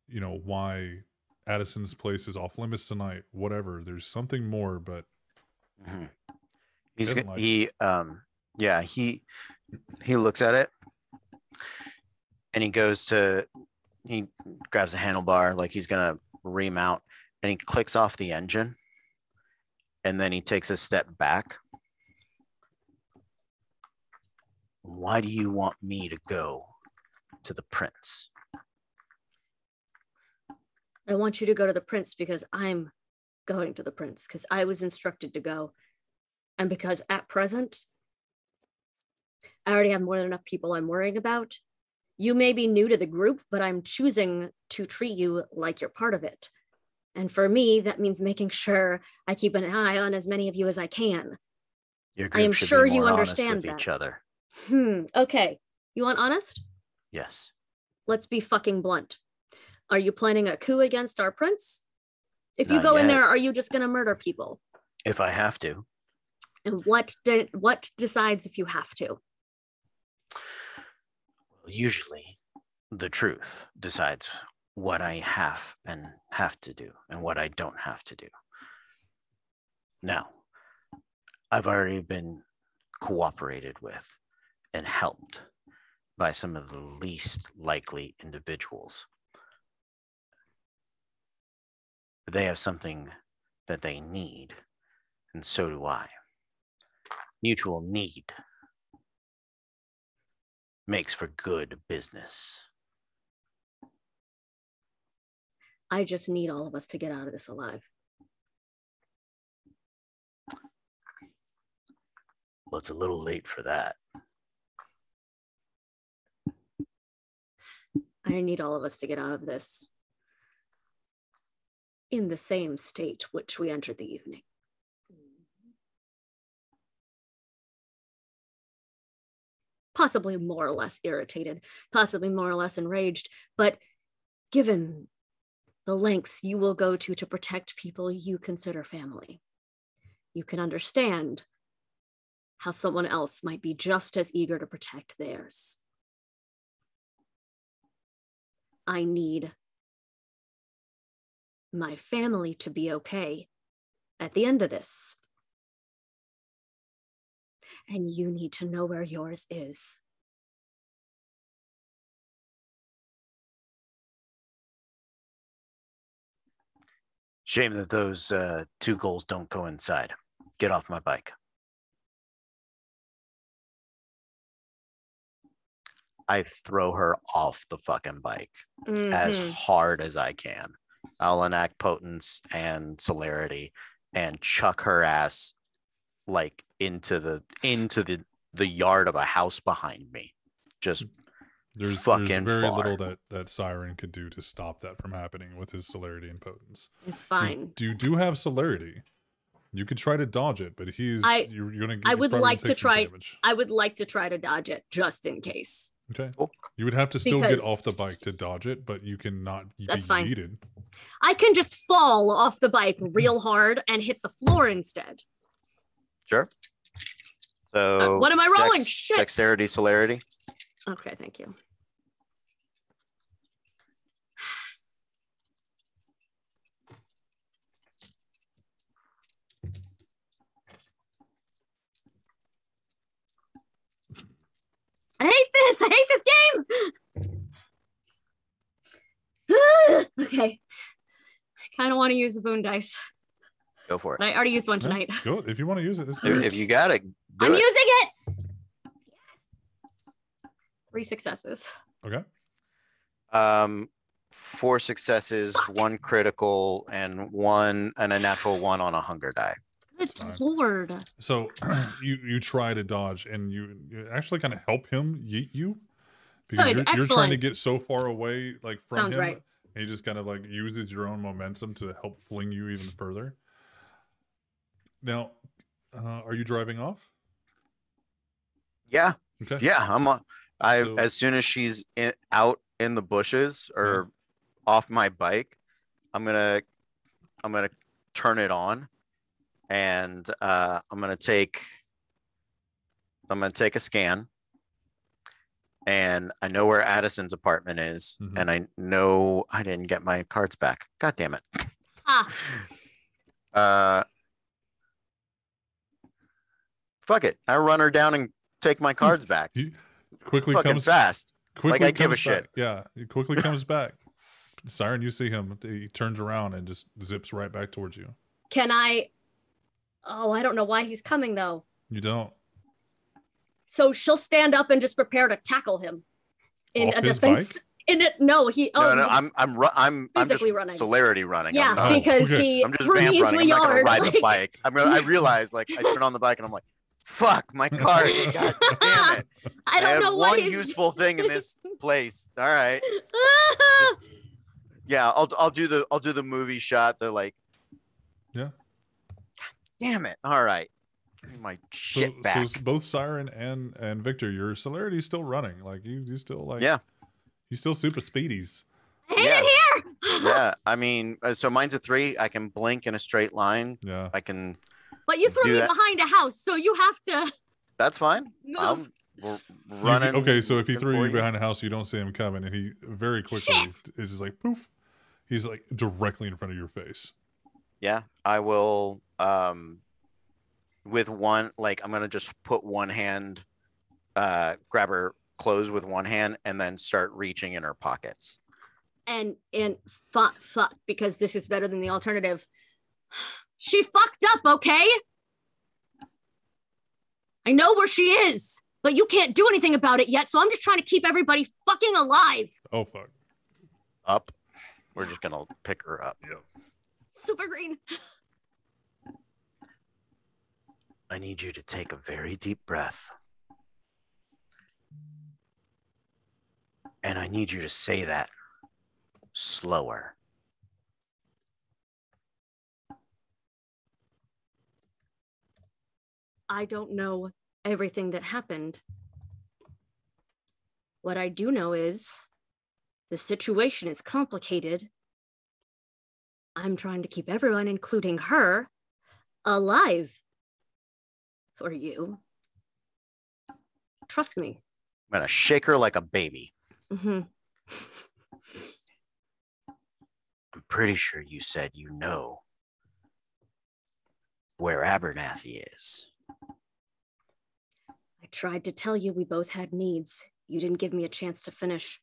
You know, why Addison's place is off limits tonight, whatever. There's something more, but he looks at it and he grabs a handlebar like he's gonna remount, and he clicks off the engine, and then he takes a step back. Why do you want me to go to the prince? I want you to go to the prince because I'm going to the prince, because I was instructed to go. And because at present, I already have more than enough people I'm worrying about. You may be new to the group, but I'm choosing to treat you like you're part of it. And for me, that means making sure I keep an eye on as many of you as I can. I am sure you understand that. Each other. Okay. You want honest? Yes. Let's be fucking blunt. Are you planning a coup against our prince? If you go in there, are you just going to murder people? If I have to. And what decides if you have to? Well, usually the truth decides what I have to do and what I don't have to do. Now, I've already been cooperated with and helped by some of the least likely individuals. They have something that they need, and so do I. Mutual need makes for good business. I just need all of us to get out of this alive. Well, it's a little late for that. I need all of us to get out of this in the same state which we entered the evening. Possibly more or less irritated, possibly more or less enraged, but given the lengths you will go to protect people you consider family, you can understand how someone else might be just as eager to protect theirs. I need my family to be okay at the end of this. And you need to know where yours is. Shame that those two goals don't coincide. Get off my bike. I throw her off the fucking bike as hard as I can. I'll enact potence and celerity and chuck her ass like into the yard of a house behind me. Just there's fucking very far. little that Siren could do to stop that from happening with his celerity and potence. It's fine. You do have celerity. You could try to dodge it, but you're gonna. I would like to try. Damage. I would like to try to dodge it just in case. Okay. Cool. You would have to still Because get off the bike to dodge it, but you cannot be That's fine. yeeted. I can just fall off the bike real hard and hit the floor instead. Sure. So What am I rolling? Shit. Dexterity, celerity. Okay, thank you. I hate this. I hate this game. Okay. I kind of want to use the boon dice. Go for it. But I already used one Yeah, tonight. go if you want to use it. If you got it, do I'm it. using it. Yes. 3 successes. Okay. 4 successes, 1 critical, and a natural 1 on a hunger die. Good fine. Lord. So you try to dodge, and you actually kind of help him yeet you because Good, you're trying to excellent. get so far away, like from Sounds him. right. And he just kind of like uses your own momentum to help fling you even further. Now, are you driving off? Yeah, Okay. yeah. So- As soon as she's out in the bushes or off my bike, I'm gonna turn it on, and I'm gonna take a scan. And I know where Addison's apartment is, Mhm. and I know I didn't get my cards back. God damn it. Fuck it. I run her down and take my cards back. He quickly Fucking comes fast. quickly Like I give a comes shit. back. Yeah, he quickly comes back. Siren, you see him. He turns around and just zips right back towards you. Can I? Oh, I don't know why he's coming though. You don't. So she'll stand up and just prepare to tackle him in Off a his defense. bike? In it, no, he. Oh, No, I'm just physically running. celerity running. yeah, I'm not, Oh, because okay. he I'm just threw vamp me into running. a I'm not gonna yard. ride the like- bike. I realize like I turn on the bike and I'm like, fuck my car. God damn it. I don't have know why one he's useful thing in this place. All right. Yeah, I'll do the movie shot. The like. Yeah. Damn it. All right. Give me my shit back. So both Siren and Victor, your celerity is still running. Like you still like Yeah. You still super speedies. I hate Yeah. it here. Yeah, I mean, so mine's a 3. I can blink in a straight line. Yeah. I can. But you threw Do me that. behind a house, so you have to That's fine. move. running. Okay, so if he threw you for behind a house, you don't see him coming, and he very quickly Shit! is just like poof. He's like directly in front of your face. Yeah, I will. With one, like I'm gonna just put one hand, grab her clothes with one hand, and then start reaching in her pockets. And fuck, because this is better than the alternative. She fucked up, okay? I know where she is, but you can't do anything about it yet, so I'm just trying to keep everybody fucking alive. Oh fuck. Up. We're just gonna pick her up. Yep. Super green. I need you to take a very deep breath. And I need you to say that slower. I don't know everything that happened. What I do know is the situation is complicated. I'm trying to keep everyone, including her, alive for you. Trust me. I'm gonna shake her like a baby. Mm-hmm. I'm pretty sure you said you know where Abernathy is. I tried to tell you we both had needs. You didn't give me a chance to finish.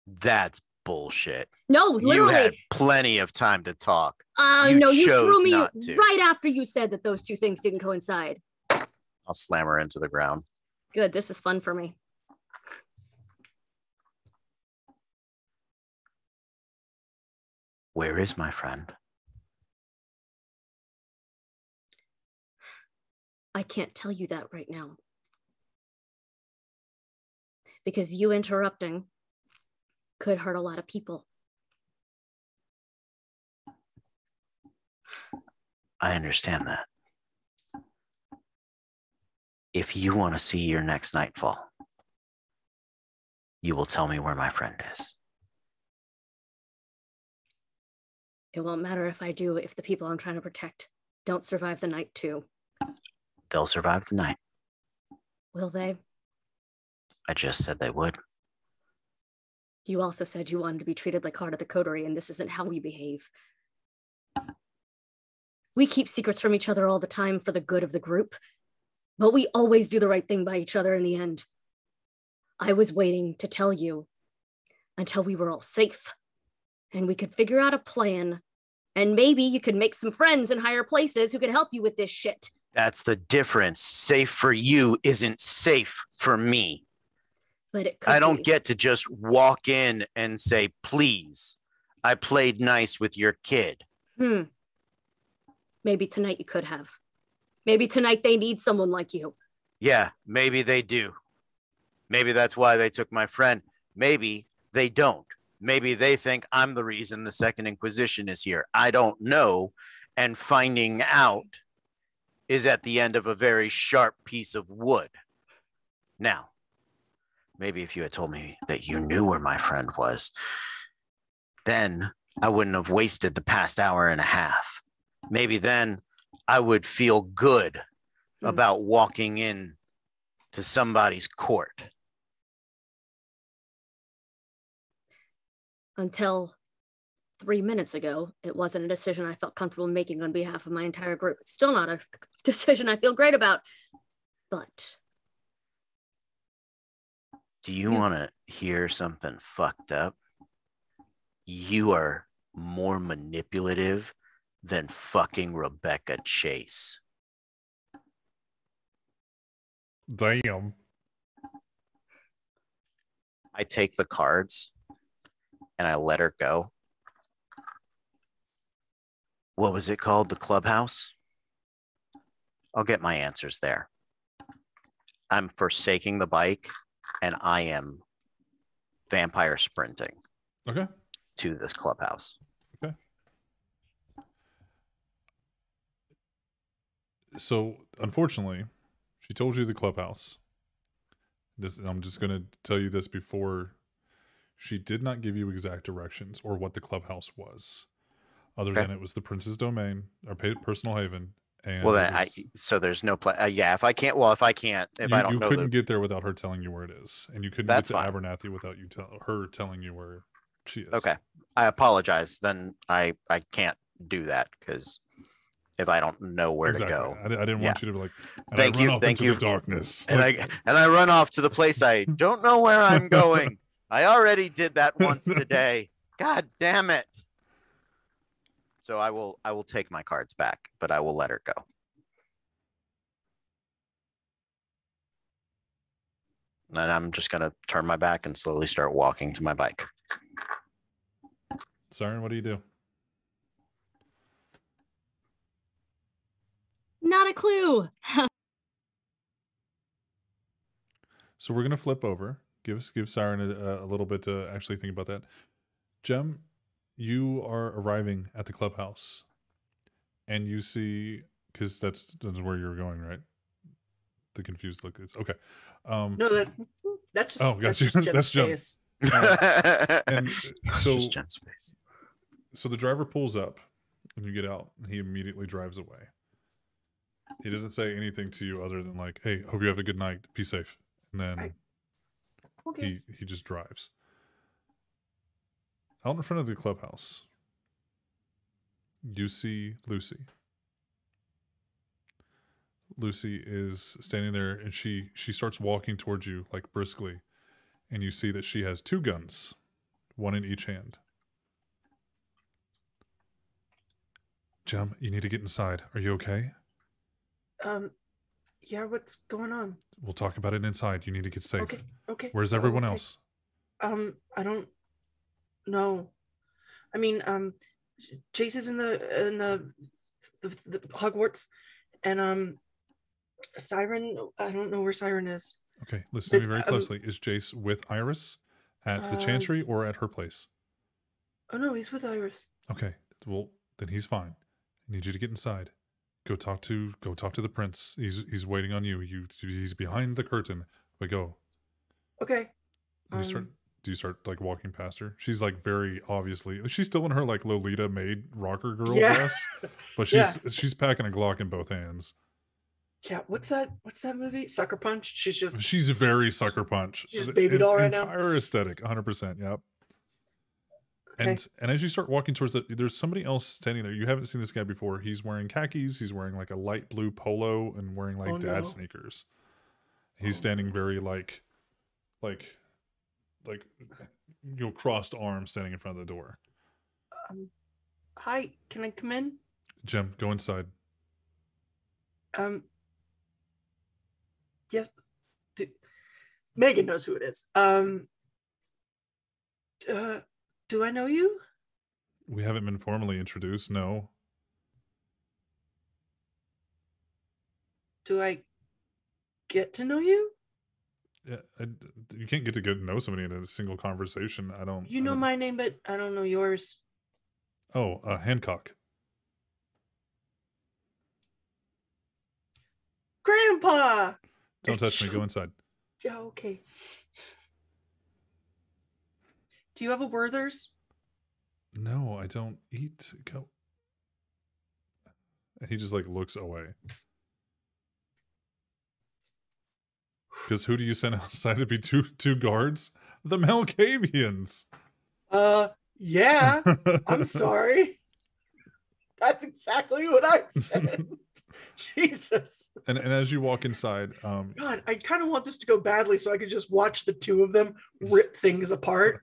That's bullshit. No, literally. You had plenty of time to talk. No, you chose threw me not to. right after you said that those two things didn't coincide. I'll slam her into the ground. Good, this is fun for me. Where is my friend? I can't tell you that right now. Because you interrupting could hurt a lot of people. I understand that. If you want to see your next nightfall, you will tell me where my friend is. It won't matter if I do, if the people I'm trying to protect don't survive the night too. They'll survive the night. Will they? I just said they would. You also said you wanted to be treated like heart of the coterie, and this isn't how we behave. We keep secrets from each other all the time for the good of the group, but we always do the right thing by each other in the end. I was waiting to tell you until we were all safe and we could figure out a plan, and maybe you could make some friends in higher places who could help you with this shit. That's the difference. Safe for you isn't safe for me. But it could I don't be. get to just walk in and say, please, I played nice with your kid. Maybe tonight you could have. Maybe tonight they need someone like you. Yeah, maybe they do. Maybe that's why they took my friend. Maybe they don't. Maybe they think I'm the reason the Second Inquisition is here. I don't know. And finding out is at the end of a very sharp piece of wood. Now, maybe if you had told me that you knew where my friend was, then I wouldn't have wasted the past hour and a half. Maybe then I would feel good about walking in to somebody's court. Until 3 minutes ago, it wasn't a decision I felt comfortable making on behalf of my entire group. It's still not a decision I feel great about. But do you want to hear something fucked up? You are more manipulative than fucking Rebecca Chase. Damn. I take the cards and I let her go. What was it called? The clubhouse? I'll get my answers there. I'm forsaking the bike and I am vampire sprinting Okay. to this clubhouse. Okay. So, unfortunately, she told you the clubhouse. I'm just going to tell you this before. She did not give you exact directions or what the clubhouse was, other than it was the prince's domain or personal haven, And Well, it then was- so there's no play. Yeah, if I can't, if I don't you know couldn't get there without her telling you where it is, and you couldn't That's get to fine. Abernathy without her telling you where she is. Okay, I apologize. Then I can't do that because if I don't know where Exactly. to go, I didn't Yeah. want you to be like, and Thank I run you, off thank into you. the darkness. and Like, I run off to the place I don't know where I'm going. I already did that once today. God damn it! So I will take my cards back, but I will let her go. And I'm just gonna turn my back and slowly start walking to my bike. Siren, what do you do? Not a clue. So we're gonna flip over. Give Siren a little bit to actually think about that. Jem, you are arriving at the clubhouse, and you see, because that's where you're going, right? The confused look is okay. No, that's just Oh, that's gotcha. just Jim's That's Jem. face. And so Just Jen's face. So the driver pulls up, and you get out, and he immediately drives away. He doesn't say anything to you other than like, "Hey, hope you have a good night. Be safe." And then Okay. he just drives. Out in front of the clubhouse, you see Lucy. Lucy is standing there, and she starts walking towards you like briskly, and you see that she has two guns, one in each hand. Jem, you need to get inside. Are you okay? Yeah, what's going on? We'll talk about it inside. You need to get safe. Okay. Where's everyone okay. else? I don't know. I mean, Chase is in the Hogwarts, and Siren. I don't know where Siren is. Okay, listen to me very closely. Is Jace with Iris at the Chantry or at her place? Oh no, he's with Iris. Okay, well then he's fine. I need you to get inside. Go talk to the prince. He's waiting on you. He's behind the curtain. But go. Okay. Do you start like walking past her? She's like very obviously she's still in her like Lolita maid rocker girl dress, but she's packing a Glock in both hands. Yeah, what's that movie? Sucker Punch? She's very Sucker Punch. She's baby doll right now. Entire aesthetic, 100%. Yep. Okay. And as you start walking towards there's somebody else standing there. You haven't seen this guy before. He's wearing khakis. He's wearing like a light blue polo and wearing like dad sneakers. He's standing very like crossed arms, standing in front of the door. Hi, can I come in? Jem, go inside. Yes. Megan knows who it is. Do I know you? We haven't been formally introduced, no. Do I get to know you? Yeah, you can't get to know somebody in a single conversation. You know my name, but I don't know yours. Oh, Hancock. Grandpa! Don't touch me. Go inside. Yeah, okay. Do you have a Werther's? No, I don't eat. Go. And he just like looks away. Because who do you send outside to be two guards? The Malkavians. Yeah. I'm sorry. That's exactly what I said. Jesus. And as you walk inside, God, I kind of want this to go badly so I could just watch the two of them rip things apart.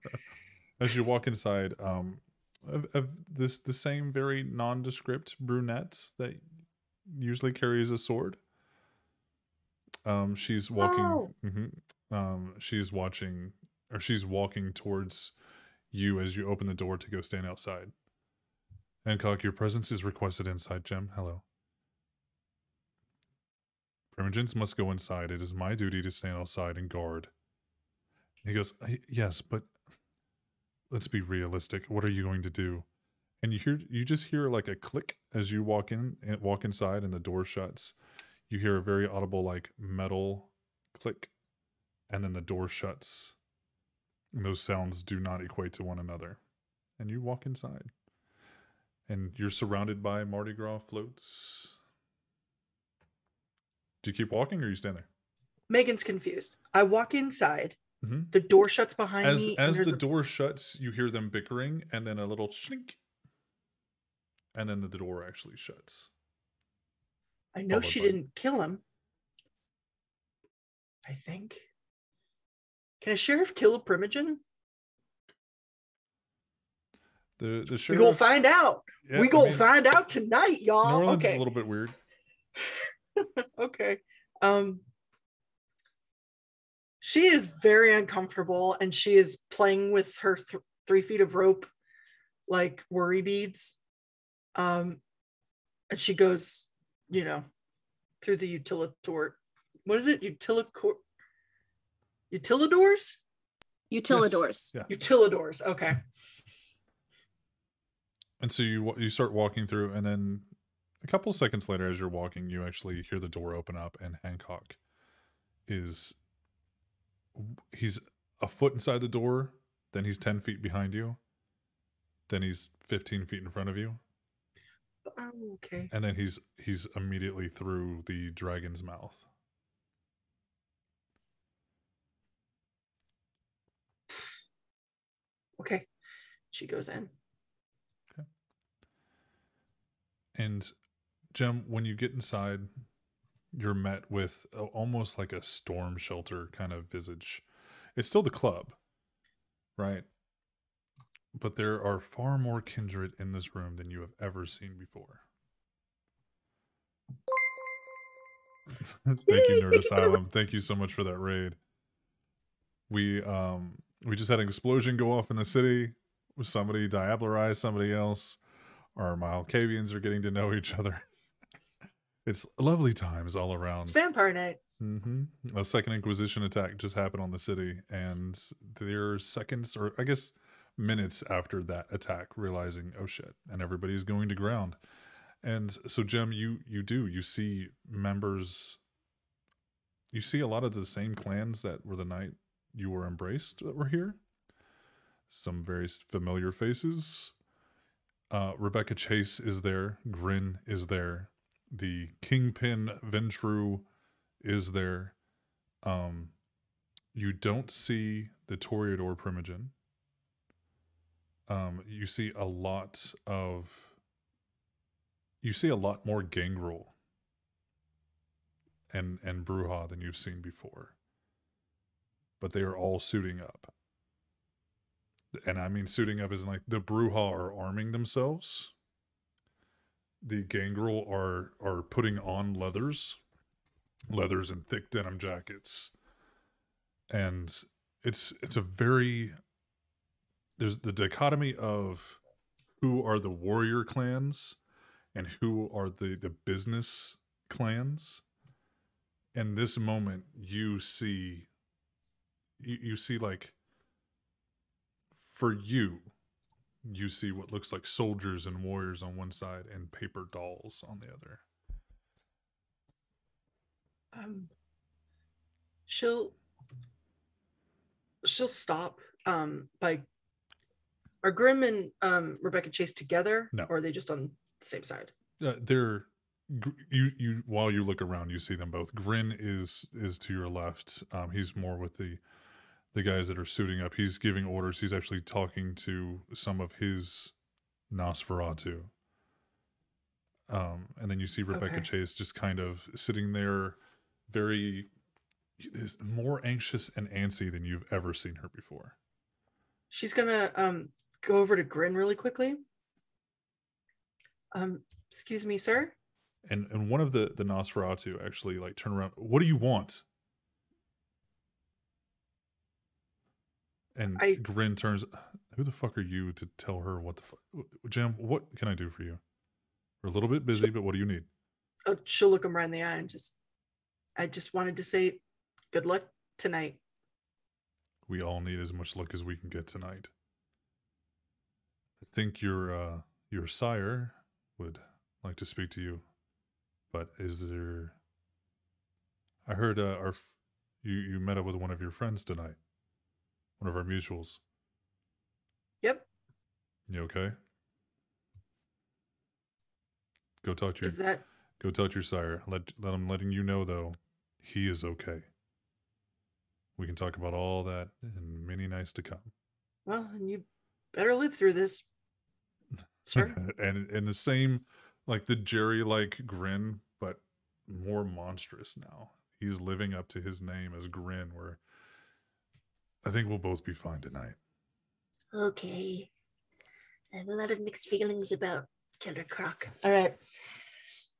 As you walk inside, of the same very nondescript brunette that usually carries a sword. She's walking. She's watching, or she's walking towards you as you open the door to go stand outside. Hancock, your presence is requested inside. Jem, hello. Primogens must go inside. It is my duty to stand outside and guard. And he goes, yes, but let's be realistic. What are you going to do? And you just hear like a click as you walk inside and the door shuts. You hear a very audible like metal click, and then the door shuts. And those sounds do not equate to one another. And you walk inside. And you're surrounded by Mardi Gras floats Do you keep walking or you stand there? Megan's confused. I walk inside. Mm-hmm. The door shuts behind me. As the door shuts, you hear them bickering, and then a little shrink, and then the door actually shuts. I know she didn't kill him. I think. Can a sheriff kill a primogen? The sheriff. We gonna find out. Yeah, we gonna find out tonight, y'all. New Orleans okay. is a little bit weird. Okay. She is very uncomfortable, and she is playing with her 3 feet of rope like worry beads. And she goes, through the utilitor. What is it? Utilidors? Utilidors. Yes. Yeah. Utilidors. Okay. And so you start walking through, and then a couple seconds later, as you're walking, you actually hear the door open up, and Hancock he's a foot inside the door, then he's 10 feet behind you, then he's 15 feet in front of you. Oh, okay. And then he's immediately through the dragon's mouth. Okay. She goes in. Okay. And Jem, when you get inside, you're met with almost like a storm shelter kind of visage. It's still the club, right? But there are far more kindred in this room than you have ever seen before. Thank you, Nerd Asylum. Thank you so much for that raid. We just had an explosion go off in the city. Somebody diablerized somebody else. Our Malkavians are getting to know each other. It's lovely times all around. It's vampire night. Mm-hmm. A second Inquisition attack just happened on the city, and they're seconds, or I guess minutes after that attack, realizing, oh shit, and everybody's going to ground. And so, Jem, you see members, you see a lot of the same clans that were the night you were embraced that were here. Some very familiar faces. Rebecca Chase is there. Grin is there. The Kingpin Ventru is there. You don't see the Toreador Primogen. You see a lot more Gangrel and Bruja than you've seen before. But they are all suiting up. And I mean suiting up as in like the Bruja are arming themselves. The Gangrel are putting on leathers and thick denim jackets. And it's a very, there's the dichotomy of who are the warrior clans and who are the business clans. In this moment, you see like, for you see what looks like soldiers and warriors on one side and paper dolls on the other. She'll stop. By are Grimm and Rebecca Chase together? No. Or are they just on the same side? They're you while you look around, you see them both. Grin is to your left. He's more with the guys that are suiting up. He's giving orders. He's actually talking to some of his Nosferatu. And then you see Rebecca Chase just kind of sitting there, more anxious and antsy than you've ever seen her before. She's gonna go over to Grin really quickly. Excuse me, sir. And one of the Nosferatu actually like turn around. What do you want? And Grin turns. Who the fuck are you to tell her what the fuck? Jem, what can I do for you? We're a little bit busy, but what do you need? She'll look him right in the eye and I just wanted to say good luck tonight. We all need as much luck as we can get tonight. I think your sire would like to speak to you, but is there? I heard you met up with one of your friends tonight, one of our mutuals. Yep. You okay? Go talk to your. Is that Go tell it to your sire. Let him letting you know, though, he is okay. We can talk about all that in many nights to come. Well, and you better live through this, sir. And in the same, like the Jerry-like grin, but more monstrous now. He's living up to his name as Grin, where I think we'll both be fine tonight. Okay. I have a lot of mixed feelings about Killer Croc. All right.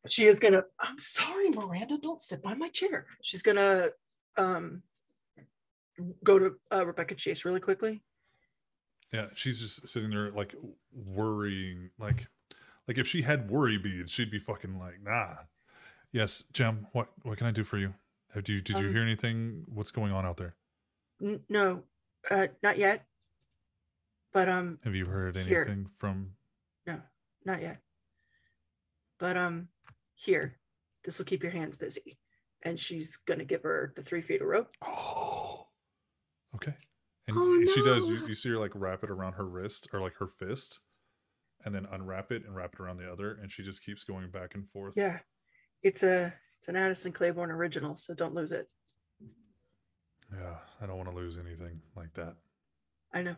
She is gonna, I'm sorry, Miranda, don't sit by my chair. She's gonna go to Rebecca Chase really quickly. Yeah, she's just sitting there like worrying, like if she had worry beads, she'd be fucking like, nah. Yes, Jem, what can I do for you? Did you hear anything? What's going on out there? No, not yet. But have you heard anything from? No, not yet. But here, this will keep your hands busy. And she's gonna give her the 3 feet of rope. Oh, okay. And Oh, she does. no. You see her like wrap it around her wrist or like her fist, and then unwrap it and wrap it around the other, and she just keeps going back and forth. Yeah, it's an Addison Claiborne original, so don't lose it. Yeah, I don't want to lose anything like that. I know.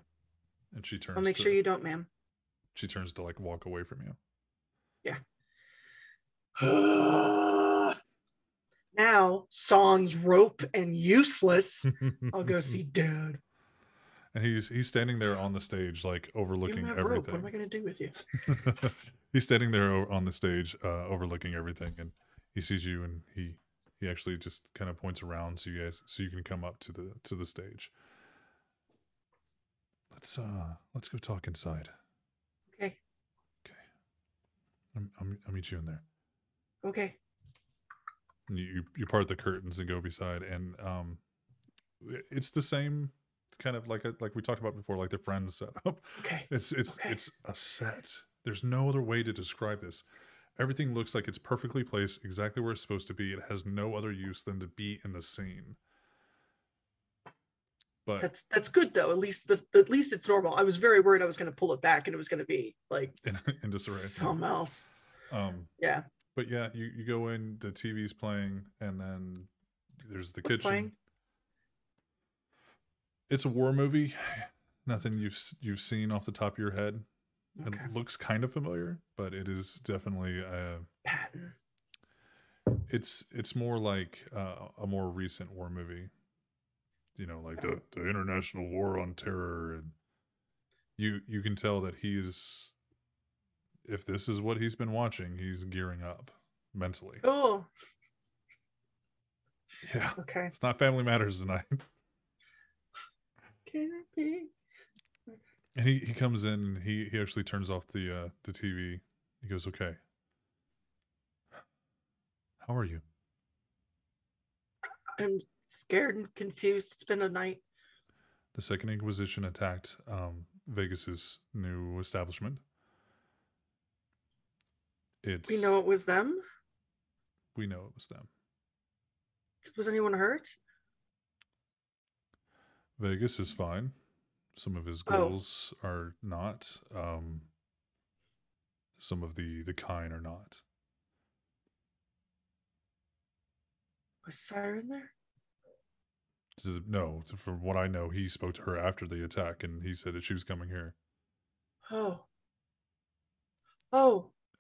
And she turns. I'll make sure you don't, ma'am. She turns to like walk away from you. Yeah. Now, songs rope and useless. I'll go see Dad. And he's standing there on the stage, like overlooking You don't have everything. rope. What am I going to do with you? He's standing there on the stage, overlooking everything, and he sees you, and he actually just kind of points around so you can come up to the stage. Let's go talk inside. Okay. I'll meet you in there. Okay. And you part the curtains and go beside, and it's the same kind of like we talked about before, like the Friends setup. Okay. It's a set. There's no other way to describe this. Everything looks like it's perfectly placed, exactly where it's supposed to be. It has no other use than to be in the scene. But that's good though. At least it's normal. I was very worried I was going to pull it back and it was going to be like in disarray. Something else. Yeah. But yeah, you go in, the TV's playing, and then there's the What's kitchen. playing? It's a war movie. Nothing you've seen off the top of your head. Okay. It looks kind of familiar, but it is definitely Patton. It's more like a more recent war movie. You know, like the International War on Terror, and you can tell that he's, if this is what he's been watching, he's gearing up mentally. Oh. Yeah. Okay. It's not Family Matters tonight. Can it be? And he comes in and he actually turns off the TV. He goes, "Okay. How are you?" I'm scared and confused. It's been a night. The Second Inquisition attacked Vegas's new establishment. We know it was them? We know it was them. Was anyone hurt? Vegas is fine. Some of his goals are not. Some of the kind are not. Was Siren there? No, from what I know, he spoke to her after the attack, and he said that she was coming here. Oh.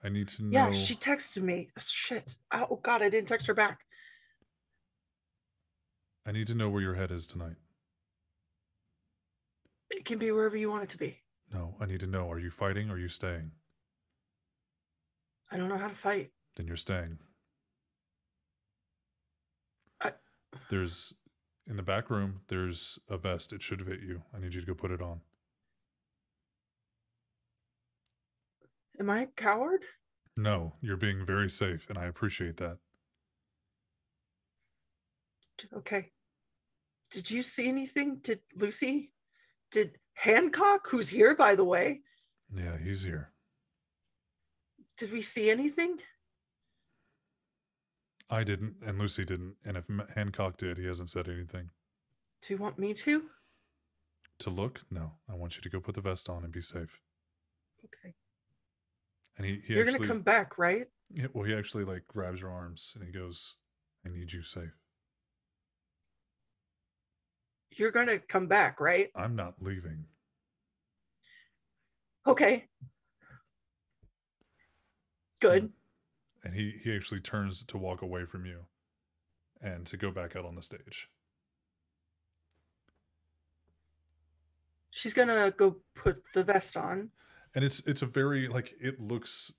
I need to know. Yeah, she texted me. Shit. Oh, God, I didn't text her back. I need to know where your head is tonight. It can be wherever you want it to be. No, I need to know. Are you fighting or are you staying? I don't know how to fight. Then you're staying. There's, in the back room, there's a vest. It should fit you. I need you to go put it on. Am I a coward? No, you're being very safe, and I appreciate that. Okay. Did you see anything? Did Lucy? Did Hancock, who's here, by the way? Yeah, he's here. Did we see anything? I didn't, and Lucy didn't. And if Hancock did, he hasn't said anything. Do you want me to? To look? No. I want you to go put the vest on and be safe. Okay. And he You're actually, going to come back, right? Yeah, well, he actually like grabs your arms and he goes, "I need you safe. You're gonna come back, right? I'm not leaving." Okay. Good. And he actually turns to walk away from you and to go back out on the stage. She's gonna go put the vest on. And it's a very like it looks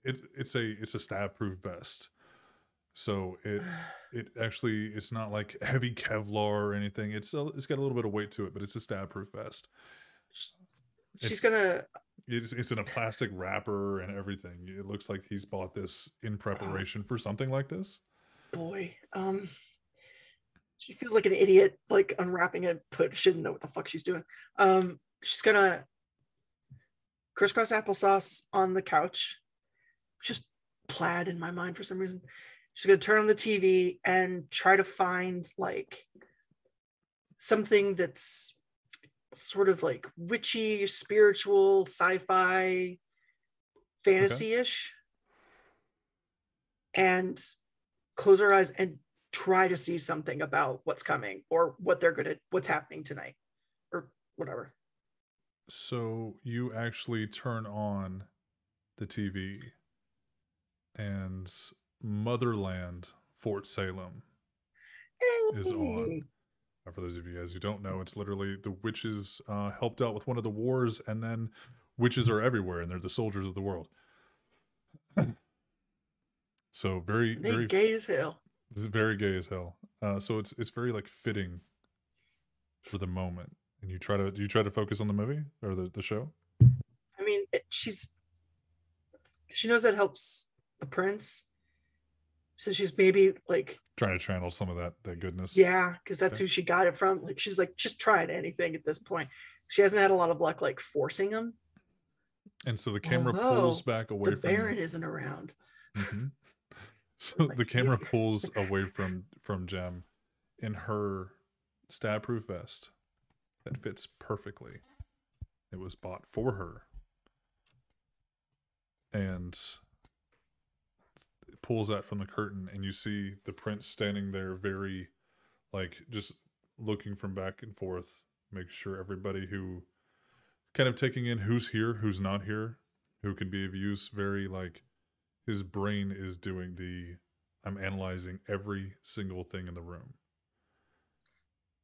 it's a stab proof vest. So it actually it's not like heavy Kevlar or anything. It's got a little bit of weight to it, but it's a stab proof vest. She's gonna. It's in a plastic wrapper and everything. It looks like he's bought this in preparation for something like this. Boy, she feels like an idiot, like unwrapping it, but she doesn't know what the fuck she's doing. She's gonna crisscross applesauce on the couch, just plaid in my mind for some reason. She's gonna turn on the TV and try to find like something that's sort of like witchy, spiritual, sci-fi, fantasy-ish, and close her eyes and try to see something about what's coming or what's happening tonight or whatever. So you actually turn on the TV and Motherland Fort Salem is on. For those of you guys who don't know, it's literally the witches helped out with one of the wars, and then witches are everywhere, and they're the soldiers of the world. So very gay as hell. Very gay as hell. So it's very like fitting for the moment. And you try to focus on the movie or the show. I mean, she knows that helps the prince. So she's maybe like trying to channel some of that goodness. Yeah, because that's who she got it from. Like she's like, just try anything at this point. She hasn't had a lot of luck like forcing him. And so the camera pulls back away from the Baron isn't around. Mm-hmm. So the camera pulls away from Jem in her stab proof vest that fits perfectly. It was bought for her. And it pulls out from the curtain and you see the prince standing there very like just looking from back and forth, make sure everybody who kind of taking in who's here, who's not here, who can be of use, very like his brain is doing I'm analyzing every single thing in the room.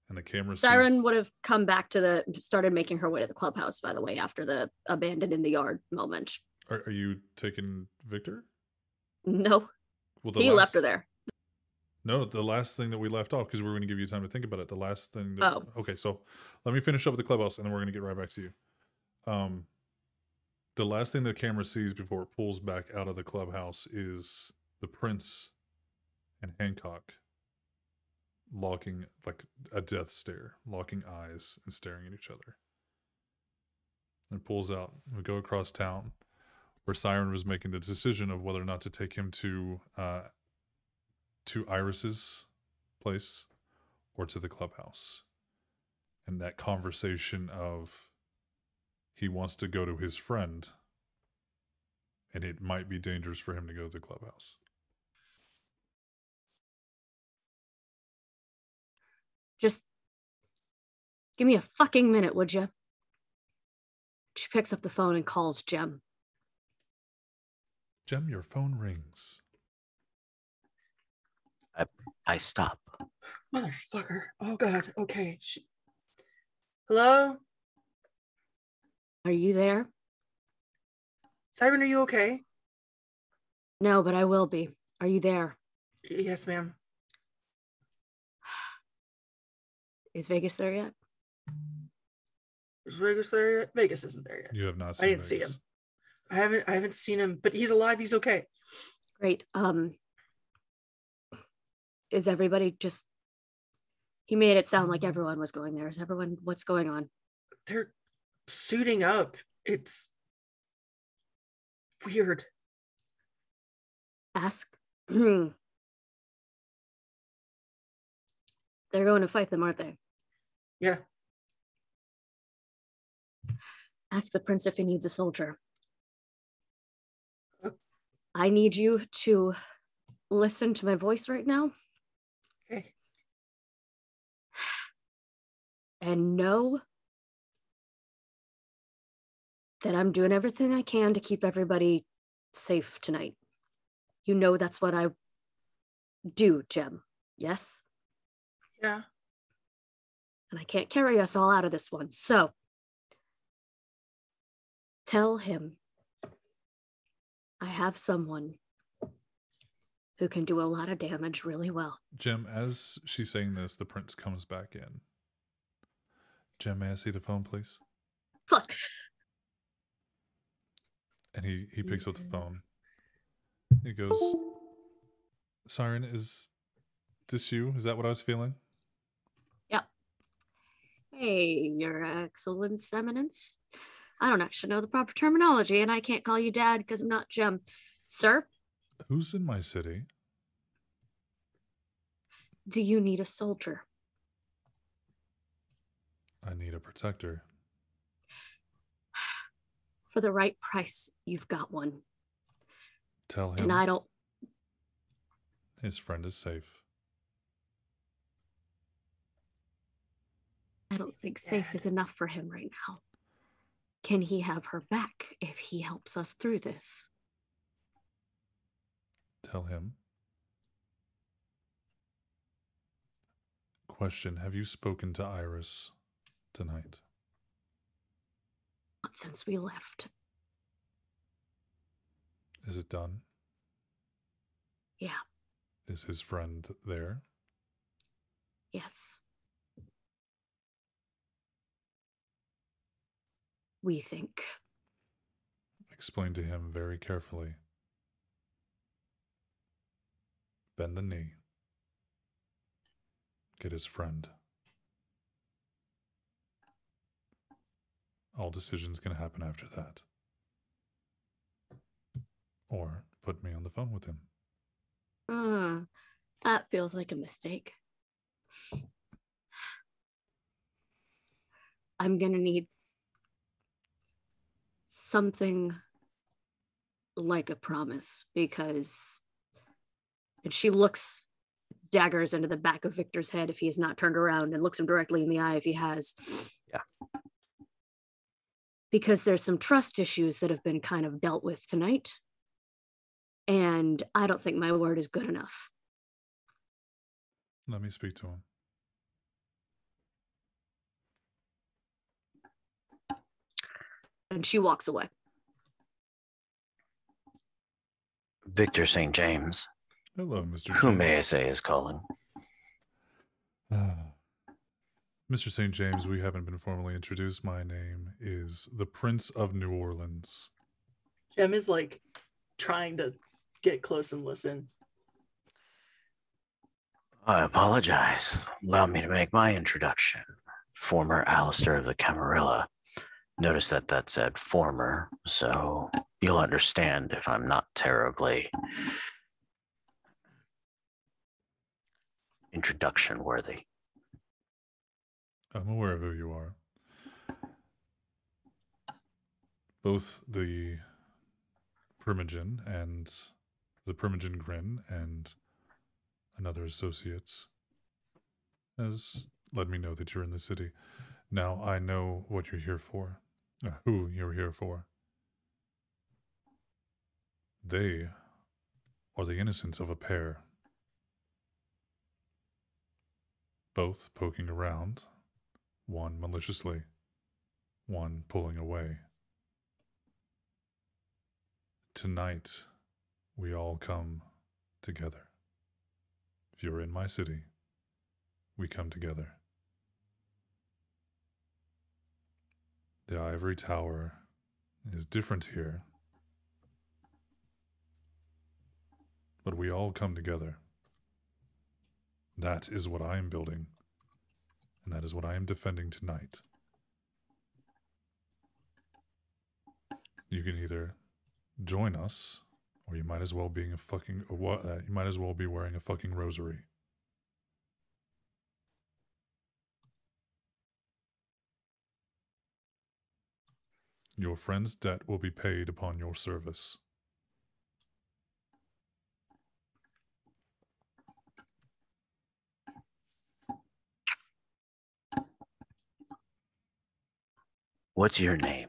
And the camera Siren would have come back started making her way to the clubhouse, by the way, after the abandoned in the yard moment. Are you taking Victor? No. Well, he left her there. No, the last thing that we left off, because we were going to give you time to think about it. The last thing. Okay, so let me finish up with the clubhouse, and then we're going to get right back to you. The last thing the camera sees before it pulls back out of the clubhouse is the prince and Hancock locking like a death stare, locking eyes and staring at each other. And pulls out. We go across town, where Siren was making the decision of whether or not to take him to Iris's place or to the clubhouse. And that conversation of he wants to go to his friend and it might be dangerous for him to go to the clubhouse. Just give me a fucking minute, would you? She picks up the phone and calls Jem. Jem, your phone rings. I stop. Motherfucker. Oh, God. Okay. Hello? Are you there? Siren, are you okay? No, but I will be. Are you there? Yes, ma'am. Is Vegas there yet? Is Vegas there yet? Vegas isn't there yet. You have not seen I didn't see him. I haven't seen him, but he's alive. He's okay. Great. Is everybody just... He made it sound like everyone was going there. Is everyone... What's going on? They're suiting up. It's weird. Ask... They're going to fight them, aren't they? Yeah. Ask the prince if he needs a soldier. I need you to listen to my voice right now. Okay. And know that I'm doing everything I can to keep everybody safe tonight. You know that's what I do, Jem. Yes? Yeah. And I can't carry us all out of this one. So tell him I have someone who can do a lot of damage really well. Jem, as she's saying this, the prince comes back in. Jem, may I see the phone, please? Fuck. And he picks up the phone. He goes, Siren, is this you? Is that what I was feeling? Yep. Hey, Your Excellence, Eminence. I don't actually know the proper terminology, and I can't call you Dad because I'm not Jem. Sir? Who's in my city? Do you need a soldier? I need a protector. For the right price, you've got one. Tell him And I don't... his friend is safe. I don't think safe is enough for him right now. Can he have her back if he helps us through this? Tell him. Question, have you spoken to Iris tonight? Not since we left. Is it done? Yeah. Is his friend there? Yes. We think. Explain to him very carefully. Bend the knee. Get his friend. All decisions can happen after that. Or put me on the phone with him. That feels like a mistake. I'm gonna need something like a promise because... And she looks daggers into the back of Victor's head if he has not turned around and looks him directly in the eye if he has. Yeah. Because there's some trust issues that have been kind of dealt with tonight. And I don't think my word is good enough. Let me speak to him. And she walks away. Victor St. James. Hello, Mr. Who James. may I say is calling? Mr. St. James, we haven't been formally introduced. My name is the Prince of New Orleans. Jem is like trying to get close and listen. I apologize. Allow me to make my introduction. Former Alistair of the Camarilla. Notice that said former, so you'll understand if I'm not terribly introduction worthy. I'm aware of who you are. Both the Primogen and the Primogen Grin and another associates has let me know that you're in the city. Now I know what you're here for, who you're here for. They are the innocents of a pair. Both poking around, one maliciously, one pulling away. Tonight, we all come together. If you're in my city, we come together. The ivory tower is different here, but we all come together. That is what I am building, and that is what I am defending tonight. You can either join us, or you might as well be wearing a fucking rosary. Your friend's debt will be paid upon your service. What's your name?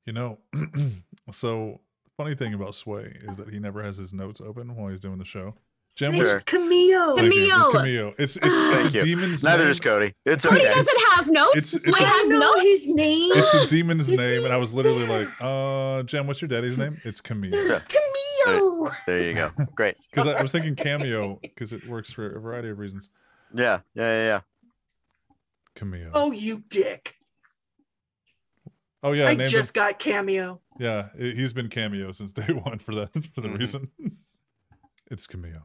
You know, so the funny thing about Sway is that he never has his notes open while he's doing the show. Jem, It's Sure. Camille. Thank you. It's Camille. Camille. It's Thank a you. demon's Neither name. is Cody. It's Cody okay. doesn't have notes. It's Sway a- has know notes. his name. It's a demon's His name, and I was name's literally there. like, Jem, what's your daddy's name? It's Camille. Yeah. Camille. There you go. Great. Because I was thinking cameo because it works for a variety of reasons. Yeah. Cameo. Oh, you dick. Oh yeah, I named just him. got Cameo. Yeah, he's been cameo since day one for the Mhm. reason. It's Cameo.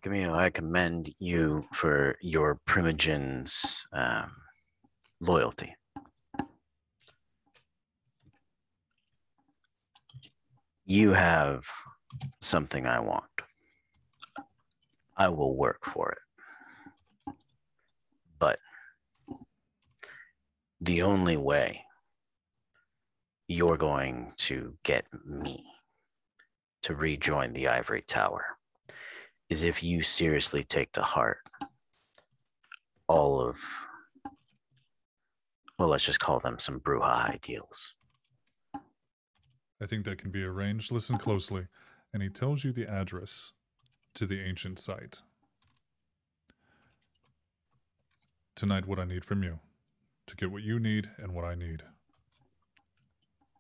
Camille, I commend you for your primogen's loyalty. You have something I want. I will work for it. But the only way you're going to get me to rejoin the ivory tower is if you seriously take to heart all of, well, let's just call them some Bruja ideals. I think that can be arranged. Listen closely. And he tells you the address to the ancient site. Tonight, what I need from you to get what you need and what I need.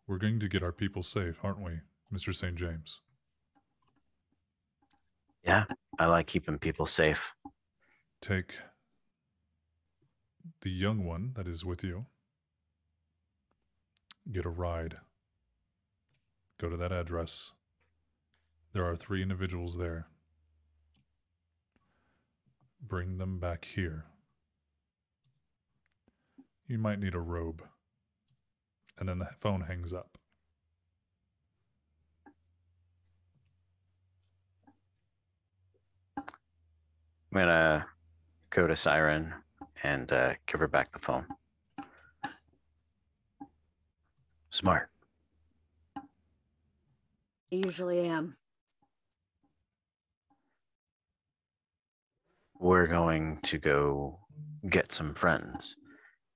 We're going to get our people safe, aren't we, Mr. St. James? Yeah, I like keeping people safe. Take the young one that is with you. Get a ride. Go to that address. There are 3 individuals there. Bring them back here. You might need a robe. And then the phone hangs up. I'm gonna go to Siren and give her back the phone. Smart. I usually am. We're going to go get some friends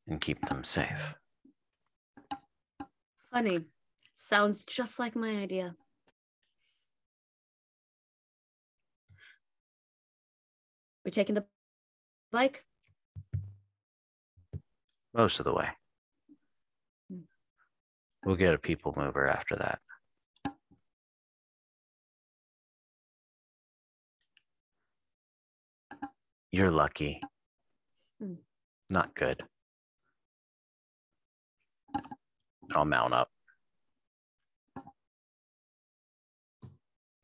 and keep them safe. Funny. Sounds just like my idea. We taking the bike? Most of the way. We'll get a people mover after that. You're lucky. Hmm. Not good. I'll mount up.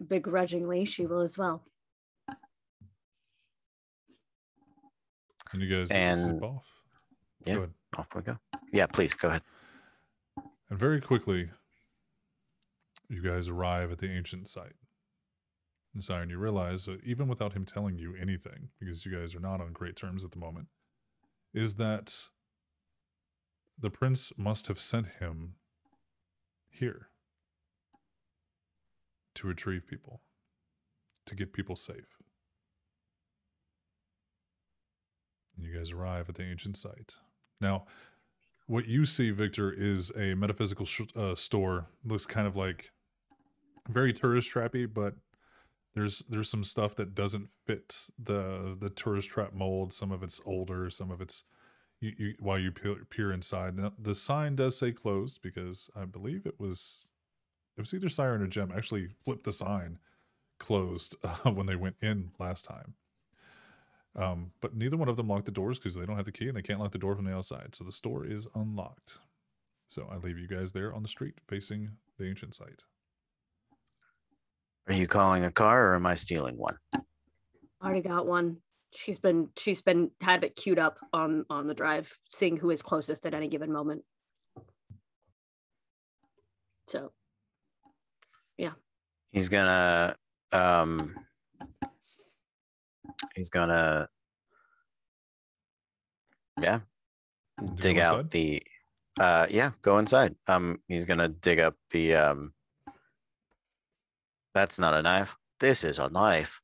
Begrudgingly, she will as well. And you guys And- zip off. Yeah. Go ahead. Off we go. Yeah, please go ahead. And very quickly, you guys arrive at the ancient site. And Siren, you realize, even without him telling you anything, because you guys are not on great terms at the moment, is that the prince must have sent him here to retrieve people, to get people safe. And you guys arrive at the ancient site. Now, what you see, Victor, is a metaphysical store. Looks kind of like very tourist trappy, but there's some stuff that doesn't fit the tourist trap mold. Some of it's older, some of it's while you peer inside. Now, the sign does say closed because I believe it was either Siren or Jem actually flipped the sign closed when they went in last time. But neither one of them locked the doors because they don't have the key and they can't lock the door from the outside. So the store is unlocked. So I leave you guys there on the street facing the ancient site. Are you calling a car or am I stealing one? Already got one. She's been had it queued up on the drive, seeing who is closest at any given moment. So, yeah. He's gonna yeah, dig go out the yeah, go inside. He's gonna dig up the that's not a knife. This is a knife.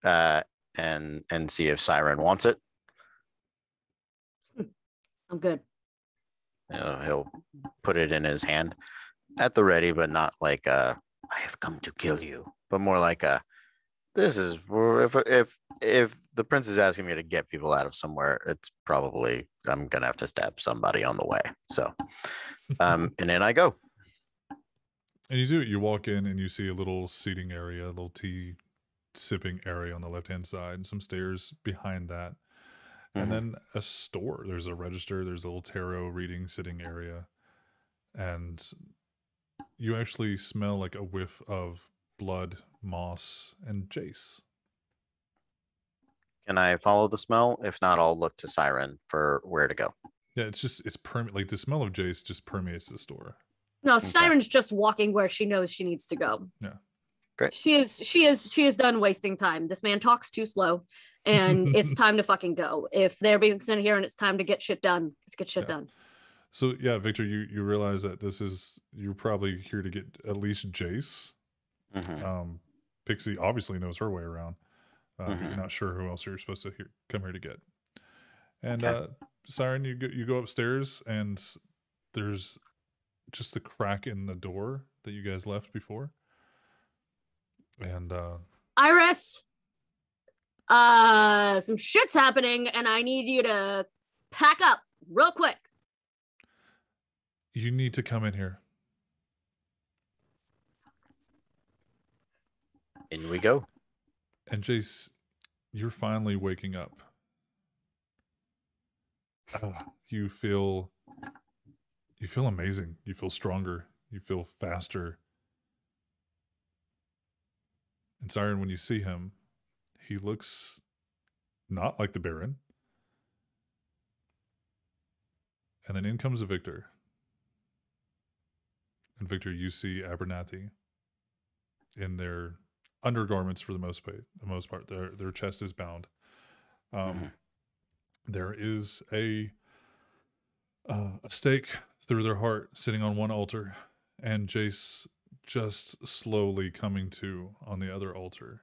And and see if Siren wants it. I'm good. He'll put it in his hand at the ready, but not like I have come to kill you, but more like this is if the prince is asking me to get people out of somewhere, it's probably I'm gonna have to stab somebody on the way. So and then I go. And you do. You walk in and you see a little seating area, a little tea sipping area on the left-hand side, and some stairs behind that. And then a store. There's a register. There's a little tarot reading sitting area. And you actually smell like a whiff of blood, moss, and jace. Can I follow the smell? If not, I'll look to Siren for where to go. Yeah, it's like the smell of jace just permeates the store. No, Siren's just walking where she knows she needs to go. Yeah. Great. She is done wasting time. This man talks too slow, and it's time to fucking go. If they're being sent here and it's time to get shit done, let's get shit done. So yeah, Victor, you realize that you're probably here to get at least Jace. Pixie obviously knows her way around. You're not sure who else you're supposed to come here to get. And Siren, you go upstairs, and there's just a crack in the door that you guys left before. And Iris, some shit's happening, and I need you to pack up real quick. You need to come in here. In we go. And Jace, you're finally waking up. You feel amazing. You feel stronger. You feel faster. And Siren, when you see him, he looks not like the Baron. And then in comes Victor. And Victor, you see Abernathy in their undergarments for the most part. Their chest is bound. There is a stake through their heart sitting on one altar, and Jace just slowly coming to on the other altar,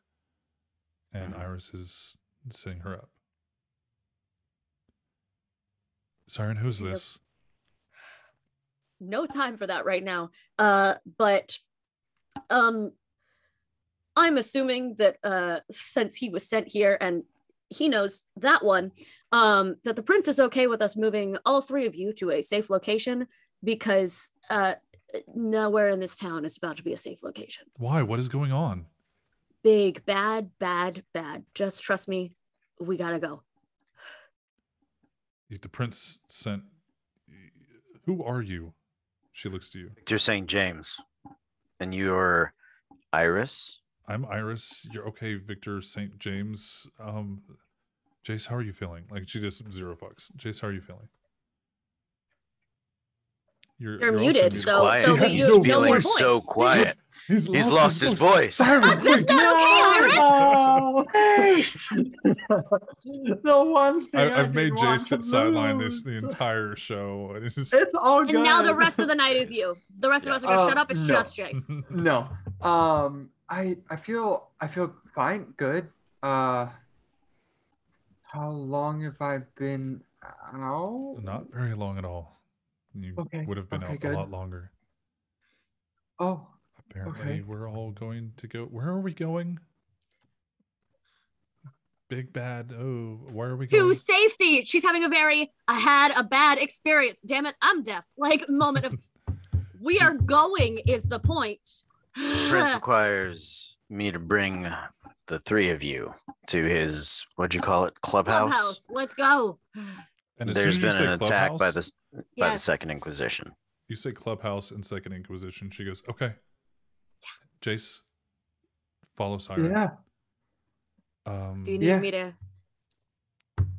and Iris is sitting her up. Siren, who's this? No time for that right now. But I'm assuming that since he was sent here and he knows that one, that the prince is okay with us moving all three of you to a safe location, because nowhere in this town is about to be a safe location. Why? What is going on? Big, bad. Just trust me. We gotta go. The prince sent... Who are you? She looks to you. You're St. James. And you're Iris? I'm Iris. You're okay, Victor St. James. Jace, how are you feeling? Like, she just zero fucks. Jace, how are you feeling? You're muted, He's so quiet. he's He's feeling feeling so quiet. He's lost his voice. Siren, wait. That's not okay, Iris. The one thing I've made didn't want Jace to sideline lose. the entire show. And it's just... It's all good. And now the rest of the night is you. The rest of us are gonna shut up. It's no. just Jace. No. I feel fine, good. How long have I been out? Not very long at all. You would have been out good. a lot longer. Oh. Apparently, we're all going to go. Where are we going? Big bad. Oh, where are we going? To safety. She's having I had a bad experience. Damn it, I'm deaf. Like, moment of, we are going is the point. Prince requires me to bring the three of you to his, what'd you call it, clubhouse? Let's go. And there's been an attack by clubhouse, the Second Inquisition. You say clubhouse and Second Inquisition. She goes, okay. Jace, follow Siren. Yeah. Do you need me to?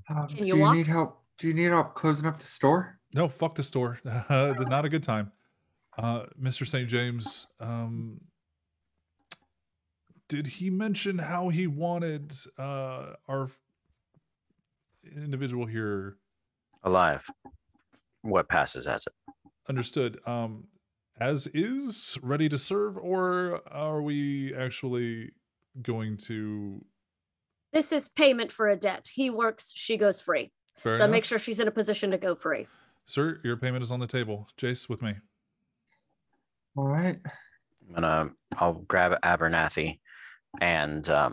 Do you walk? need help? Do you need help closing up the store? No, fuck the store. Not a good time. Mr. St. James, did he mention how he wanted our individual here alive? What passes as it? Understood. As is, ready to serve, or are we actually going to This is payment for a debt. He works, she goes free. Fair So enough. make sure she's in a position to go free. Sir, your payment is on the table. Jace, with me. All right. I'll grab Abernathy and I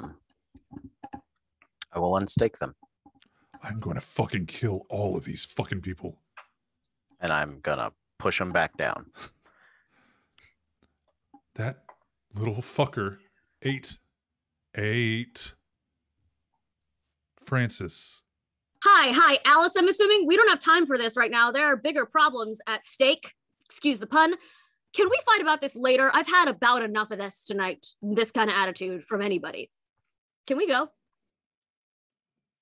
will unstake them. I'm going to fucking kill all of these fucking people. And I'm gonna push them back down. That little fucker ate Francis. Hi, Alice, I'm assuming we don't have time for this right now. There are bigger problems at stake. Excuse the pun. Can we fight about this later? I've had about enough of this tonight. This kind of attitude from anybody. Can we go?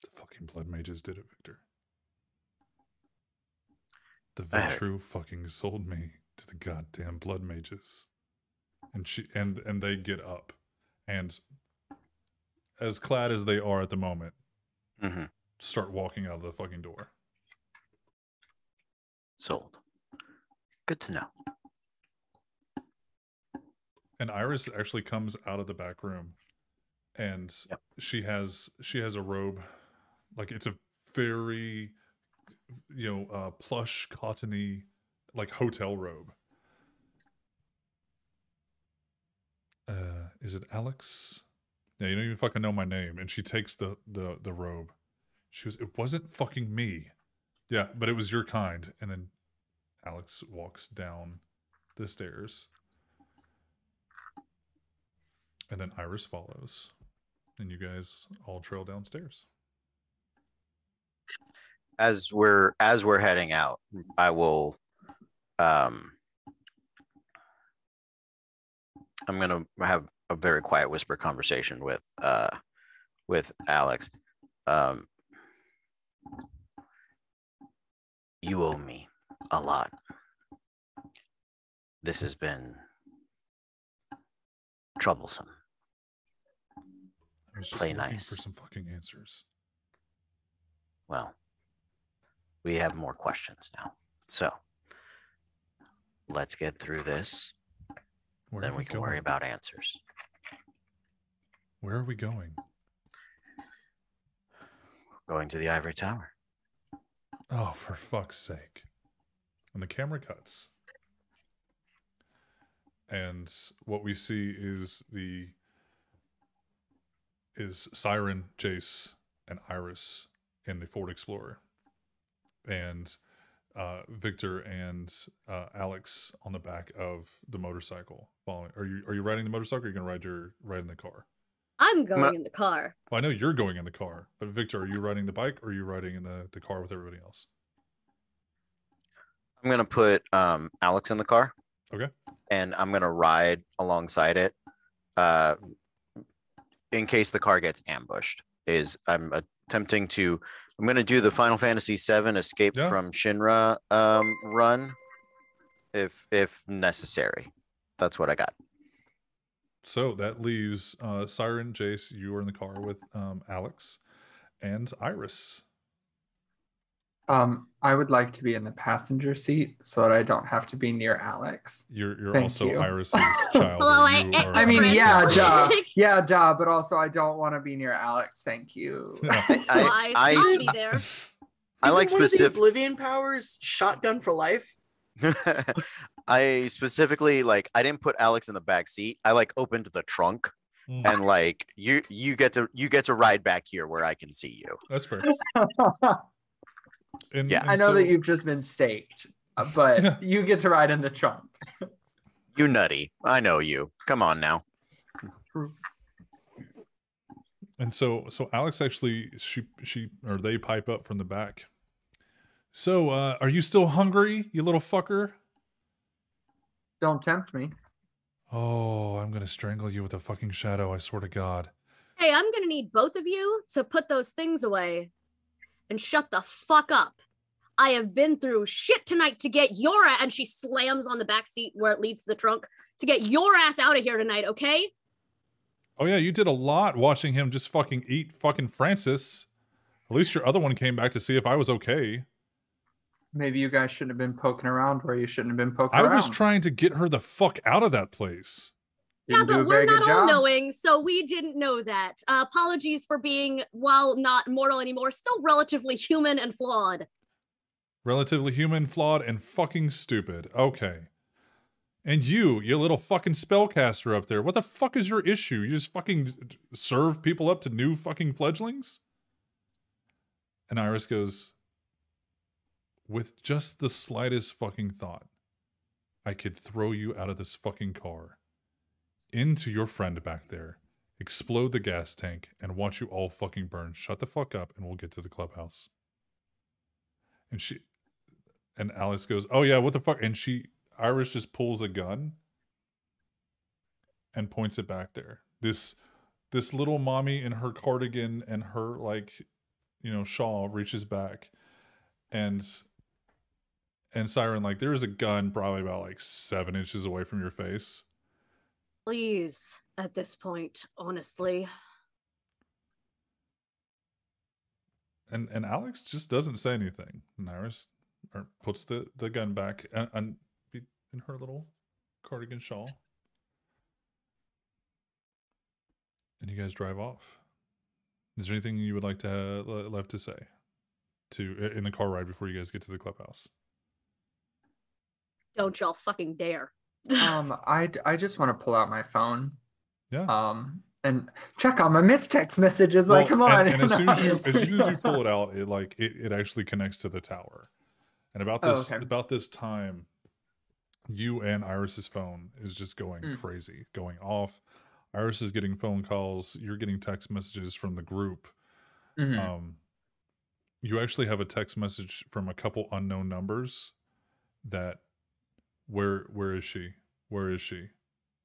The fucking blood mages did it, Victor. The Vitru fucking sold me to the goddamn blood mages. And they get up. And as clad as they are at the moment, start walking out of the fucking door. Sold. Good to know. And Iris actually comes out of the back room, and she has a robe, like it's a very, plush, cottony, like hotel robe. Is it Alex? Yeah, you don't even fucking know my name. And she takes the robe. She goes, "It wasn't fucking me." Yeah, but it was your kind. And then Alex walks down the stairs. And then Iris follows. And you guys all trail downstairs. As we're heading out, I will I'm gonna have a very quiet whisper conversation with Alex. You owe me a lot. This has been troublesome. I was just Play looking nice. for some fucking answers. Well, we have more questions now. So let's get through this. Then we can worry about answers. Where are we going? Going to the Ivory Tower. Oh, for fuck's sake. And the camera cuts. And what we see is Siren, Jace, and Iris in the Ford Explorer. And Victor and Alex on the back of the motorcycle following. Are you riding the motorcycle, or are you gonna ride in the car? I'm going in the car. Well, I know you're going in the car, but Victor, are you riding the bike, or are you riding in the car with everybody else? I'm gonna put Alex in the car. Okay. And I'm gonna ride alongside it, in case the car gets ambushed. I'm gonna do the Final Fantasy VII Escape from Shinra run, if necessary. That's what I got. So that leaves Siren, Jace, you are in the car with Alex and Iris. I would like to be in the passenger seat so that I don't have to be near Alex. You're Thank also you. Iris's child. Hello, I mean, yeah, duh. Yeah, duh, but also I don't want to be near Alex. Thank you. I'll be there. I like Isn't one of the specific. Oblivion powers shotgun for life? I specifically I didn't put Alex in the back seat. I opened the trunk and you get to ride back here where I can see you. That's fair. I know that you've just been staked, but you get to ride in the trunk. You nutty. I know you. Come on now. And so Alex actually, they pipe up from the back. So, are you still hungry, you little fucker? Don't tempt me. Oh, I'm gonna strangle you with a fucking shadow, I swear to God. Hey, I'm gonna need both of you to put those things away and shut the fuck up. I have been through shit tonight to get your ass, and she slams on the back seat where it leads to the trunk, to get your ass out of here tonight, okay? Oh yeah, you did a lot watching him just fucking eat fucking Francis. At least your other one came back to see if I was okay. Maybe you guys shouldn't have been poking around where you shouldn't have been poking around. I was trying to get her the fuck out of that place. Yeah, Didn't do but a we're very good not job. all-knowing, so we didn't know that. Apologies for being, while not mortal anymore, still relatively human and flawed. Relatively human, flawed, and fucking stupid. Okay. And you little fucking spellcaster up there, what the fuck is your issue? You just fucking serve people up to new fucking fledglings? And Iris goes, with just the slightest fucking thought, I could throw you out of this fucking car, into your friend back there, explode the gas tank, and watch you all fucking burn. Shut the fuck up and we'll get to the clubhouse. And Alex goes, oh yeah, what the fuck? And Iris just pulls a gun and points it back there. This little mommy in her cardigan and her, like, you know, shawl reaches back, and Siren, like, there's a gun probably about like 7 inches away from your face. Please, at this point, honestly. And Alex just doesn't say anything. And Iris puts the gun back in her little cardigan shawl. And you guys drive off. Is there anything you would like to left to say in the car ride before you guys get to the clubhouse? Don't y'all fucking dare. I just want to pull out my phone. Yeah. And check on my missed text messages. Well, like, come on. And as soon as you pull it out, it actually connects to the tower. And about this time, you and Iris's phone is just going crazy, going off. Iris is getting phone calls. You're getting text messages from the group. Mm-hmm. You actually have a text message from a couple unknown numbers that, where is she? Where is she?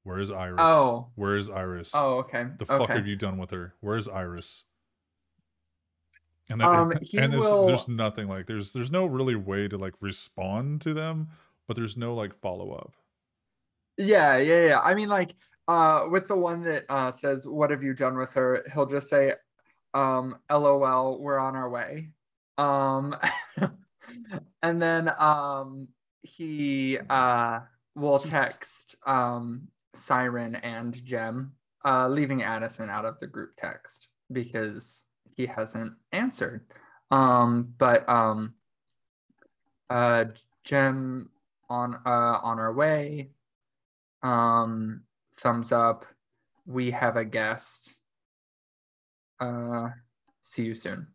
Where is Iris? Oh. Where is Iris? Oh, okay. The fuck have you done with her? Where is Iris? And there's nothing, like, there's no really way to like respond to them, but there's no like follow up. Yeah. I mean, like, with the one that says, what have you done with her? He'll just say, LOL, we're on our way. And then he will text Siren and Jem, leaving Addison out of the group text because he hasn't answered. But Jem on our way. Thumbs up. We have a guest. See you soon.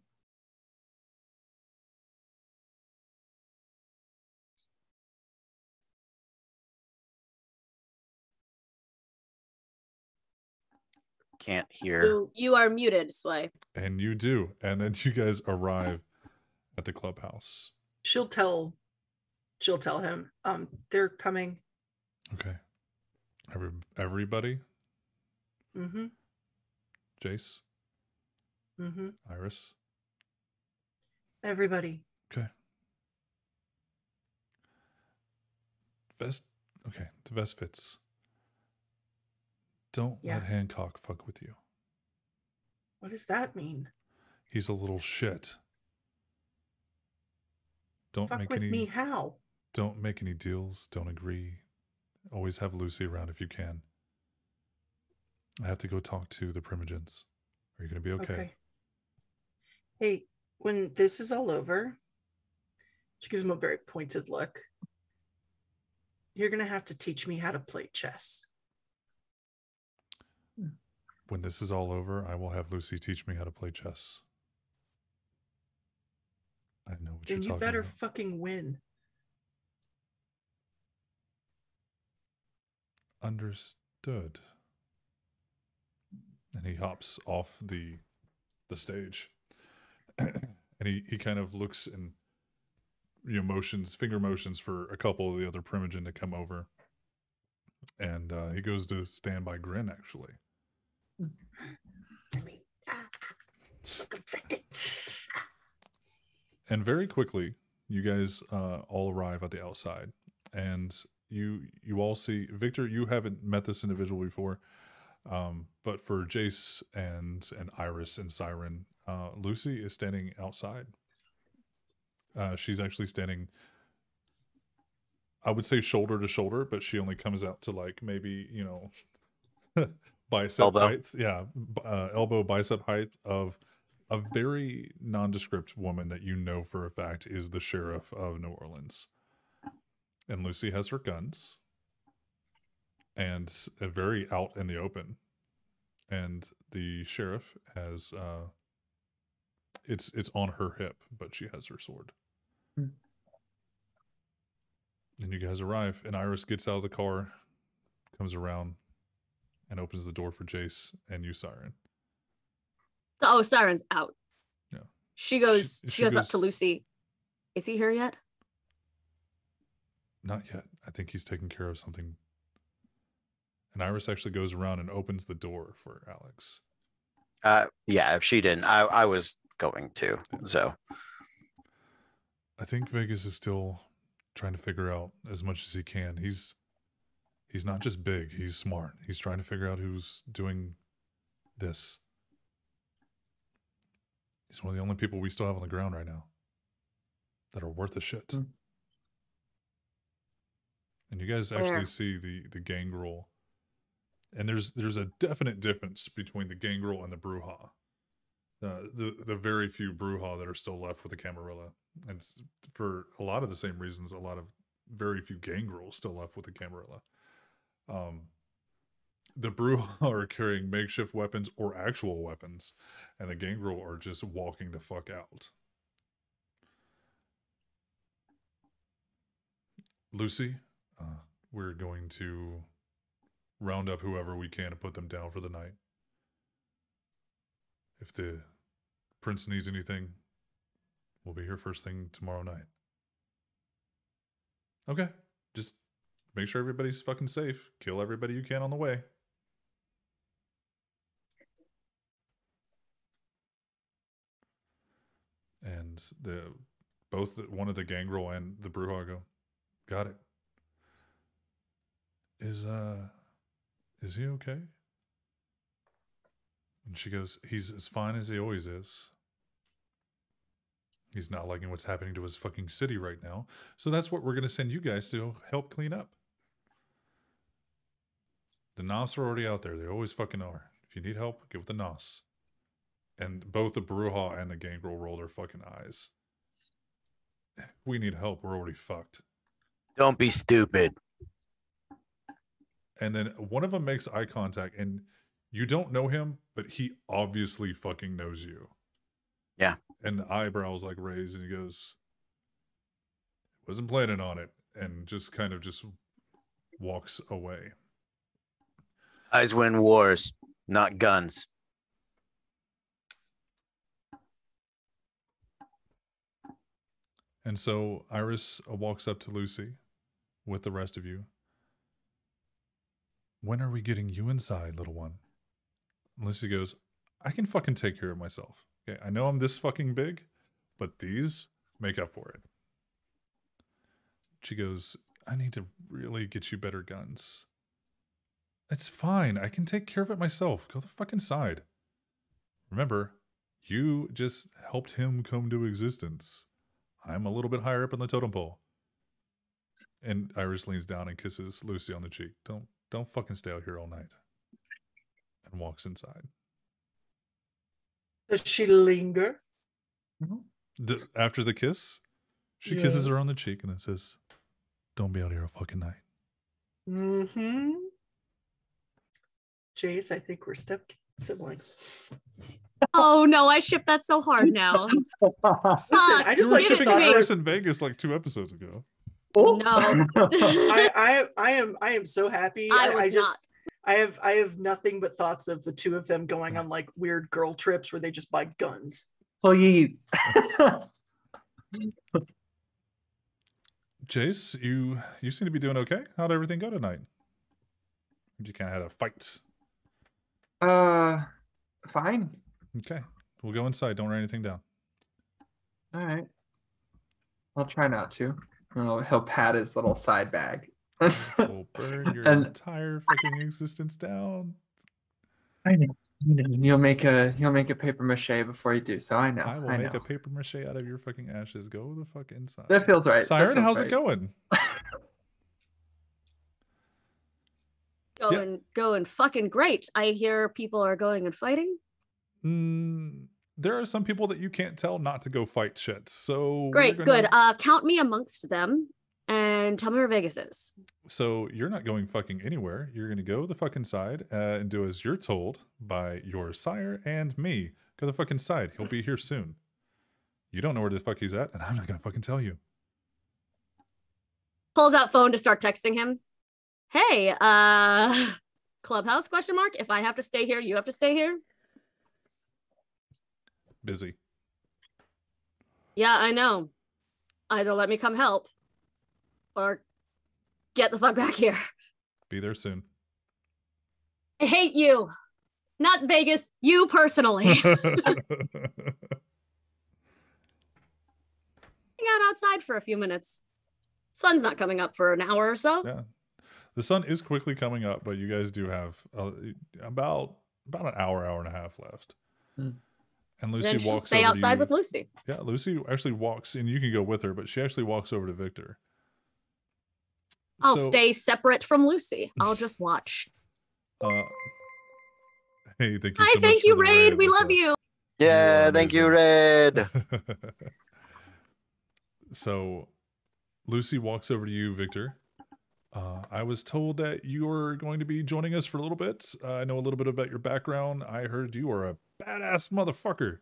Can't hear. You are muted, Sway. And you do. And then you guys arrive at the clubhouse. She'll tell him, they're coming. Okay. Everybody? Mm-hmm. Jace? Mm-hmm. Iris? Everybody. Okay. Vest. Okay, the vest fits. Don't let Hancock fuck with you. What does that mean? He's a little shit. Don't fuck make with any. Me how? Don't make any deals. Don't agree. Always have Lucy around if you can. I have to go talk to the Primogens. Are you going to be okay? Hey, when this is all over, she gives him a very pointed look. You're going to have to teach me how to play chess. When this is all over, I will have Lucy teach me how to play chess. I know what you're talking about. Then you better fucking win. Understood. And he hops off the stage. And he kind of looks and finger motions for a couple of the other Primogen to come over. And he goes to stand by Grin, actually. So conflicted. And very quickly, you guys all arrive at the outside. And you all see, Victor, you haven't met this individual before. But for Jace and Iris and Siren, Lucy is standing outside. She's actually standing, I would say shoulder to shoulder, but she only comes out to like maybe, bicep Elbow. height. Yeah, elbow bicep height of a very nondescript woman that you know for a fact is the sheriff of New Orleans. And Lucy has her guns and very out in the open. And the sheriff has it's on her hip, but she has her sword. Hmm. And you guys arrive, and Iris gets out of the car, comes around, and opens the door for Jace and you, Siren. Oh, Siren's out. Yeah. She goes. She She goes up to goes- Lucy. Is he here yet? Not yet. I think he's taking care of something. And Iris actually goes around and opens the door for Alex. Yeah, if she didn't, I was going to. So I think Vegas is still trying to figure out as much as he can. He's not just big, he's smart. He's trying to figure out who's doing this. He's one of the only people we still have on the ground right now that are worth a shit. Mm. And you guys actually see the gangrel. And there's a definite difference between the gangrel and the Bruja. The very few Bruja that are still left with the Camarilla. And for a lot of the same reasons, a lot of very few gangrels still left with the Camarilla. The Bruja are carrying makeshift weapons or actual weapons, and the gangrel are just walking the fuck out. Lucy, we're going to round up whoever we can and put them down for the night. If the prince needs anything, we'll be here first thing tomorrow night. Okay, just make sure everybody's fucking safe. Kill everybody you can on the way. And both one of the gangrel and the Bruja go, got it. Is he okay? And she goes, he's as fine as he always is. He's not liking what's happening to his fucking city right now. So that's what we're going to send you guys to help clean up. The Nos are already out there. They always fucking are. If you need help, get with the Nos. And both the Bruja and the gangrel roll their fucking eyes. If we need help, we're already fucked. don't be stupid. And then one of them makes eye contact, and you don't know him, but he obviously fucking knows you. Yeah. And the eyebrows like raised, and he goes, wasn't planning on it, and just kind of just walks away. Eyes win wars, not guns. And so Iris walks up to Lucy with the rest of you. When are we getting you inside, little one? And Lucy goes, I can fucking take care of myself. Okay, I know I'm this fucking big, but these make up for it. She goes, I need to really get you better guns. It's fine. I can take care of it myself. Go the fuck inside. Remember, you just helped him come to existence. I'm a little bit higher up on the totem pole. And Iris leans down and kisses Lucy on the cheek. Don't fucking stay out here all night. And walks inside. Does she linger? After the kiss, she kisses her on the cheek and then says, don't be out here all fucking night. Mm-hmm. Jace, I think we're step siblings. Oh no, I ship that so hard now. Listen, I just You were like give the it shipping to me. Iris in Vegas like 2 episodes ago. No. I am so happy. I was not. I have nothing but thoughts of the two of them going on like weird girl trips where they just buy guns. Please. Jace, you seem to be doing okay. How'd everything go tonight? You kind of had a fight. Fine. Okay. We'll go inside. Don't write anything down. All right. I'll try not to. He'll pat his little side bag. We'll burn your And- entire fucking existence down. I know. You'll make a paper mache before you do so. I know. I will I make know. a paper mache out of your fucking ashes. Go the fuck inside. That feels right. That Siren, feels how's right. it going? Going fucking great. I hear people are going and fighting. There are some people that you can't tell not to go fight shit. So great, good. Count me amongst them and tell me where Vegas is. So you're not going fucking anywhere. You're gonna go the fucking side and do as you're told by your sire and me. Go the fucking side. He'll be here soon. You don't know where the fuck he's at, and I'm not gonna fucking tell you. Pulls out phone to start texting him. Hey, Clubhouse question mark. If I have to stay here, you have to stay here. Busy. Yeah, I know. Either let me come help or get the fuck back here. Be there soon. I hate you. Not Vegas, you personally. Hang out outside for a few minutes. Sun's not coming up for an hour or so. Yeah. The sun is quickly coming up, but you guys do have about an hour and a half left. And Lucy then walks stay over outside to you. with Lucy. Yeah, Lucy actually walks, and you can go with her, but she actually walks over to Victor. I'll stay separate from Lucy. I'll just watch. Hey, thank you so Hi, much thank you, for the Raid. We What's love up? you. Yeah, thank you, Red. So Lucy walks over to you, Victor. I was told that you were going to be joining us for a little bit. I know a little bit about your background. I heard you are a badass motherfucker.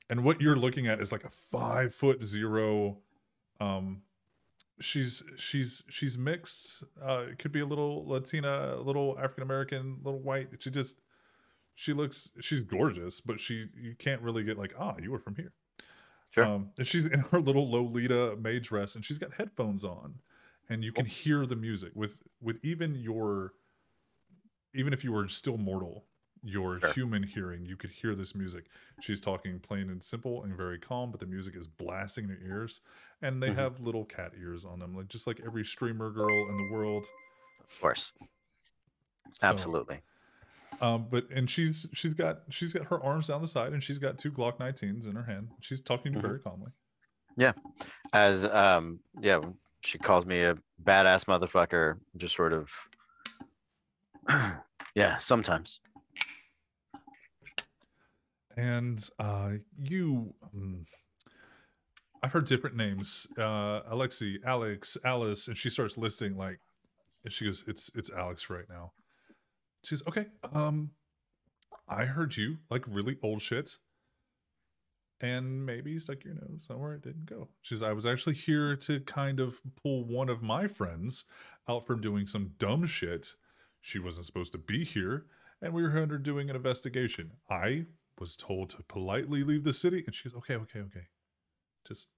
And what you're looking at is like a 5'0". She's mixed. It could be a little Latina, a little African American, a little white. She's gorgeous, but you can't really get like, you were from here. Sure. And she's in her little Lolita maid dress, and she's got headphones on, and you can hear the music with even if you were still mortal, your human hearing, you could hear this music. She's talking plain and simple and very calm, but the music is blasting in your ears, and they have little cat ears on them, just like every streamer girl in the world. Of course. Absolutely. But she's got her arms down the side, and she's got 2 Glock 19s in her hand. She's talking to you very calmly. Yeah. As she calls me a badass motherfucker, just sort of yeah, sometimes. And I've heard different names. Alexi, Alex, Alice, and she starts listing and she goes, it's Alex right now. She's okay. I heard you like really old shit, and maybe you stuck your nose somewhere it didn't go. I was actually here to kind of pull one of my friends out from doing some dumb shit. She wasn't supposed to be here, and we were here doing an investigation. I was told to politely leave the city, and she goes, okay. Just,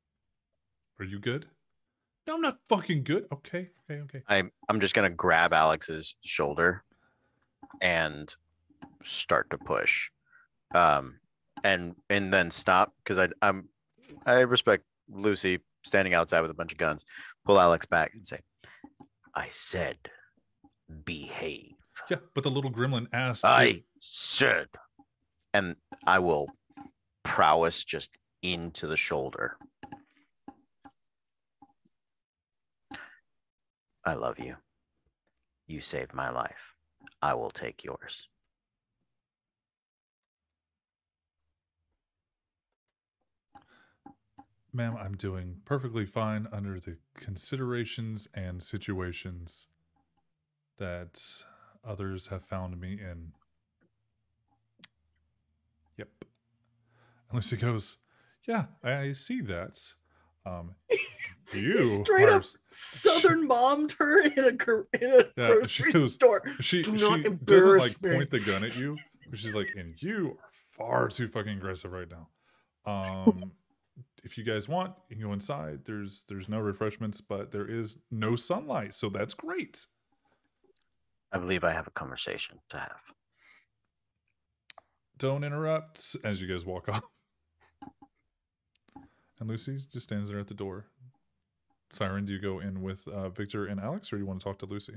are you good? No, I'm not fucking good. Okay. I'm just gonna grab Alex's shoulder and start to push, and then stop, because I respect Lucy standing outside with a bunch of guns. Pull Alex back and say, I said behave. Yeah, but the little gremlin asked. I said, and I will prowess just into the shoulder. I love you. You saved my life. I will take yours. Ma'am, I'm doing perfectly fine under the considerations and situations that others have found me in. Yep. And Lucy goes, yeah, I see that. You straight up Southern mommed her in a grocery store. She not doesn't embarrass me. point the gun at you, but she's like, and you are far too fucking aggressive right now. If you guys want, you can go inside. There's no refreshments, but there is no sunlight, so that's great. I believe I have a conversation to have. Don't interrupt as you guys walk off. And Lucy just stands there at the door. Siren, do you go in with Victor and Alex, or do you want to talk to Lucy?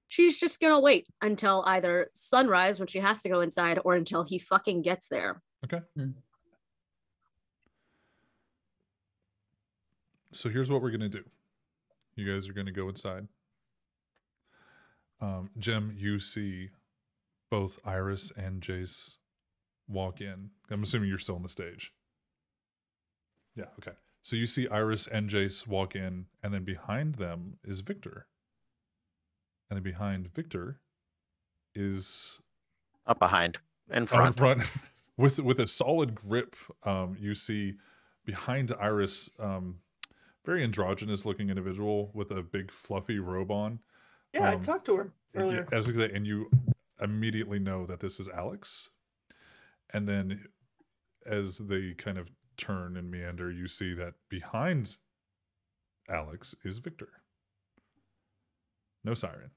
She's just gonna wait until either sunrise when she has to go inside, or until he fucking gets there. Okay. So here's what we're gonna do. You guys are going to go inside. Jem, you see both Iris and Jace walk in. I'm assuming you're still on the stage. Yeah, okay. So you see Iris and Jace walk in, and then behind them is Victor. And then behind Victor is Up behind, in in front. front with a solid grip. You see behind Iris, very androgynous looking individual with a big fluffy robe on. Yeah, I talked to her earlier. Yeah, and you immediately know that this is Alex. And then as they kind of turn and meander, you see that behind Alex is Victor. No siren.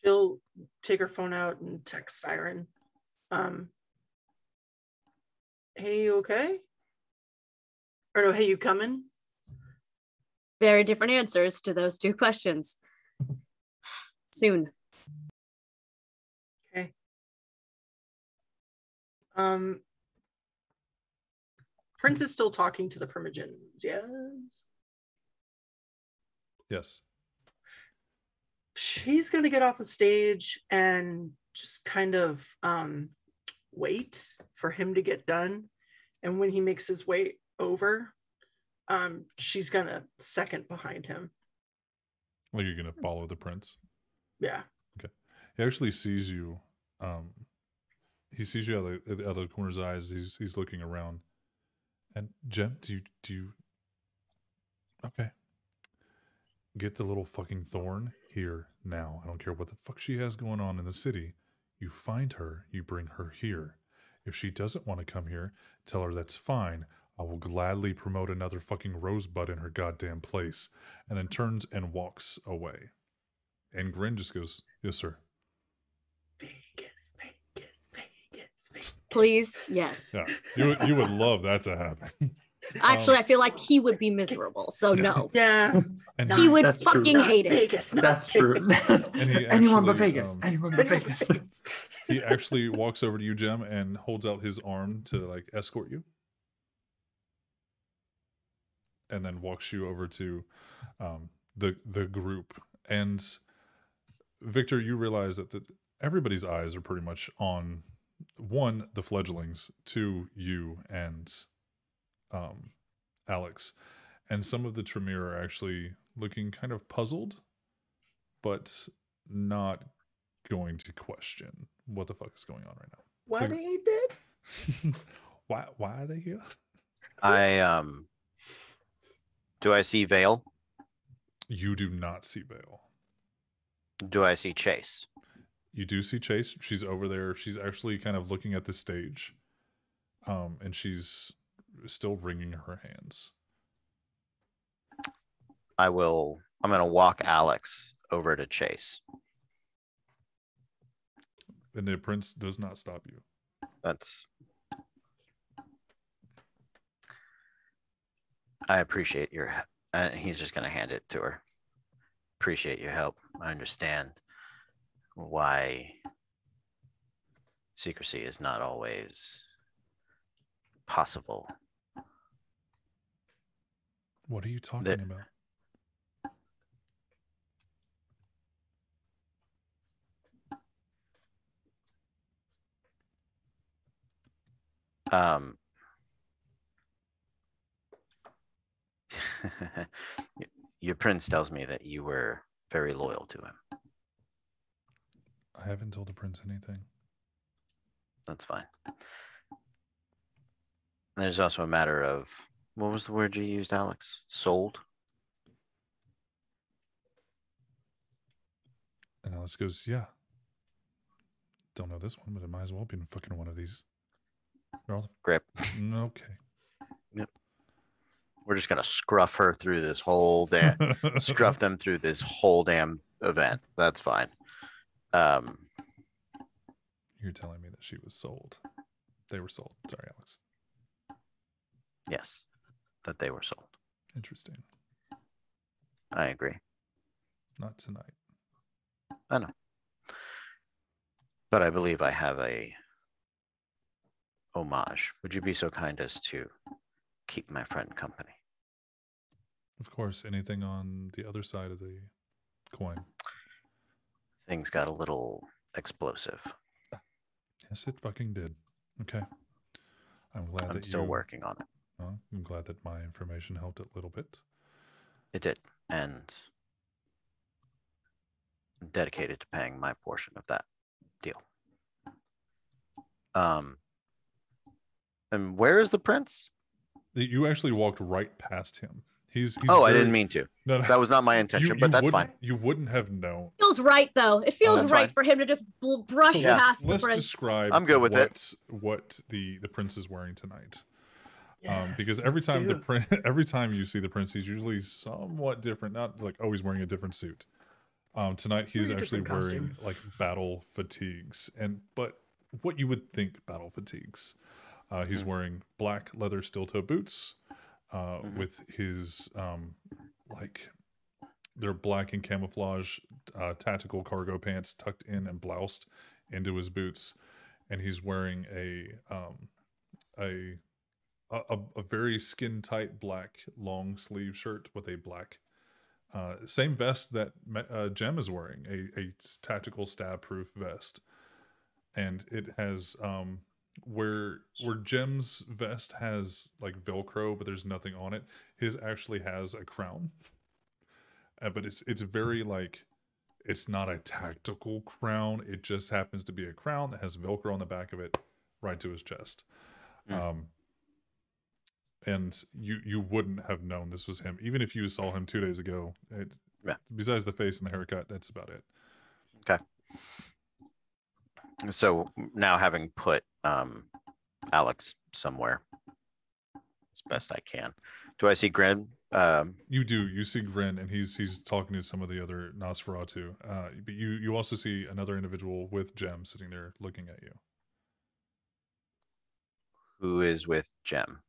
She'll take her phone out and text Siren. Hey, you okay? Or no, hey, you coming? Very different answers to those two questions. Soon. Okay. Prince is still talking to the Primogens, yes? Yes. She's gonna get off the stage and just kind of wait for him to get done. And when he makes his way over, she's gonna second behind him. Like you're gonna follow the prince. Yeah. Okay. He actually sees you. He sees you out of the corner of his eyes. He's looking around. And Jem, do you? Okay. Get the little fucking thorn here now. I don't care what the fuck she has going on in the city. You find her. You bring her here. If she doesn't want to come here, tell her that's fine. I will gladly promote another fucking rosebud in her goddamn place. And then turns and walks away. And Grin just goes, yes, sir. Vegas, Vegas, Vegas, Vegas. Please, yes. Yeah, you would love that to happen. Actually, I feel like he would be miserable, so no. Yeah. And He would That's true. fucking hate it. Vegas, not That's true. And he Anyone but actually, Vegas. Anyone but Vegas. He actually walks over to you, Jem, and holds out his arm to like escort you. And then walks you over to the group. And Victor, you realize that everybody's eyes are pretty much on one, the fledglings, two, you and Alex. And some of the Tremere are actually looking kind of puzzled, but not going to question what the fuck is going on right now. Why they ain't dead? Why are they here? Do I see Vale? You do not see Vale. Do I see Chase? You do see Chase. She's over there. She's actually kind of looking at the stage. And she's still wringing her hands. I'm gonna walk Alex over to Chase. And the prince does not stop you. I appreciate your he's just gonna hand it to her. Appreciate your help. I understand why secrecy is not always possible. What are you talking about? Your prince tells me that you were very loyal to him. I haven't told the prince anything. That's fine. There's also a matter of, what was the word you used, Alex? Sold? And Alex goes, yeah. Don't know this one, but it might as well be in fucking one of these. Grip. Okay. Yep. We're just gonna scruff her through this whole damn scruff them through this whole damn event. That's fine. You're telling me that she was sold. They were sold. Sorry, Alex. Yes, that they were sold. Interesting. I agree. Not tonight. I know. But I believe I have a homage. Would you be so kind as to keep my friend company? Of course, anything on the other side of the coin. Things got a little explosive. Yes, it fucking did. Okay. I'm glad I'm that still you... working on it. Well, I'm glad that my information helped a little bit. It did. And I'm dedicated to paying my portion of that deal. And where is the prince? You actually walked right past him. He's I didn't mean to. No, That was not my intention, but that's fine. You wouldn't have known. Feels right though. It feels That's right fine. for him to just brush So past the let's prince. describe I'm good with what the prince is wearing tonight. Yes, Because every let's time do. every time you see the prince, he's usually somewhat different. Not like always wearing a different suit. Tonight he's Wearing a actually different wearing costume. like battle fatigues, but what you would think battle fatigues. He's wearing black leather steel-toe boots, with his like they're black and camouflage tactical cargo pants tucked in and bloused into his boots, and he's wearing a very skin tight black long sleeve shirt with a black same vest that Jem is wearing, a tactical stab proof vest, and it has where Jem's vest has like Velcro but there's nothing on it, his actually has a crown, but it's very like, it's not a tactical crown, it just happens to be a crown that has Velcro on the back of it right to his chest. And you wouldn't have known this was him even if you saw him 2 days ago. Besides the face and the haircut, that's about it. Okay. So now, having put Alex somewhere as best I can, do I see Grin? You do. You see Grin, and he's talking to some of the other Nosferatu. But you also see another individual with Jem sitting there looking at you. Who is with Jem?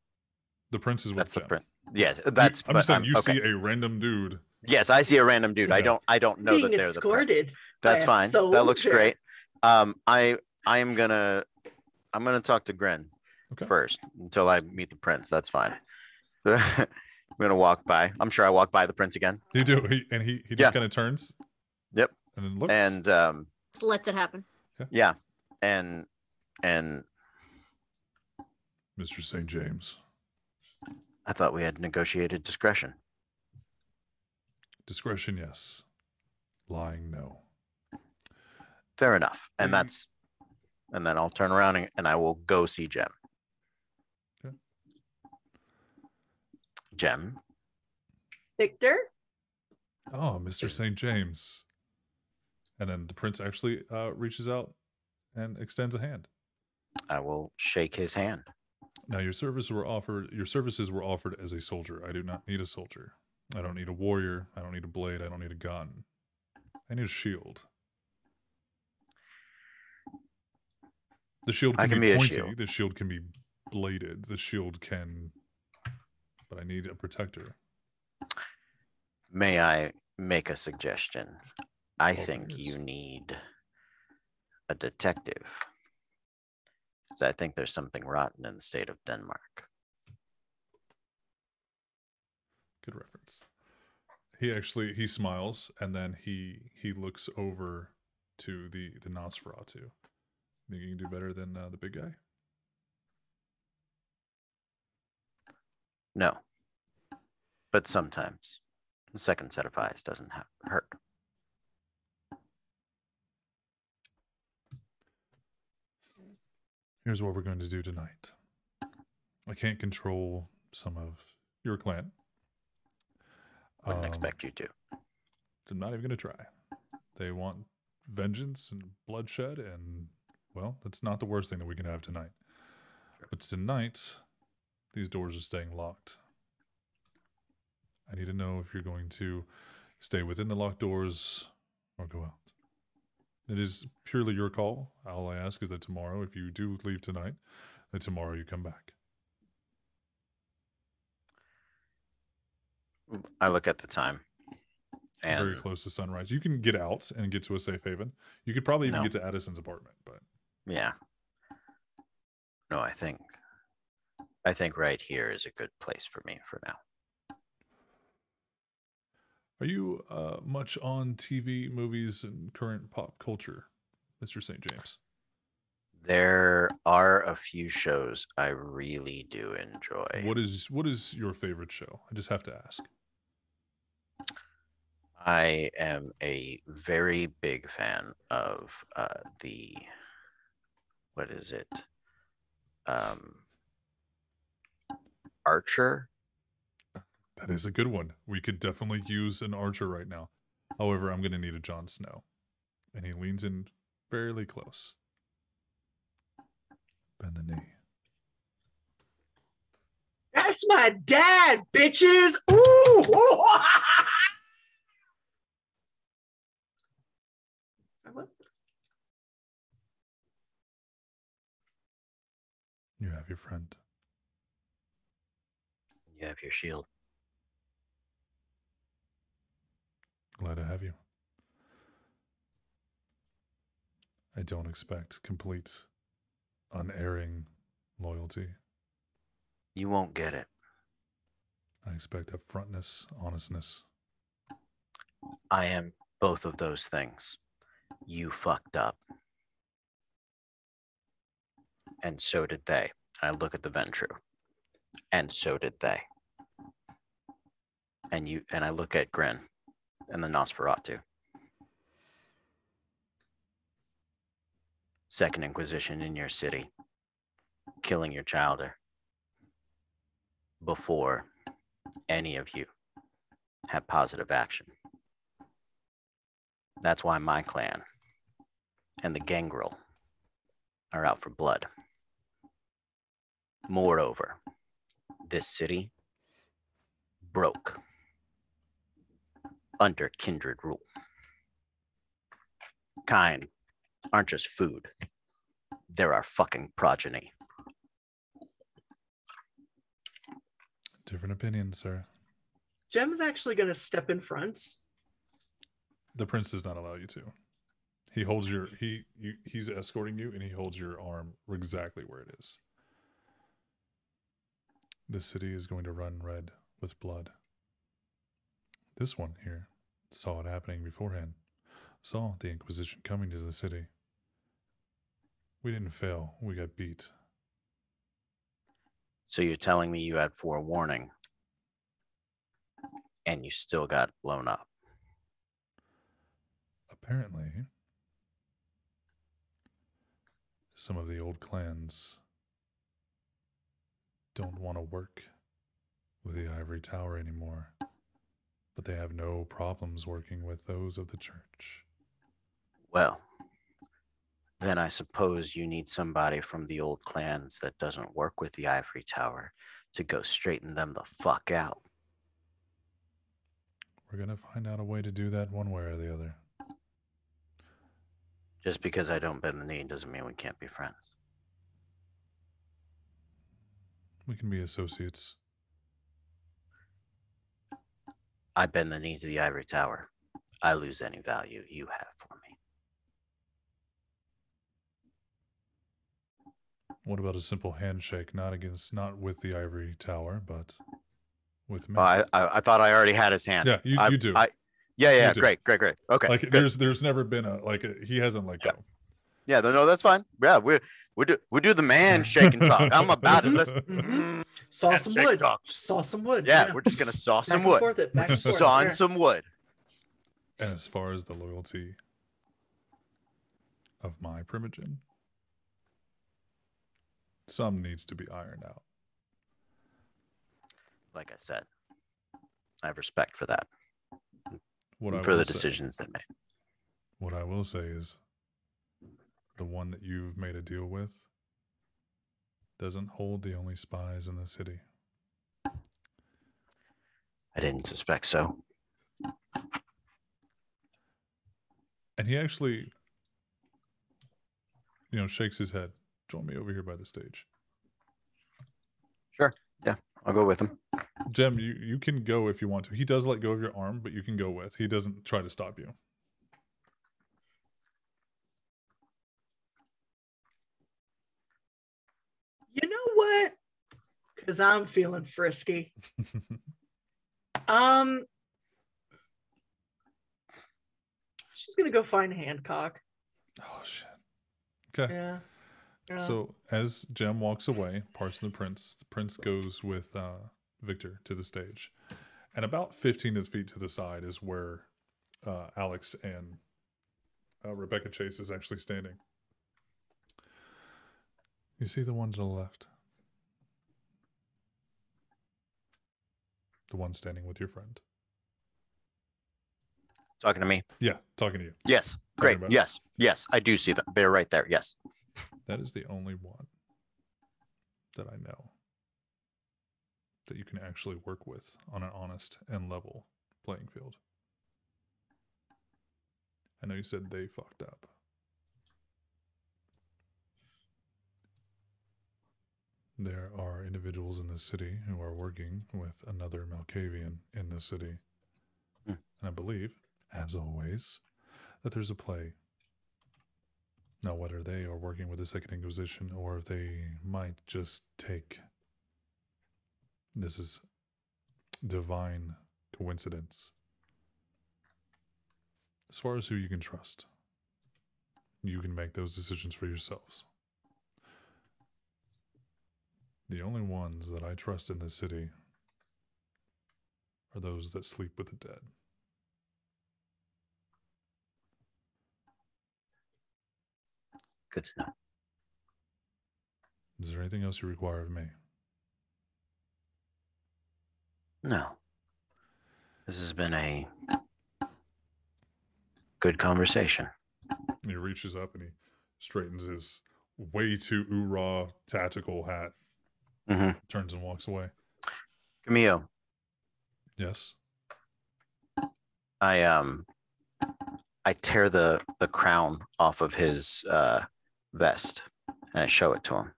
The prince is with That's Jem. the prince. Yes, that's. I'm just saying, you okay. see a random dude. Yes, I see a random dude. Yeah. I don't know Being that they're the prince. escorted. That's by a fine. That looks soldier. great. I'm gonna talk to Grin first until I meet the prince. That's fine. I'm gonna walk by. I'm sure I walk by the prince again. You do. He just kind of turns. Yep. And then looks. And Just lets it happen. yeah. And Mr. St. James. I thought we had negotiated discretion. Discretion, yes. Lying, no. Fair enough. And then I'll turn around and I will go see Jem. Okay. Jem. Victor? Oh, Mr. St. James. And then the prince actually reaches out and extends a hand. I will shake his hand. Now your services were offered as a soldier. I do not need a soldier. I don't need a warrior. I don't need a blade. I don't need a gun. I need a shield. The shield can be pointy. Shield. The shield can be bladed. The shield can, but I need a protector. May I make a suggestion? I Always. think you need a detective. Because I think there's something rotten in the state of Denmark. Good reference. He smiles, and then he looks over to the Nosferatu. Think you can do better than the big guy? No. But sometimes a second set of eyes doesn't hurt. Here's what we're going to do tonight. I can't control some of your clan. Wouldn't expect you to. I'm not even going to try. They want vengeance and bloodshed, and, well, that's not the worst thing that we can have tonight. But tonight, these doors are staying locked. I need to know if you're going to stay within the locked doors or go out. It is purely your call. All I ask is that tomorrow, if you do leave tonight, that tomorrow you come back. I look at the time. And Very close to sunrise. You can get out and get to a safe haven. You could probably even get to Addison's apartment, but yeah. No, I think right here is a good place for me for now. Are you much on TV, movies, and current pop culture, Mr. St. James? There are a few shows I really do enjoy. What is your favorite show? I just have to ask. I am a very big fan of what is it? Archer. That is a good one. We could definitely use an Archer right now. However, I'm going to need a Jon Snow. And he leans in fairly close. Bend the knee. That's my dad, bitches. Ooh. You have your friend. You have your shield. Glad to have you. I don't expect complete, unerring loyalty. You won't get it. I expect upfrontness, honestness. I am both of those things. You fucked up. And so did they. I look at the Ventru. And so did they. And I look at Grin and the Nosferatu. Second Inquisition in your city. Killing your childer. Before any of you have positive action. That's why my clan and the Gangrel are out for blood. Moreover, this city broke under kindred rule. Kind aren't just food. They're our fucking progeny. Different opinions, sir. Jem's actually going to step in front. The prince does not allow you to. He holds he's escorting you, and he holds your arm exactly where it is. This city is going to run red with blood. This one here saw it happening beforehand. Saw the Inquisition coming to the city. We didn't fail. We got beat. So you're telling me you had forewarning and you still got blown up? Apparently, some of the old clans don't want to work with the Ivory Tower anymore, but they have no problems working with those of the church. Well, then I suppose you need somebody from the old clans that doesn't work with the Ivory Tower to go straighten them the fuck out. We're going to find out a way to do that one way or the other. Just because I don't bend the knee doesn't mean we can't be friends. We can be associates. I bend the knee to the Ivory Tower. I lose any value you have for me. What about a simple handshake, not with the Ivory Tower, but with me? I thought I already had his hand. Yeah, you do. Yeah, do. great. Okay. Like good. there's never been he hasn't let go. Yeah, no, that's fine. Yeah, we do the man shake and talk. I'm about it. Let's saw some wood. Talk. Saw some wood. Yeah, we're just gonna saw Back some and wood. forth it, back and forth. Sawing Yeah. some wood. And as far as the loyalty of my primogen, some needs to be ironed out. Like I said, I have respect for that. What I For will the say- decisions they made. What I will say is the one that you've made a deal with doesn't hold the only spies in the city. I didn't suspect so. And he actually, shakes his head. Join me over here by the stage. Sure. Yeah, I'll go with him. Jem, you can go if you want to. He does let go of your arm, but you can go with. He doesn't try to stop you. You know what? Because I'm feeling frisky. She's gonna go find Hancock. Oh shit. Okay. Yeah. So as Jem walks away, parts of the prince goes with Victor to the stage. And about 15 feet to the side is where Alex and Rebecca Chase is actually standing. You see the one to the left? The one standing with your friend. Talking to me? Yeah, talking to you. Yes. Great. Yes. Yes, I do see them. They're right there. Yes. That is the only one that I know that you can actually work with on an honest and level playing field. I know you said they fucked up. There are individuals in this city who are working with another Malkavian in this city. And I believe, as always, that there's a play. Now, whether they are working with the Second Inquisition or if they might just take this is divine coincidence. As far as who you can trust, you can make those decisions for yourselves. The only ones that I trust in this city are those that sleep with the dead. Good to know. Is there anything else you require of me? No. This has been a good conversation. And he reaches up and he straightens his way too oorah tactical hat. Turns and walks away. Camille. Yes. I tear the crown off of his vest and I show it to him.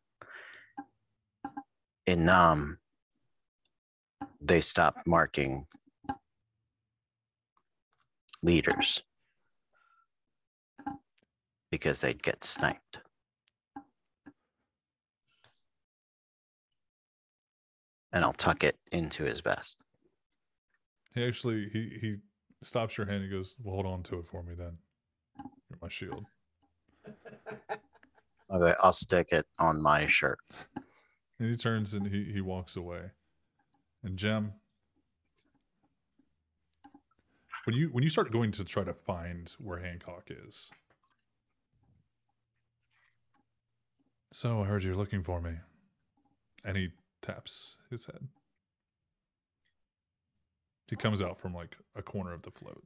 In Nam, they stopped marking leaders because they'd get sniped. And I'll tuck it into his vest. He actually he stops your hand and goes, well, hold on to it for me then. You're my shield. Okay, I'll stick it on my shirt. And he turns and he walks away. And Jem, when you start going to try to find where Hancock is. So I heard you're looking for me. And he taps his head. He comes out from like a corner of the float.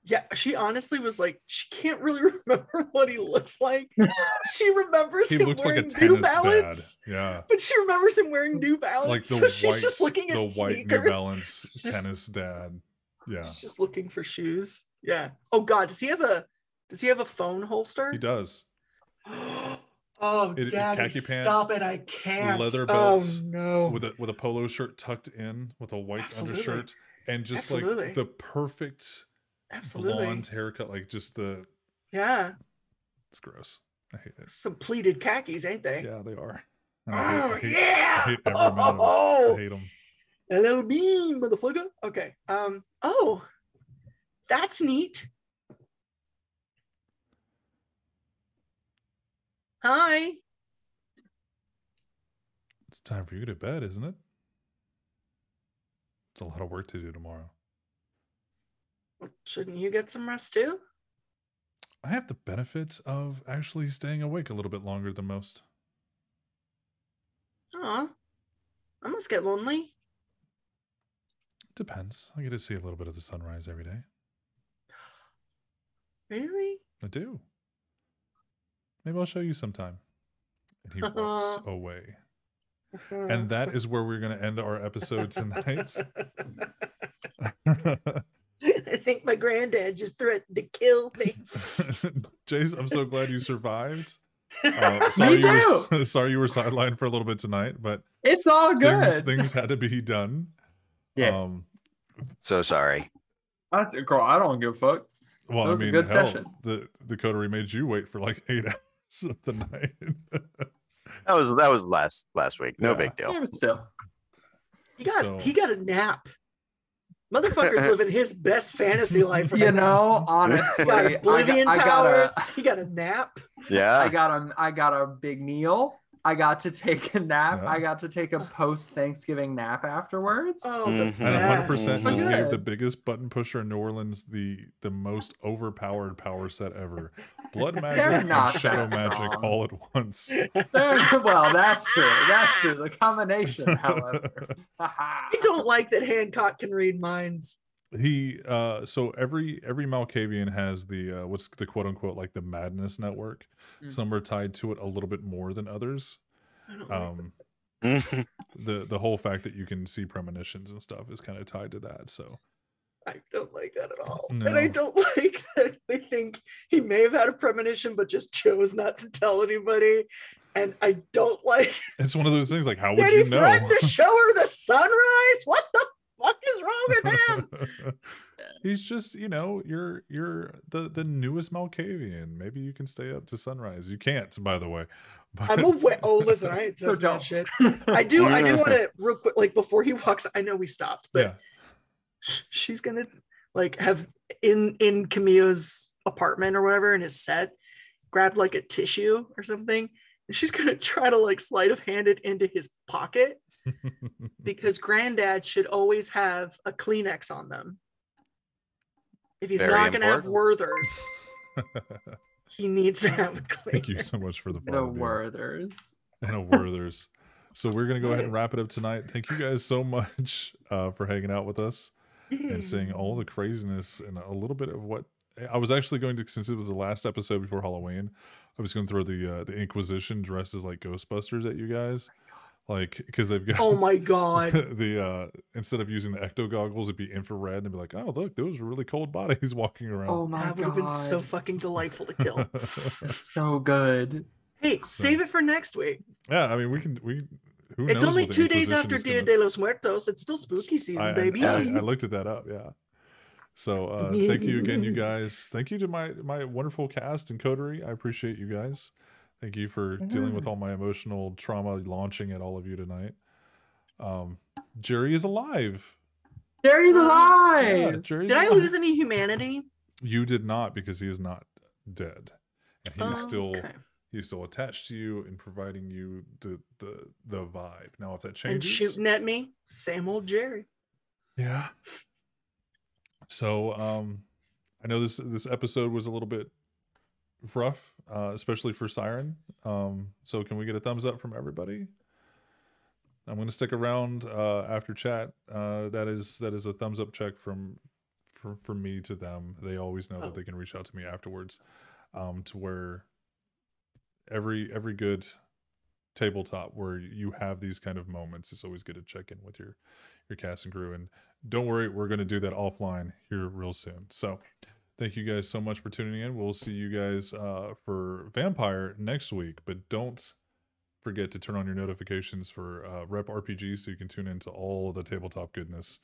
Yeah, she honestly was like, she can't really remember what he looks like. She remembers He him looks like wearing a tennis New Balance. dad. Yeah. But she remembers him wearing New Balance. Like the so white, she's just looking at the white sneakers. New Balance Just- tennis dad. Yeah. She's just looking for shoes. Yeah. Oh God, does he have a phone holster? He does. Oh, It- Daddy, khaki pants, stop it! I can't. leather belts, Oh no. with a polo shirt tucked in with a white Absolutely. undershirt and just Absolutely. like the perfect Absolutely. blonde haircut, like just the Yeah. it's gross. I hate it. Some pleated khakis, ain't they? Yeah, they are. And Oh, I hate yeah. every minute of it. Oh. I hate them. LLB, motherfucker. Okay. Oh, that's neat. Hi. It's time for you to bed, isn't it? It's a lot of work to do tomorrow. Shouldn't you get some rest too? I have the benefit of actually staying awake a little bit longer than most. Aw, I must get lonely. Depends. I get to see a little bit of the sunrise every day. Really? I do. Maybe I'll show you sometime. And he walks away. And that is where we're going to end our episode tonight. I think my granddad just threatened to kill me. Jace, I'm so glad you survived. Me Sorry too. sorry you were sidelined for a little bit tonight, but It's all good. things had to be done. Yes. So sorry. Girl, I don't give a fuck. Well, That was I a mean, good hell, session. the coterie made you wait for like 8 hours of the night. That was last week. No Yeah. big deal. Yeah, but still. He got a nap. Motherfucker's living his best fantasy life right You now. know, He got honestly, oblivion I powers. got He got a nap. Yeah. I got a big meal. I got to take a nap. Yeah. I got to take a post Thanksgiving nap afterwards. Oh, the Mhm. And 100% best. So just gave the good. biggest button pusher in New Orleans the most overpowered power set ever. Blood magic They're and not shadow that magic strong. all at once. Well, that's true. That's true. The combination, however. I don't like that Hancock can read minds. He so every Malkavian has the what's the quote unquote like the madness network. Mm. Some are tied to it a little bit more than others. I don't like The whole fact that you can see premonitions and stuff is kind of tied to that. So I don't like that at all. No. And I don't like that they think he may have had a premonition, but just chose not to tell anybody. And I don't like it's one of those things like how would that you he know? threatened to show her the sunrise. What the fuck is wrong with him? He's just, you're the newest Malkavian. Maybe you can stay up to sunrise. You can't, by the way. But I'm aware. Oh, listen, I ain't So testing that don't. shit. I do want to real quick, like before he walks. I know we stopped, but yeah. she's gonna like have in Camille's apartment or whatever in his set, grabbed like a tissue or something, and she's gonna try to like sleight of hand it into his pocket because Granddad should always have a Kleenex on them. If he's Very not gonna have important. Werther's, he needs to have a Kleenex. Thank you so much for the The follow, dude. Werthers. And a Werther's. So we're gonna go ahead and wrap it up tonight. Thank you guys so much for hanging out with us and seeing all the craziness and a little bit of what I was actually going to, since it was the last episode before Halloween, I was going to throw the Inquisition dressed as like Ghostbusters at you guys, like because they've got Oh my god. the instead of using the ecto goggles, it'd be infrared and be like, oh look, those are really cold bodies walking around. Oh my That would have god. been so fucking delightful to kill. So good. Hey, save it for next week. Yeah, I mean who It's knows only what the 2 days Inquisition after is Dia gonna- de los Muertos. It's still spooky season, baby. I looked at that up, yeah. So thank you again, you guys. Thank you to my wonderful cast and coterie. I appreciate you guys. Thank you for dealing with all my emotional trauma launching at all of you tonight. Jerry is alive. Jerry's Uh, alive. Yeah, Jerry's Did I alive. lose any humanity? You did not, because he is not dead, and he's Oh, still okay. he's still attached to you and providing you the vibe. Now, if that And changes, shooting at me, same old Jerry. yeah. So I know this episode was a little bit rough, especially for Siren. So can we get a thumbs up from everybody? I'm going to stick around after chat. That is a thumbs up check from me to them. They always know that they can reach out to me afterwards. To where every good tabletop where you have these kind of moments, it's always good to check in with your cast and crew. And don't worry, we're going to do that offline here real soon. So thank you guys so much for tuning in. We'll see you guys for Vampire next week, but don't forget to turn on your notifications for Rep RPG so you can tune into all of the tabletop goodness.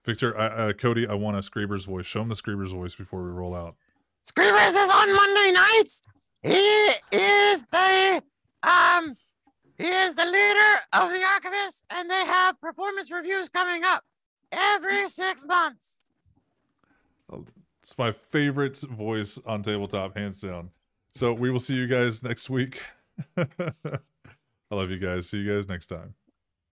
Victor, Cody, I want a Screamer's voice. Show him the Screamer's voice before we roll out. Screamers is on Monday nights. He is the leader of the Archivists, and they have performance reviews coming up every 6 months. It's my favorite voice on tabletop, hands down. So we will see you guys next week. I love you guys. See you guys next time.